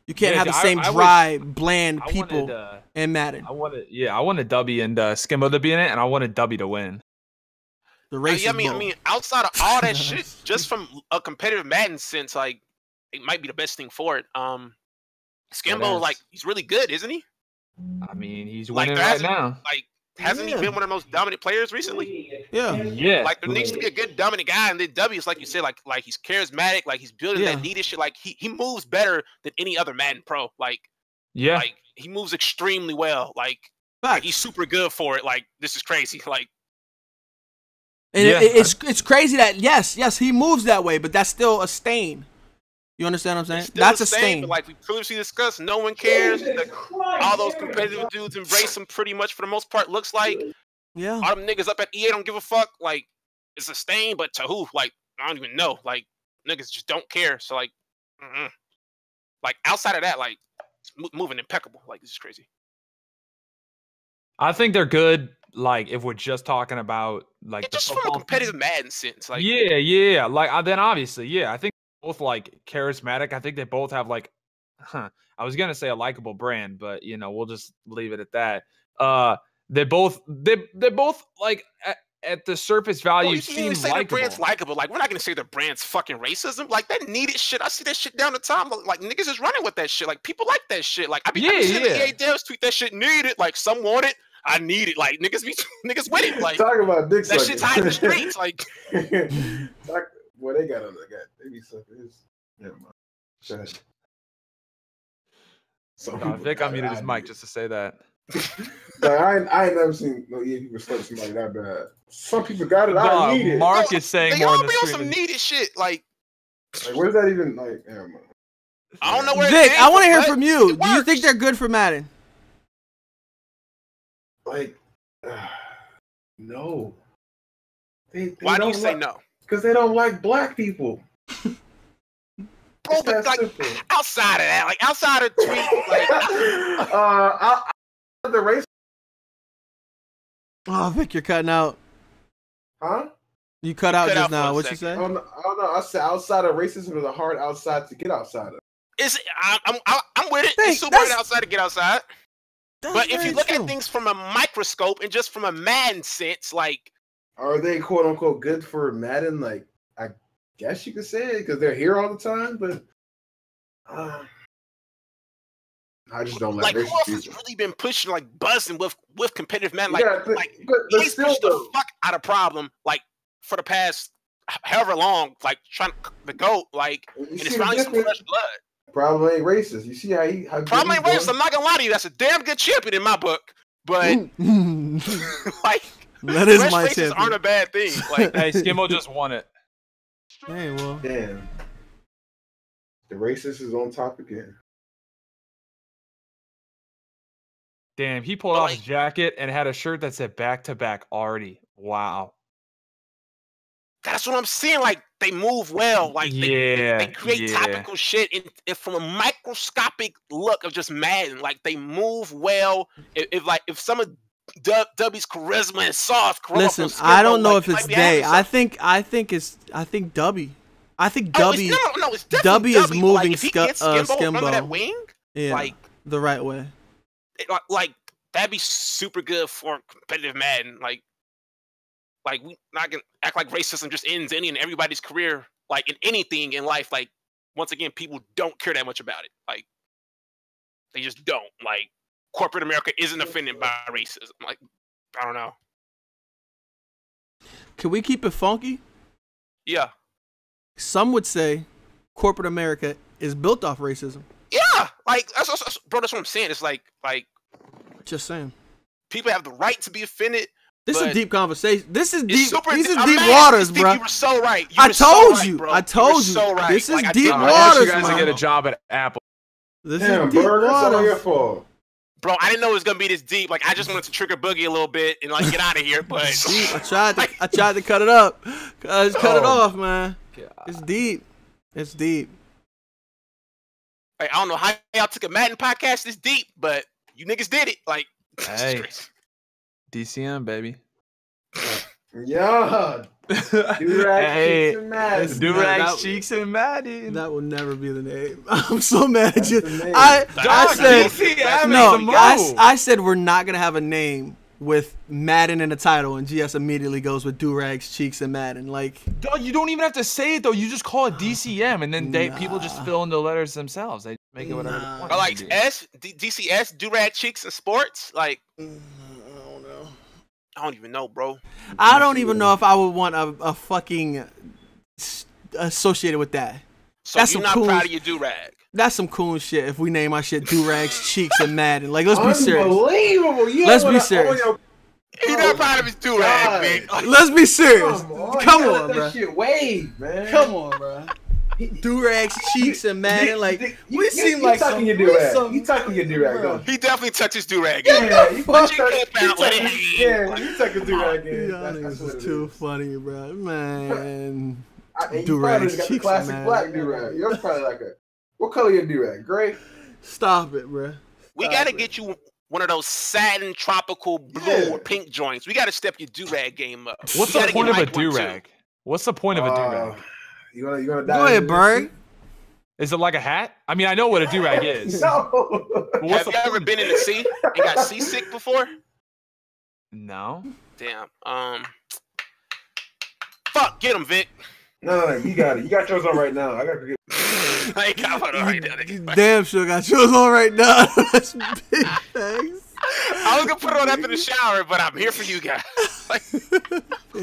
You can't have the same dry, bland people in Madden. I wanted Dubby and Skimbo to be in it, and I wanted Dubby to win. The race. I mean, outside of all that shit, just from a competitive Madden sense, like, it might be the best thing for it. Skimbo, like, he's really good, isn't he? I mean, he's winning right now. Like, hasn't he been one of the most dominant players recently? Yeah. Like, there needs to be a good dominant guy, and then W is like you said, like he's charismatic, like he's building that needed shit. Like he moves better than any other Madden pro. Like he moves extremely well. Like Like, he's super good for it. Like, this is crazy. Like, and it's crazy that yes, he moves that way, but that's still a stain. You understand what I'm saying? That's a stain. But like we previously discussed, no one cares. All those competitive dudes embrace him pretty much for the most part. Looks like all them niggas up at EA don't give a fuck. Like, it's a stain, but to who? Like, I don't even know. Like, niggas just don't care. So like, like outside of that, like moving impeccable. Like, this is crazy. I think they're good. Like, if we're just talking about like just from a competitive Madden sense, like yeah. Like then obviously, I think both like charismatic. I think they both have like, I was gonna say a likable brand, but you know we'll just leave it at that. They both like at the surface value seem say likable. Their brand's likable. Like, we're not gonna say their brand's fucking racism. Like, that needed shit. I see that shit down the time. Like, niggas is running with that shit. Like, people like that shit. Like, I be seeing the EA devs tweet that shit needed. Like, some want it. I need it. Like, niggas with it. Like, talking about dick that shit's high in the streets. Like, boy, they got on the guy. They be sucking. Never mind. Shush. Vic unmuted his mic just to say that. Like, I ain't never seen no EA people slap somebody that bad. Some people got it. I need it. Mark is saying more than the stream. Some needed shit. Like what is that even like? I don't know where. Vic, I want to hear from you. Do you think they're good for Madden? Like, no. They Why do you say no? Because they don't like black people. Bro, but like simple. Outside of that, like outside of tweet, like the race. Oh, Vic, you're cutting out. Huh? You cut out just now. What you say? Oh, no, I said outside of racism is a hard outside to get outside of. I'm with it. It's super hard outside to get outside. But if you look at things from a microscope and just from a Madden sense, like, are they quote unquote good for Madden? Like, I guess you could say it because they're here all the time, but I just don't like. Like, who else has really been pushing, like, buzzing with competitive Madden? Like, but he's pushed the fuck out of problem, like, for the past however long, like, trying to go, like, and it's finally some fresh blood. Problem ain't racist. You see how problem ain't racist. I'm not gonna lie to you. That's a damn good champion in my book. But like, that is my champion. Aren't a bad thing. Like, hey, Skimmo just won it. Hey, well, damn. The racist is on top again. Damn, he pulled off his jacket and had a shirt that said back to back already. Wow. That's what I'm saying. Like, they move well. Like, they create topical shit. And from a microscopic look of just Madden, like, they move well. If some of W's charisma and sauce. Listen, I don't know if it's Day. I think W. I think W. It's W is moving Skimbo. That wing, like the right way. Like, that'd be super good for competitive Madden. Like, we not gonna act like racism just ends any and everybody's career, like in anything in life. Like, once again, people don't care that much about it. Like, they just don't. Like, corporate America isn't offended by racism. Like, I don't know. Can we keep it funky? Yeah. Some would say corporate America is built off racism. Yeah, like bro, that's what I'm saying. It's like just saying. People have the right to be offended. This is a deep conversation. This is deep. These are deep deep waters, bro. You were so right. I told you. So right. This is deep waters, you guys to get a job at Apple. This is deep waters. Bro, I didn't know it was gonna be this deep. Like, I just wanted to trigger Boogie a little bit and like get out of here. But I tried to cut it up. I just cut it off, man. God. It's deep. It's deep. Like, I don't know how y'all took a Madden podcast this deep, but you niggas did it. Like, hey. DCM, baby. Yeah. Durag Cheeks and Madden. That will never be the name. I'm so mad at you. I said we're not going to have a name with Madden in the title, and GS immediately goes with Durag's Cheeks and Madden. Like, dog, you don't even have to say it, though. You just call it DCM, and then people just fill in the letters themselves. They make it whatever they want. Or like DCS, Durag Cheeks and Sports. Like, I don't even know, bro. I don't even know if I would want a fucking associated with that. So you're not proud of your Durag? That's some cool shit. If we name our shit Do-Rags, Cheeks, and Madden, like let's be serious. Unbelievable. Let's be serious. He's not proud of his do-rag, man. Let's be serious. Come on, bro. That shit wave, man. Come on, bro. Do-Rags, Cheeks, and Madden, like we seem like tucking your do-rag. You tucking your do-rag, though. He definitely tucked his do-rag. Yeah, you tuck his do-rag in. That's too funny, bro. Man. Do-rags, got the classic black do-rag. Yours probably like a. What color your do-rag? Gray? Stop it, bro. We got to get you one of those satin tropical blue or pink joints. We got to step your do-rag game up. What's the point of a do-rag? What's the point of a do-rag? You gonna go ahead, Berg. Is it like a hat? I mean, I know what a do-rag is. No. Have you ever been in the sea and got seasick before? No. Damn. Fuck, get him, Vic. No, you got it. You got yours on right now. I got to get. I ain't got one right now. Damn sure got yours on right now. That's big thanks. I was gonna put it on after the shower, but I'm here for you guys.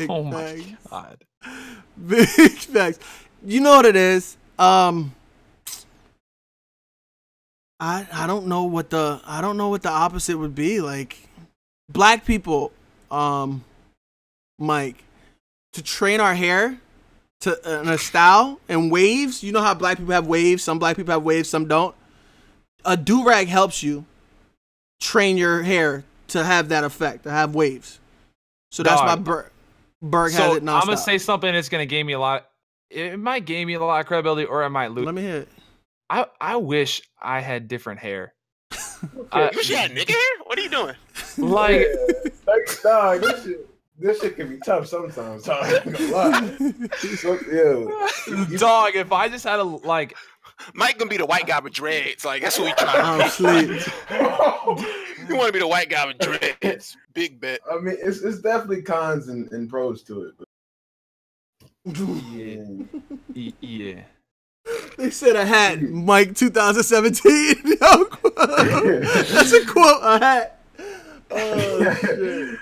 Oh my god. Big facts. You know what it is? I don't know what the opposite would be. Like black people, Mike, to train our hair to in a style and waves. You know how black people have waves. Some black people have waves, some don't. A do-rag helps you train your hair to have that effect, to have waves. So that's why Berg has it nonstop. I'm gonna say something that's gonna gain me a lot. It might gain me a lot of credibility, or I might lose. Let me hear it. I wish I had different hair. You wish you had nigga hair? What are you doing? Like, dog, this shit can be tough sometimes. Dog, dog, if I just had a like, Mike gonna be the white guy with dreads. Like that's what we trying to be. You want to be the white guy with dreads? Big bet. I mean, it's definitely cons and pros to it. But... yeah. They said a hat, Mike 2017. That's a quote, a hat. Oh shit.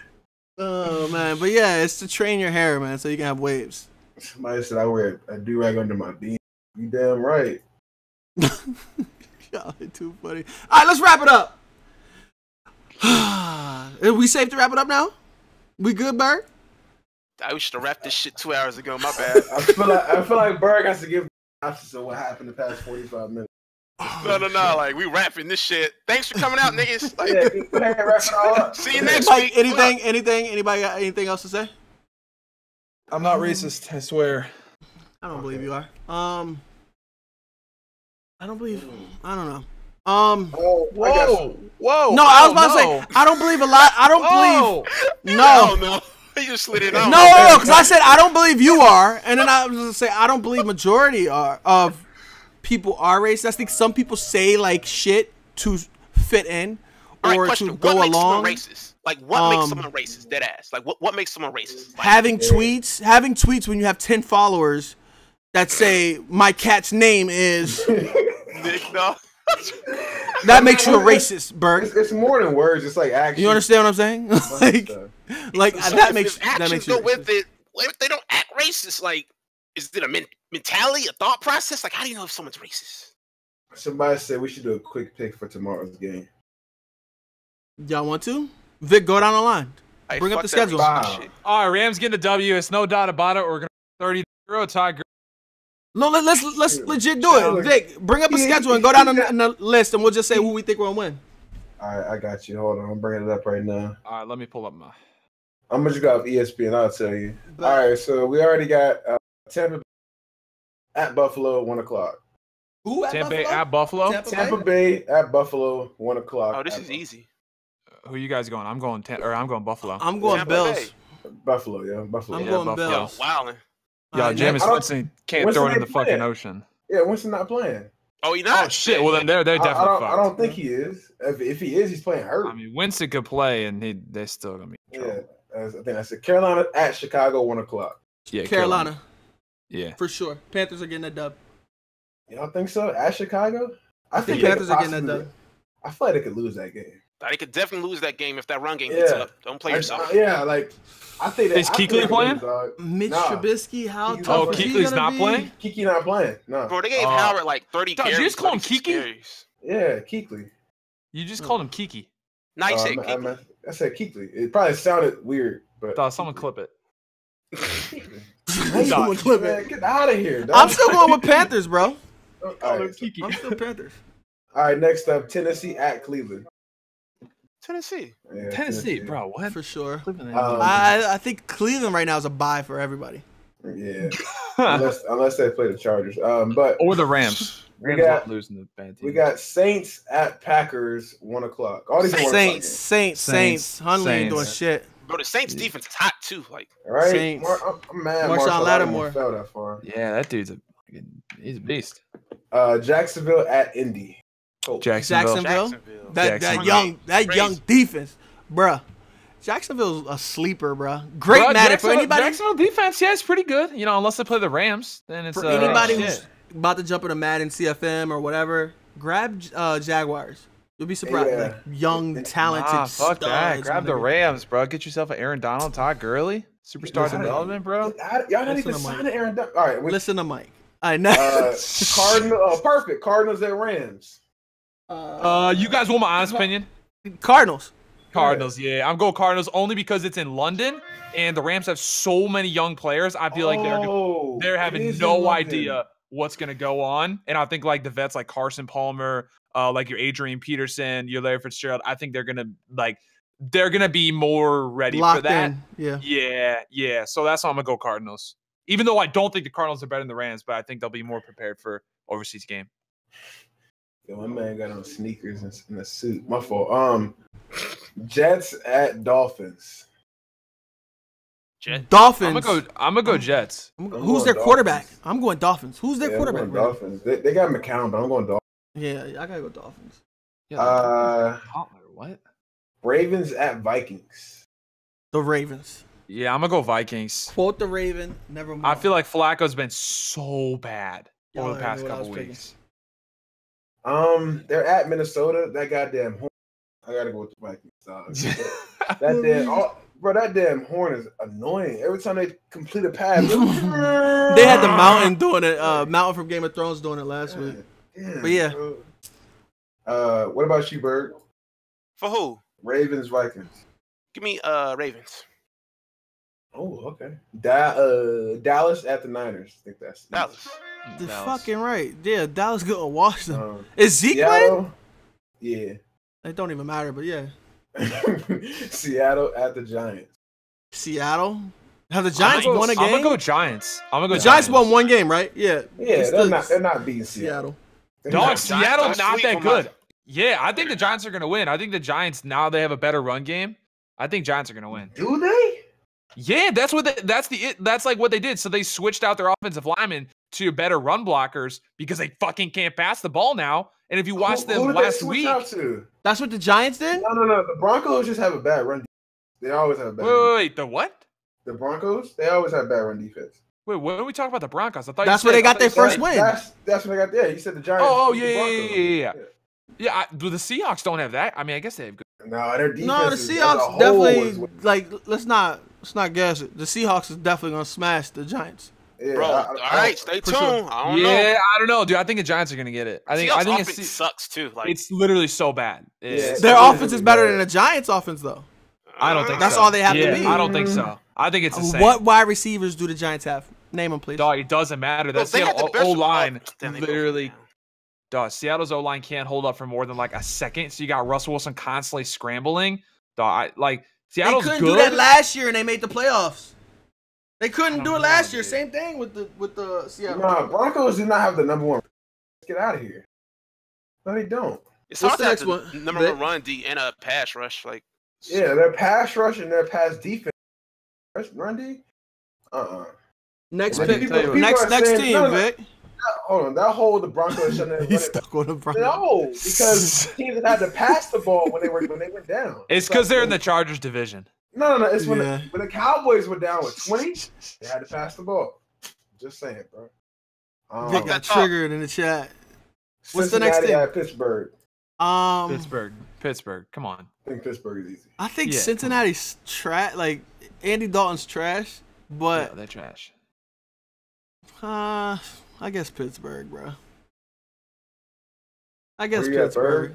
Oh man, but yeah, it's to train your hair, man, so you can have waves. Somebody said I wear a do-rag under my beanie. You damn right. Y'all are too funny. All right, let's wrap it up. Are we safe to wrap it up now? We good, Berg? I wish to wrap this shit 2 hours ago. My bad. I feel like Berg has to give options of what happened the past 45 minutes. No. Like we wrapping this shit. Thanks for coming out, niggas. Like, wrap it all up. See you next Mike, week. Anybody got anything else to say? I'm not racist, I swear. I don't believe you are. I don't know. Whoa. No, I was about to say I don't believe a lot. I don't believe. No. You just slid it on. No, because I said I don't believe you are, and then I was gonna say I don't believe majority of people are racist. I think some people say like shit to fit in or to go along. Racist? Like what makes someone racist? Dead ass. Like what makes someone racist? Like, having tweets when you have 10 followers that say my cat's name is Nick, no. That makes you a racist, Berg. It's more than words. It's like action. You understand what I'm saying? like so that makes you go with it. What if they don't act racist? Like, is it a mentality, a thought process? Like, how do you know if someone's racist? Somebody said we should do a quick pick for tomorrow's game. Y'all want to? Vic, go down the line. Bring up the schedule. All right, Rams getting a W. It's no doubt about it. We're gonna 30-0 tie. No, let's legit do it. Vic, bring up a schedule and go down on the list, and we'll just say who we think we're gonna win. All right, I got you. Hold on, I'm bringing it up right now. All right, let me pull up my. I'm gonna just go off ESPN. I'll tell you. All right, so we already got Tampa at Buffalo, 1 o'clock. Who at Tampa Buffalo? Bay at Buffalo? Tampa Bay at Buffalo, 1 o'clock. Oh, this is easy. Who you guys going? I'm going Buffalo. I'm going Tampa Bills. Bay. Buffalo, yeah, Buffalo. I'm going Buffalo. Bills. Wildin'. Yo, Jameis Winston can't throw it in the fucking playing? ocean. Yeah, Winston not playing. Oh, he not? Oh shit! Well then they're definitely fucked. I don't think he is. If he is, he's playing hurt. I mean, Winston could play, and they're still gonna be in trouble. Yeah, I think I said Carolina at Chicago, 1 o'clock. Yeah, Carolina. Yeah, for sure. Panthers are getting that dub. Y'all think so? At Chicago? I think Panthers are getting that dub. I feel like they could lose that game. They could definitely lose that game if that run game gets up. Don't play yourself. Like I think is Kuechly playing? Mitch Trubisky, how tough? Oh, Kuechly's not playing. Kuechly not playing. No, bro, they gave Howard like 30 carries. You just call him Kiki? Yeah, Kuechly. You just called him Kiki. No, you said Kuechly. I said Kuechly. It probably sounded weird, but someone clip it. Someone clip it. Get out of here. Dog. I'm still going with Panthers, bro. I'm still Panthers. All right, next up, Tennessee at Cleveland. Tennessee. Yeah, Tennessee, bro. What? For sure. I think Cleveland right now is a bye for everybody. Yeah. unless they play the Chargers. But or the Rams. Rams not losing the bad team. We got Saints at Packers, 1 o'clock. All these Saints. Hundley ain't doing shit. Bro, the Saints defense is hot too. Like, right? Saints. I'm mad. Marshawn Lattimore fell that far. Yeah, that dude's he's a beast. Jacksonville at Indy. Jacksonville. That young defense, bruh. Jacksonville's a sleeper, bruh. Great matchup for anybody. Jacksonville defense, yeah, it's pretty good. You know, unless they play the Rams, then it's for anybody who's about to jump into Madden CFM or whatever. Grab Jaguars. You'll be surprised. Yeah. Like young, talented. Fuck that. Grab the Rams, bro. Get yourself an Aaron Donald, Todd Gurley, superstar development, bro. Y'all not even signing Aaron Donald. All right, listen to Mike. I know. Perfect. Cardinals at Rams. You guys want my honest opinion? Cardinals, yeah. I'm going Cardinals only because it's in London and the Rams have so many young players. I feel like they're having no idea what's gonna go on, and I think like the vets like Carson Palmer, like your Adrian Peterson, your Larry Fitzgerald. I think they're gonna be more ready locked for that. In. Yeah. So that's why I'm gonna go Cardinals. Even though I don't think the Cardinals are better than the Rams, but I think they'll be more prepared for overseas game. Yeah, my man got on sneakers and a suit. My fault. Jets at Dolphins. Dolphins. I'm gonna go Jets. Who's their quarterback? I'm going Dolphins. Who's their quarterback? I'm going Dolphins. They got McCown, but I'm going Dolphins. Yeah, I gotta go Dolphins. What? Ravens at Vikings. The Ravens. Yeah, I'm gonna go Vikings. Quote the Raven. Never mind. I feel like Flacco's been so bad over the past couple weeks. They're at Minnesota. That goddamn horn. I gotta go with the Vikings. That damn horn is annoying. Every time they complete a pass, they had the Mountain doing it. Mountain from Game of Thrones doing it last week. Damn, but yeah. What about you, Bird? For who? Ravens, Vikings. Give me Ravens. Oh, okay. Dallas at the Niners. I think that's Dallas. Fucking right. Yeah, Dallas gonna wash them. Is Zeke playing? Yeah. It don't even matter, but yeah. Seattle at the Giants. Seattle? Have the Giants won a game? I'm gonna go Giants. The Giants won one game, right? Yeah. Yeah, they're not beating Seattle. Dog, Seattle's not that good. Yeah, I think the Giants are gonna win. I think the Giants, now they have a better run game. I think Giants are gonna win. Do they? Yeah, that's like what they did. So they switched out their offensive linemen to better run blockers because they fucking can't pass the ball now. And if you watch them last week, that's what the Giants did? No. The Broncos just have a bad run defense. They always have a bad Wait, the what? The Broncos, they always have bad run defense. Wait, when are we talking about the Broncos? I thought that's where they got their first win. That's when they got there. You said the Giants. Oh, yeah. Yeah, the Seahawks don't have that. I mean, I guess they have good. No, their defense. No, the Seahawks definitely let's not guess it. The Seahawks is definitely gonna smash the Giants. Yeah, bro, all right, stay tuned. Sure. I don't know. I don't know, dude. I think the Giants are gonna get it. I think offense sucks too. Like, it's literally so bad. Their offense is better than the Giants' offense, though. I don't think that's so. all they have to be. I don't think so. I think it's the same. What wide receivers do the Giants have? Name them, please. Dog, it doesn't matter. That's Seattle O-line. Literally, dog. Seattle's O-line can't hold up for more than like a second. So you got Russell Wilson constantly scrambling. Dog, Seattle's good. They couldn't do that last year, and they made the playoffs. They couldn't do it last year. Same thing with the Seattle. Nah, Broncos do not have the number one. Let's get out of here. No, they don't. It's hard to have the number one run D and a pass rush. Yeah, their pass rush and their pass defense. Run D? Next pick. Next team, Vic. Hold on. That whole the Broncos shouldn't have stuck on the Broncos. No, because teams had to pass the ball when they went down. It's because they're in the Chargers division. No. It's when the Cowboys were down with 20, they had to pass the ball. Just saying, bro. Vic got triggered in the chat. What's the next team? At Pittsburgh. Pittsburgh. Come on. I think Pittsburgh is easy. I think Cincinnati's trash. Like Andy Dalton's trash, but they're trash. I guess Pittsburgh, bro. I guess Pittsburgh.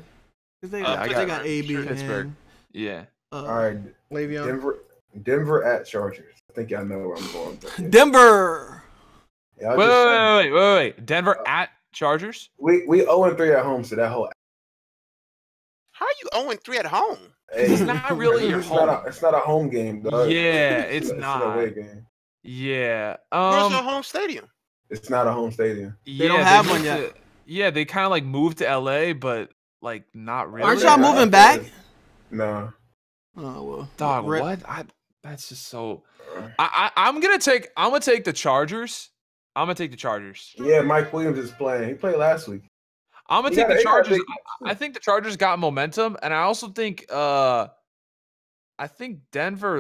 Cause they got AB Pittsburgh. and, yeah. All right. Le'Veon. Denver at Chargers. I think y'all know where I'm going. Yeah. Denver. Yeah, Wait. Denver at Chargers? We 0-3 at home, so that whole. How are you 0-3 at home? Hey, it's not really your home. It's not a home game, though. Yeah, it's not. It's an away game. Yeah. Where's your home stadium? It's not a home stadium. They don't have one yet. Yeah, they kind of like moved to LA, but like not really. Aren't y'all moving back? No. Oh well. Dog, what? That's just so. I'm gonna take the Chargers. I'm gonna take the Chargers. Yeah, Mike Williams is playing. He played last week. I'm gonna take the Chargers. I think the Chargers got momentum, and I also think Denver.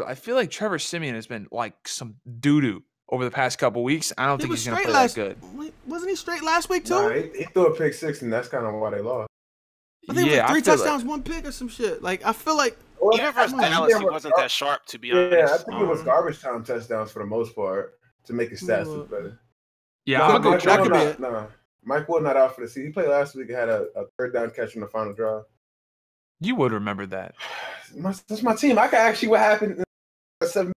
I feel like Trevor Siemian has been like some doo doo over the past couple weeks. I don't think he's gonna play that good. Wasn't he straight last week too? Nah, he threw a pick 6, and that's kind of why they lost. I think it was 3 touchdowns, 1 pick, or some shit. Like I feel like even versus Dallas, he wasn't that sharp, to be honest. Yeah, I think it was garbage time touchdowns for the most part to make his stats look better. Yeah, I'm gonna go. Mike Wood not out for the season. He played last week and had a third down catch in the final drive. You would remember that. That's my team. I can actually what happened in 7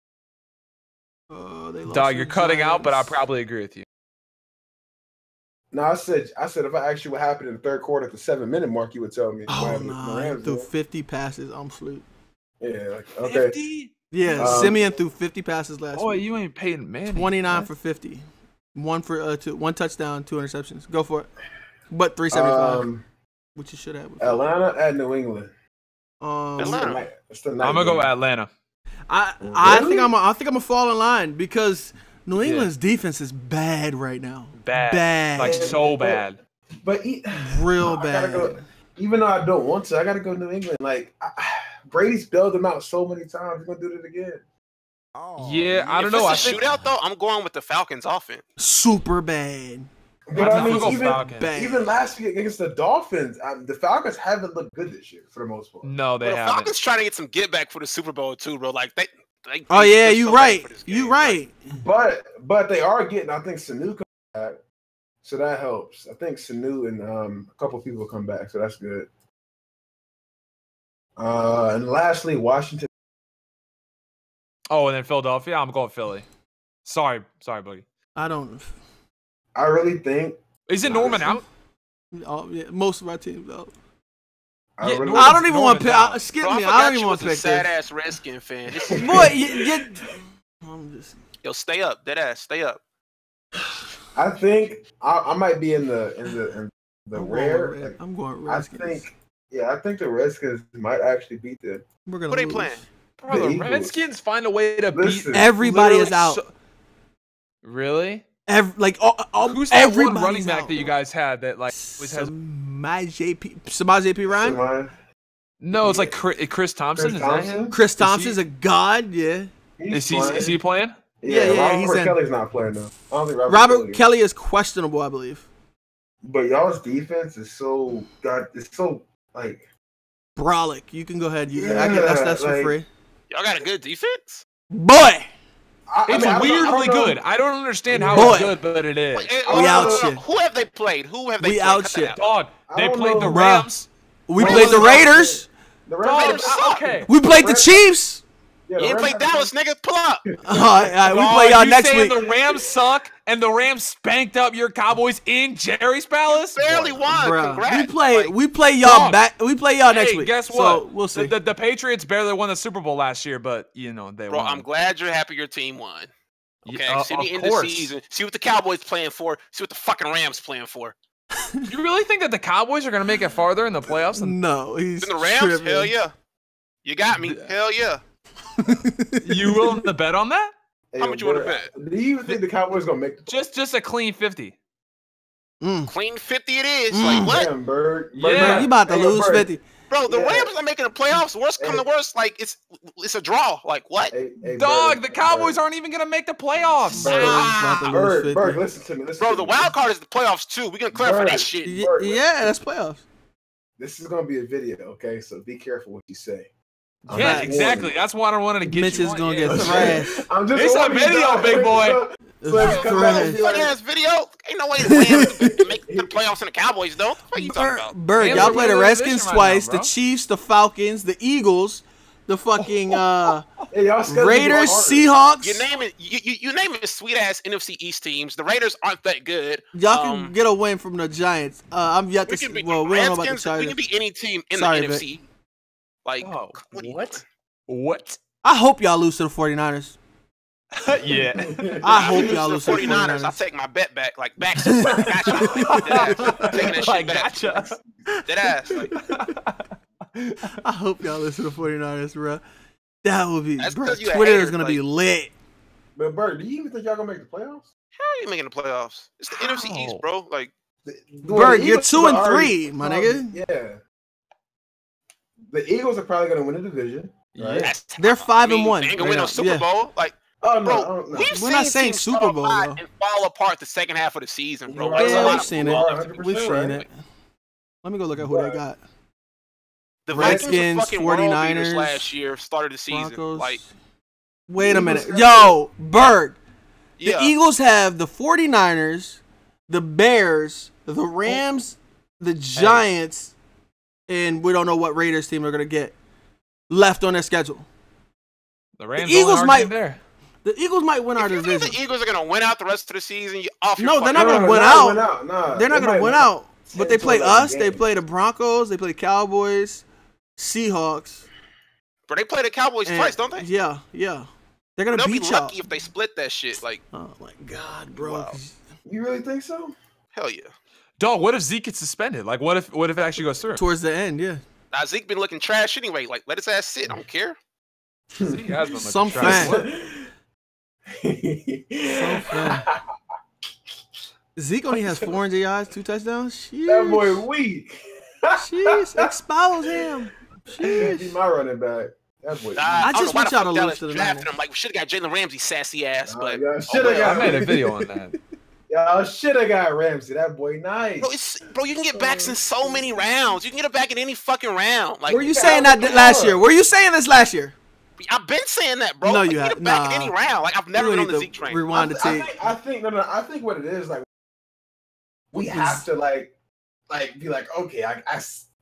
Dog, you're cutting out, but I probably agree with you. No, I said if I asked you what happened in the third quarter at the 7-minute mark, you would tell me. Oh no, threw 50 passes. I'm sleep. Yeah, like, okay. 50? Yeah, Siemian threw 50 passes last week. Oh, you ain't Peyton Manning. 29 for 50. 1 touchdown, 2 interceptions. Go for it. But 375, which you should have. Atlanta at New England. Atlanta. I'm gonna go Atlanta. I think I'm gonna fall in line because New England's defense is bad right now. Bad. Like so bad. But real bad. Even though I don't want to, I gotta go New England. Like Brady's bailed them out so many times. He's gonna do it again. Oh, yeah, I don't know. If it's a shootout though, I'm going with the Falcons offense. Super bad. But I mean, even last week against the Dolphins, the Falcons haven't looked good this year for the most part. No, they haven't. The Falcons trying to get some get back for the Super Bowl too, bro. Like they oh yeah, you right. You right. But they are getting. I think Sanu comes back, so that helps. I think Sanu and a couple people come back, so that's good. And lastly, Washington. Oh, and then Philadelphia. I'm going Philly. Sorry, Boogie. I really think. Is it Norman out? Oh, yeah, most of our teams out. I don't even want to pick. Skip me. I don't even want to pick. Sad ass Redskin fan. Boy, yo, stay up. Dead ass, stay up. I think I might be in the rare. I'm going Redskins. I think the Redskins might actually beat them. Who they playing? Bro, the Redskins find a way to beat. Everybody is out. Really? Who's that one running back that you guys had that like always has Samaj JP Ryan? No, it's like Chris Thompson. Is that him? Chris Thompson's a god. Yeah. Is he playing? Yeah. Robert Kelly's not playing though. I don't think Robert Kelly is questionable, I believe. But y'all's defense is so like brolic. You can go ahead. That's for free. Y'all got a good defense, boy. It's weirdly good. I don't understand how it's good, but it is. We out shit. Who have they played? We out shit. Dog, they played the Rams. We played the Raiders. The Raiders okay. We played the Chiefs. You ain't play Dallas, nigga. Pull up. We play y'all next week. The Rams suck, and the Rams spanked up your Cowboys in Jerry's Palace. Barely won. Bro, congrats. we play y'all back. We play y'all next week. Guess what? So we'll see. The Patriots barely won the Super Bowl last year, but they won. I'm glad you're happy your team won. Okay, see the end of of the season. See what the Cowboys playing for. See what the fucking Rams playing for. You really think that the Cowboys are going to make it farther in the playoffs? No, he's in the Rams. Tripping. Hell yeah, you got me. Hell yeah. You willing to bet on that? Hey, how much you want to bet? Do you even think the Cowboys gonna make just a clean 50? Clean 50 it is. Like what? Damn, Bird. You about to lose 50. Bro, the Rams are making the playoffs. Worst come to worst, like it's a draw. Like what? Dog, the Cowboys aren't even gonna make the playoffs. Berg, listen to me. Bro, the wild card is the playoffs too. We gonna clarify that shit. Yeah, that's playoffs. this is gonna be a video, okay? So be careful what you say. Yeah, exactly. That's why I wanted to get Mitch you is on. gonna get thrashed. I'm just it's a video, big boy. Funny ass video. Ain't no way the Rams to make the playoffs and the Cowboys don't. What are you talking about? Bird, y'all play the Redskins twice, the Chiefs, the Falcons, the Eagles, the fucking Raiders, Seahawks. You name it sweet ass NFC East teams. The Raiders aren't that good. Y'all can get a win from the Giants. I'm yet to see. Well, we don't know about the Chargers. We can beat any team in the NFC. Like, what? I hope y'all lose to the 49ers. Yeah. I hope y'all lose to the 49ers. I'll take my bet back. Like, gotcha. Taking that shit back. Dead ass. I hope y'all lose to the 49ers, bro. That would be, bro. Twitter is going to be lit. But, Bert, do you even think y'all going to make the playoffs? How are you making the playoffs? It's the NFC East, bro. Like, Bert, you're 2-3, my nigga. Yeah. The Eagles are probably going to win the division. Right? Yes. They're 5-1. They ain't gonna win no Super Bowl. Like, bro, we're not saying Super Bowl though. And fall apart the second half of the season, bro. Yeah, we've seen it. We've seen it. Let me go look at who they got. The Redskins, 49ers last year started the season. Broncos. Like, wait a minute, yo, Berg. The Eagles have the 49ers, the Bears, the Rams, the Giants, and we don't know what Raiders team they're gonna get left on their schedule. The Rams, the Eagles might. The Eagles might win our division. The Eagles are gonna win out the rest of the season. No, they're not gonna win out. No, they're not gonna win out. But they play us. They play the Broncos. They play the Cowboys, Seahawks. But they play the Cowboys twice, don't they? Yeah, yeah. They're gonna beat y'all. They'll be lucky if they split that shit. Like, oh my god, bro. Wow. You really think so? Hell yeah. Dog, what if Zeke gets suspended? Like, what if it actually goes through? Towards the end, yeah. Now Zeke been looking trash anyway. Like, let his ass sit. I don't care. Zeke has been some fan. Some fan. Zeke only has 400 yards, 2 touchdowns. Sheesh. That boy weak. Jeez, expose him. Jeez. He's my running back. That boy. I just want y'all to lose to the Niners. I'm like, we should have got Jalen Ramsey sassy ass, but I made a video on that. Y'all should have got Ramsey. That boy nice. Bro, you can get backs in so many rounds. You can get it back in any fucking round. Like, were you saying that last year? Were you saying this last year? I've been saying that, bro. No, like, you have. Get it back in any round. Like, I've never been on the Zeke train. Rewind the tape. I think what it is, like, we have to like be like, okay, I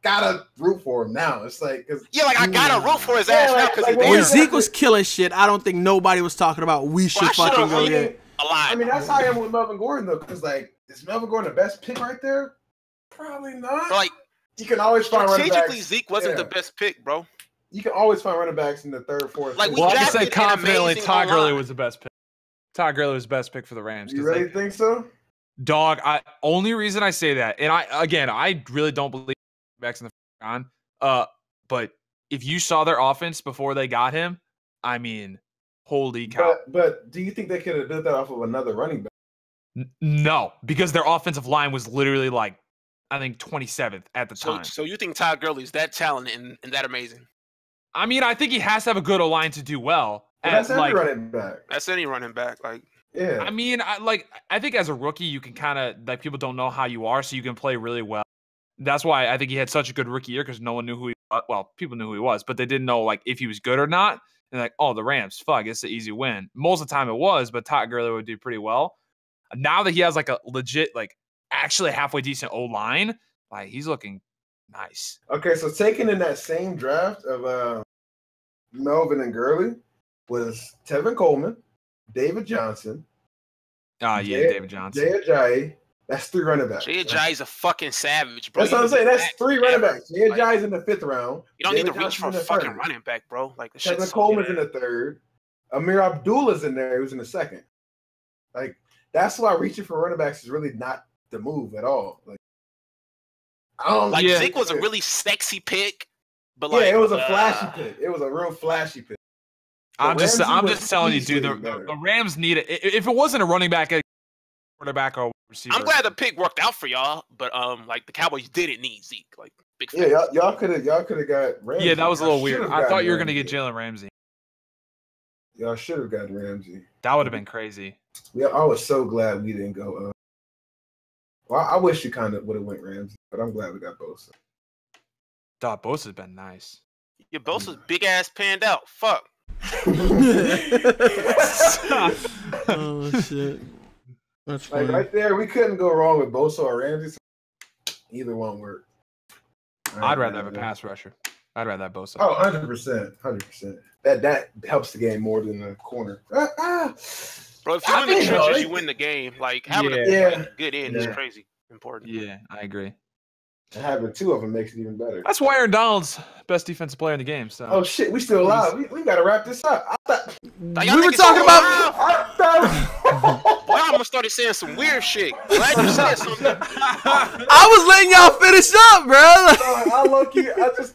gotta root for him now. It's like, I gotta root for his ass now because when Zeke was killing shit, I don't think nobody was talking about we should fucking go get. I mean, that's how I am with Melvin Gordon though, because like, is Melvin Gordon the best pick right there? Probably not. Like, you can always find running backs. Strategically, Zeke wasn't the best pick, bro. You can always find running backs in the 3rd, 4th. Like, I can say confidently, Todd Gurley was the best pick. Todd Gurley was the best pick for the Rams. You really think so? Dog, only reason I say that, and I really don't believe backs in the on. But if you saw their offense before they got him, I mean, holy cow! But do you think they could have built that off of another running back? No, because their offensive line was literally like, I think 27th at the time. So you think Todd Gurley is that talented and that amazing? I mean, I think he has to have a good O-line to do well. That's any running back. That's any running back. Like, yeah. I mean, I think as a rookie, you can kind of, like, people don't know how you are, so you can play really well. That's why I think he had such a good rookie year, because no one knew who he was. Well, people knew who he was, but they didn't know, like, if he was good or not. And like, oh, the Rams, fuck, it's an easy win. Most of the time it was, but Todd Gurley would do pretty well. Now that he has, like, a legit, like, actually halfway decent O-line, like, he's looking nice. Okay, so taken in that same draft of Melvin and Gurley was Tevin Coleman, David Johnson. David Johnson. Jay Ajayi. That's 3 running backs. Jay Ajayi's a fucking savage, bro. That's what I'm saying. That's 3 running backs. Jay Ajayi's in the 5th round. You don't need to reach for a fucking running back, bro. Like, the Tevin Coleman's in the 3rd. Amir Abdullah's in there. He was in the 2nd. Like, that's why reaching for running backs is really not the move at all. Like, I don't like Zeke was a really sexy pick, but like, it was a flashy pick. It was a real flashy pick. I'm just telling you, dude. The Rams need it. If it wasn't a running back, a quarterback, or receiver, I'm glad the pick worked out for y'all. But like, the Cowboys didn't need Zeke. Like, big fan. Yeah, y'all could have got Ramsey. Yeah, that was a little weird. I thought you were gonna get Jalen Ramsey. Y'all should have got Ramsey. That would have been crazy. Yeah, I was so glad we didn't go. Well, I wish you kind of would have went Ramsey, but I'm glad we got both. Dog, Bosa's been nice. Your Bosa's big ass panned out. Fuck. Oh shit. That's funny. Like right there, we couldn't go wrong with Bosa or Ramsey. Either one worked. I'd rather have a pass rusher. I'd rather have Bosa. Oh, 100%. 100%. That helps the game more than the corner. Bro, if you're in the trenches, you win the game. Like, having a good end is crazy important. Yeah, I agree. And having two of them makes it even better. That's why Aaron Donald's best defensive player in the game. So. Oh, shit. We still alive. We got to wrap this up. We were talking about... Boy, I almost started saying some weird shit. Glad you said something. I was letting y'all finish up, bro.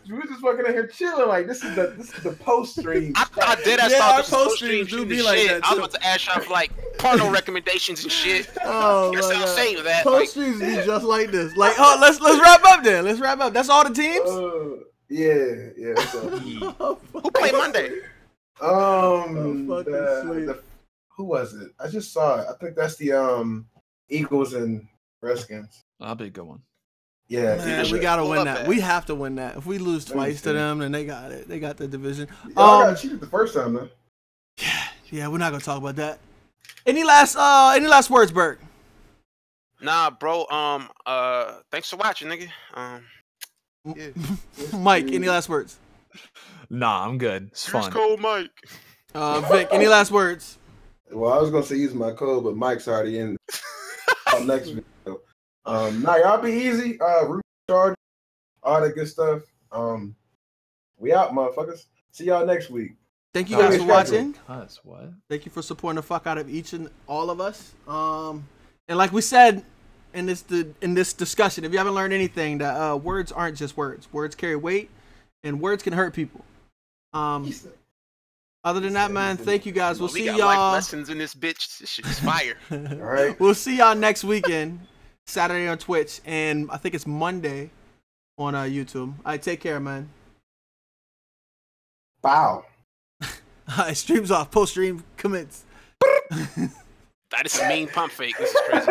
We were just fucking in here chilling. Like, this is the post stream. I did. I thought this post streams do be like that. I was about to ask y'all for like porno recommendations and shit. Oh my God. Save that. Post streams be just like this. Like, oh, let's wrap up then. Let's wrap up. That's all the teams. Yeah. Who played Monday? Who was it? I just saw it. I think that's the Eagles and Redskins. That'll be a good one. Yeah, man, we gotta win that. We have to win that. If we lose twice to them, then they got it. They got the division. I got cheated the first time though. Yeah, we're not gonna talk about that. Any last words, Bert? Nah, bro. Thanks for watching, nigga. Mike, any last words? Nah, I'm good. It's fun. Use code Mike. Vic, any last words? Well, I was gonna say use my code, but Mike's already in. Next video. Nah, y'all be easy. Root charge, all that good stuff. We out, motherfuckers. See y'all next week. Thank you guys for watching. What? Thank you for supporting the fuck out of each and all of us. And like we said in this discussion, if you haven't learned anything, that words aren't just words. Words carry weight, and words can hurt people. Other than that, man, thank you guys. We'll see y'all. Life lessons in this bitch. This shit is fire. All right. We'll see y'all next weekend, Saturday on Twitch, and I think it's Monday on YouTube. All right, take care, man. Bow. All right, streams off. Post stream commence. That is a mean pump fake. This is crazy.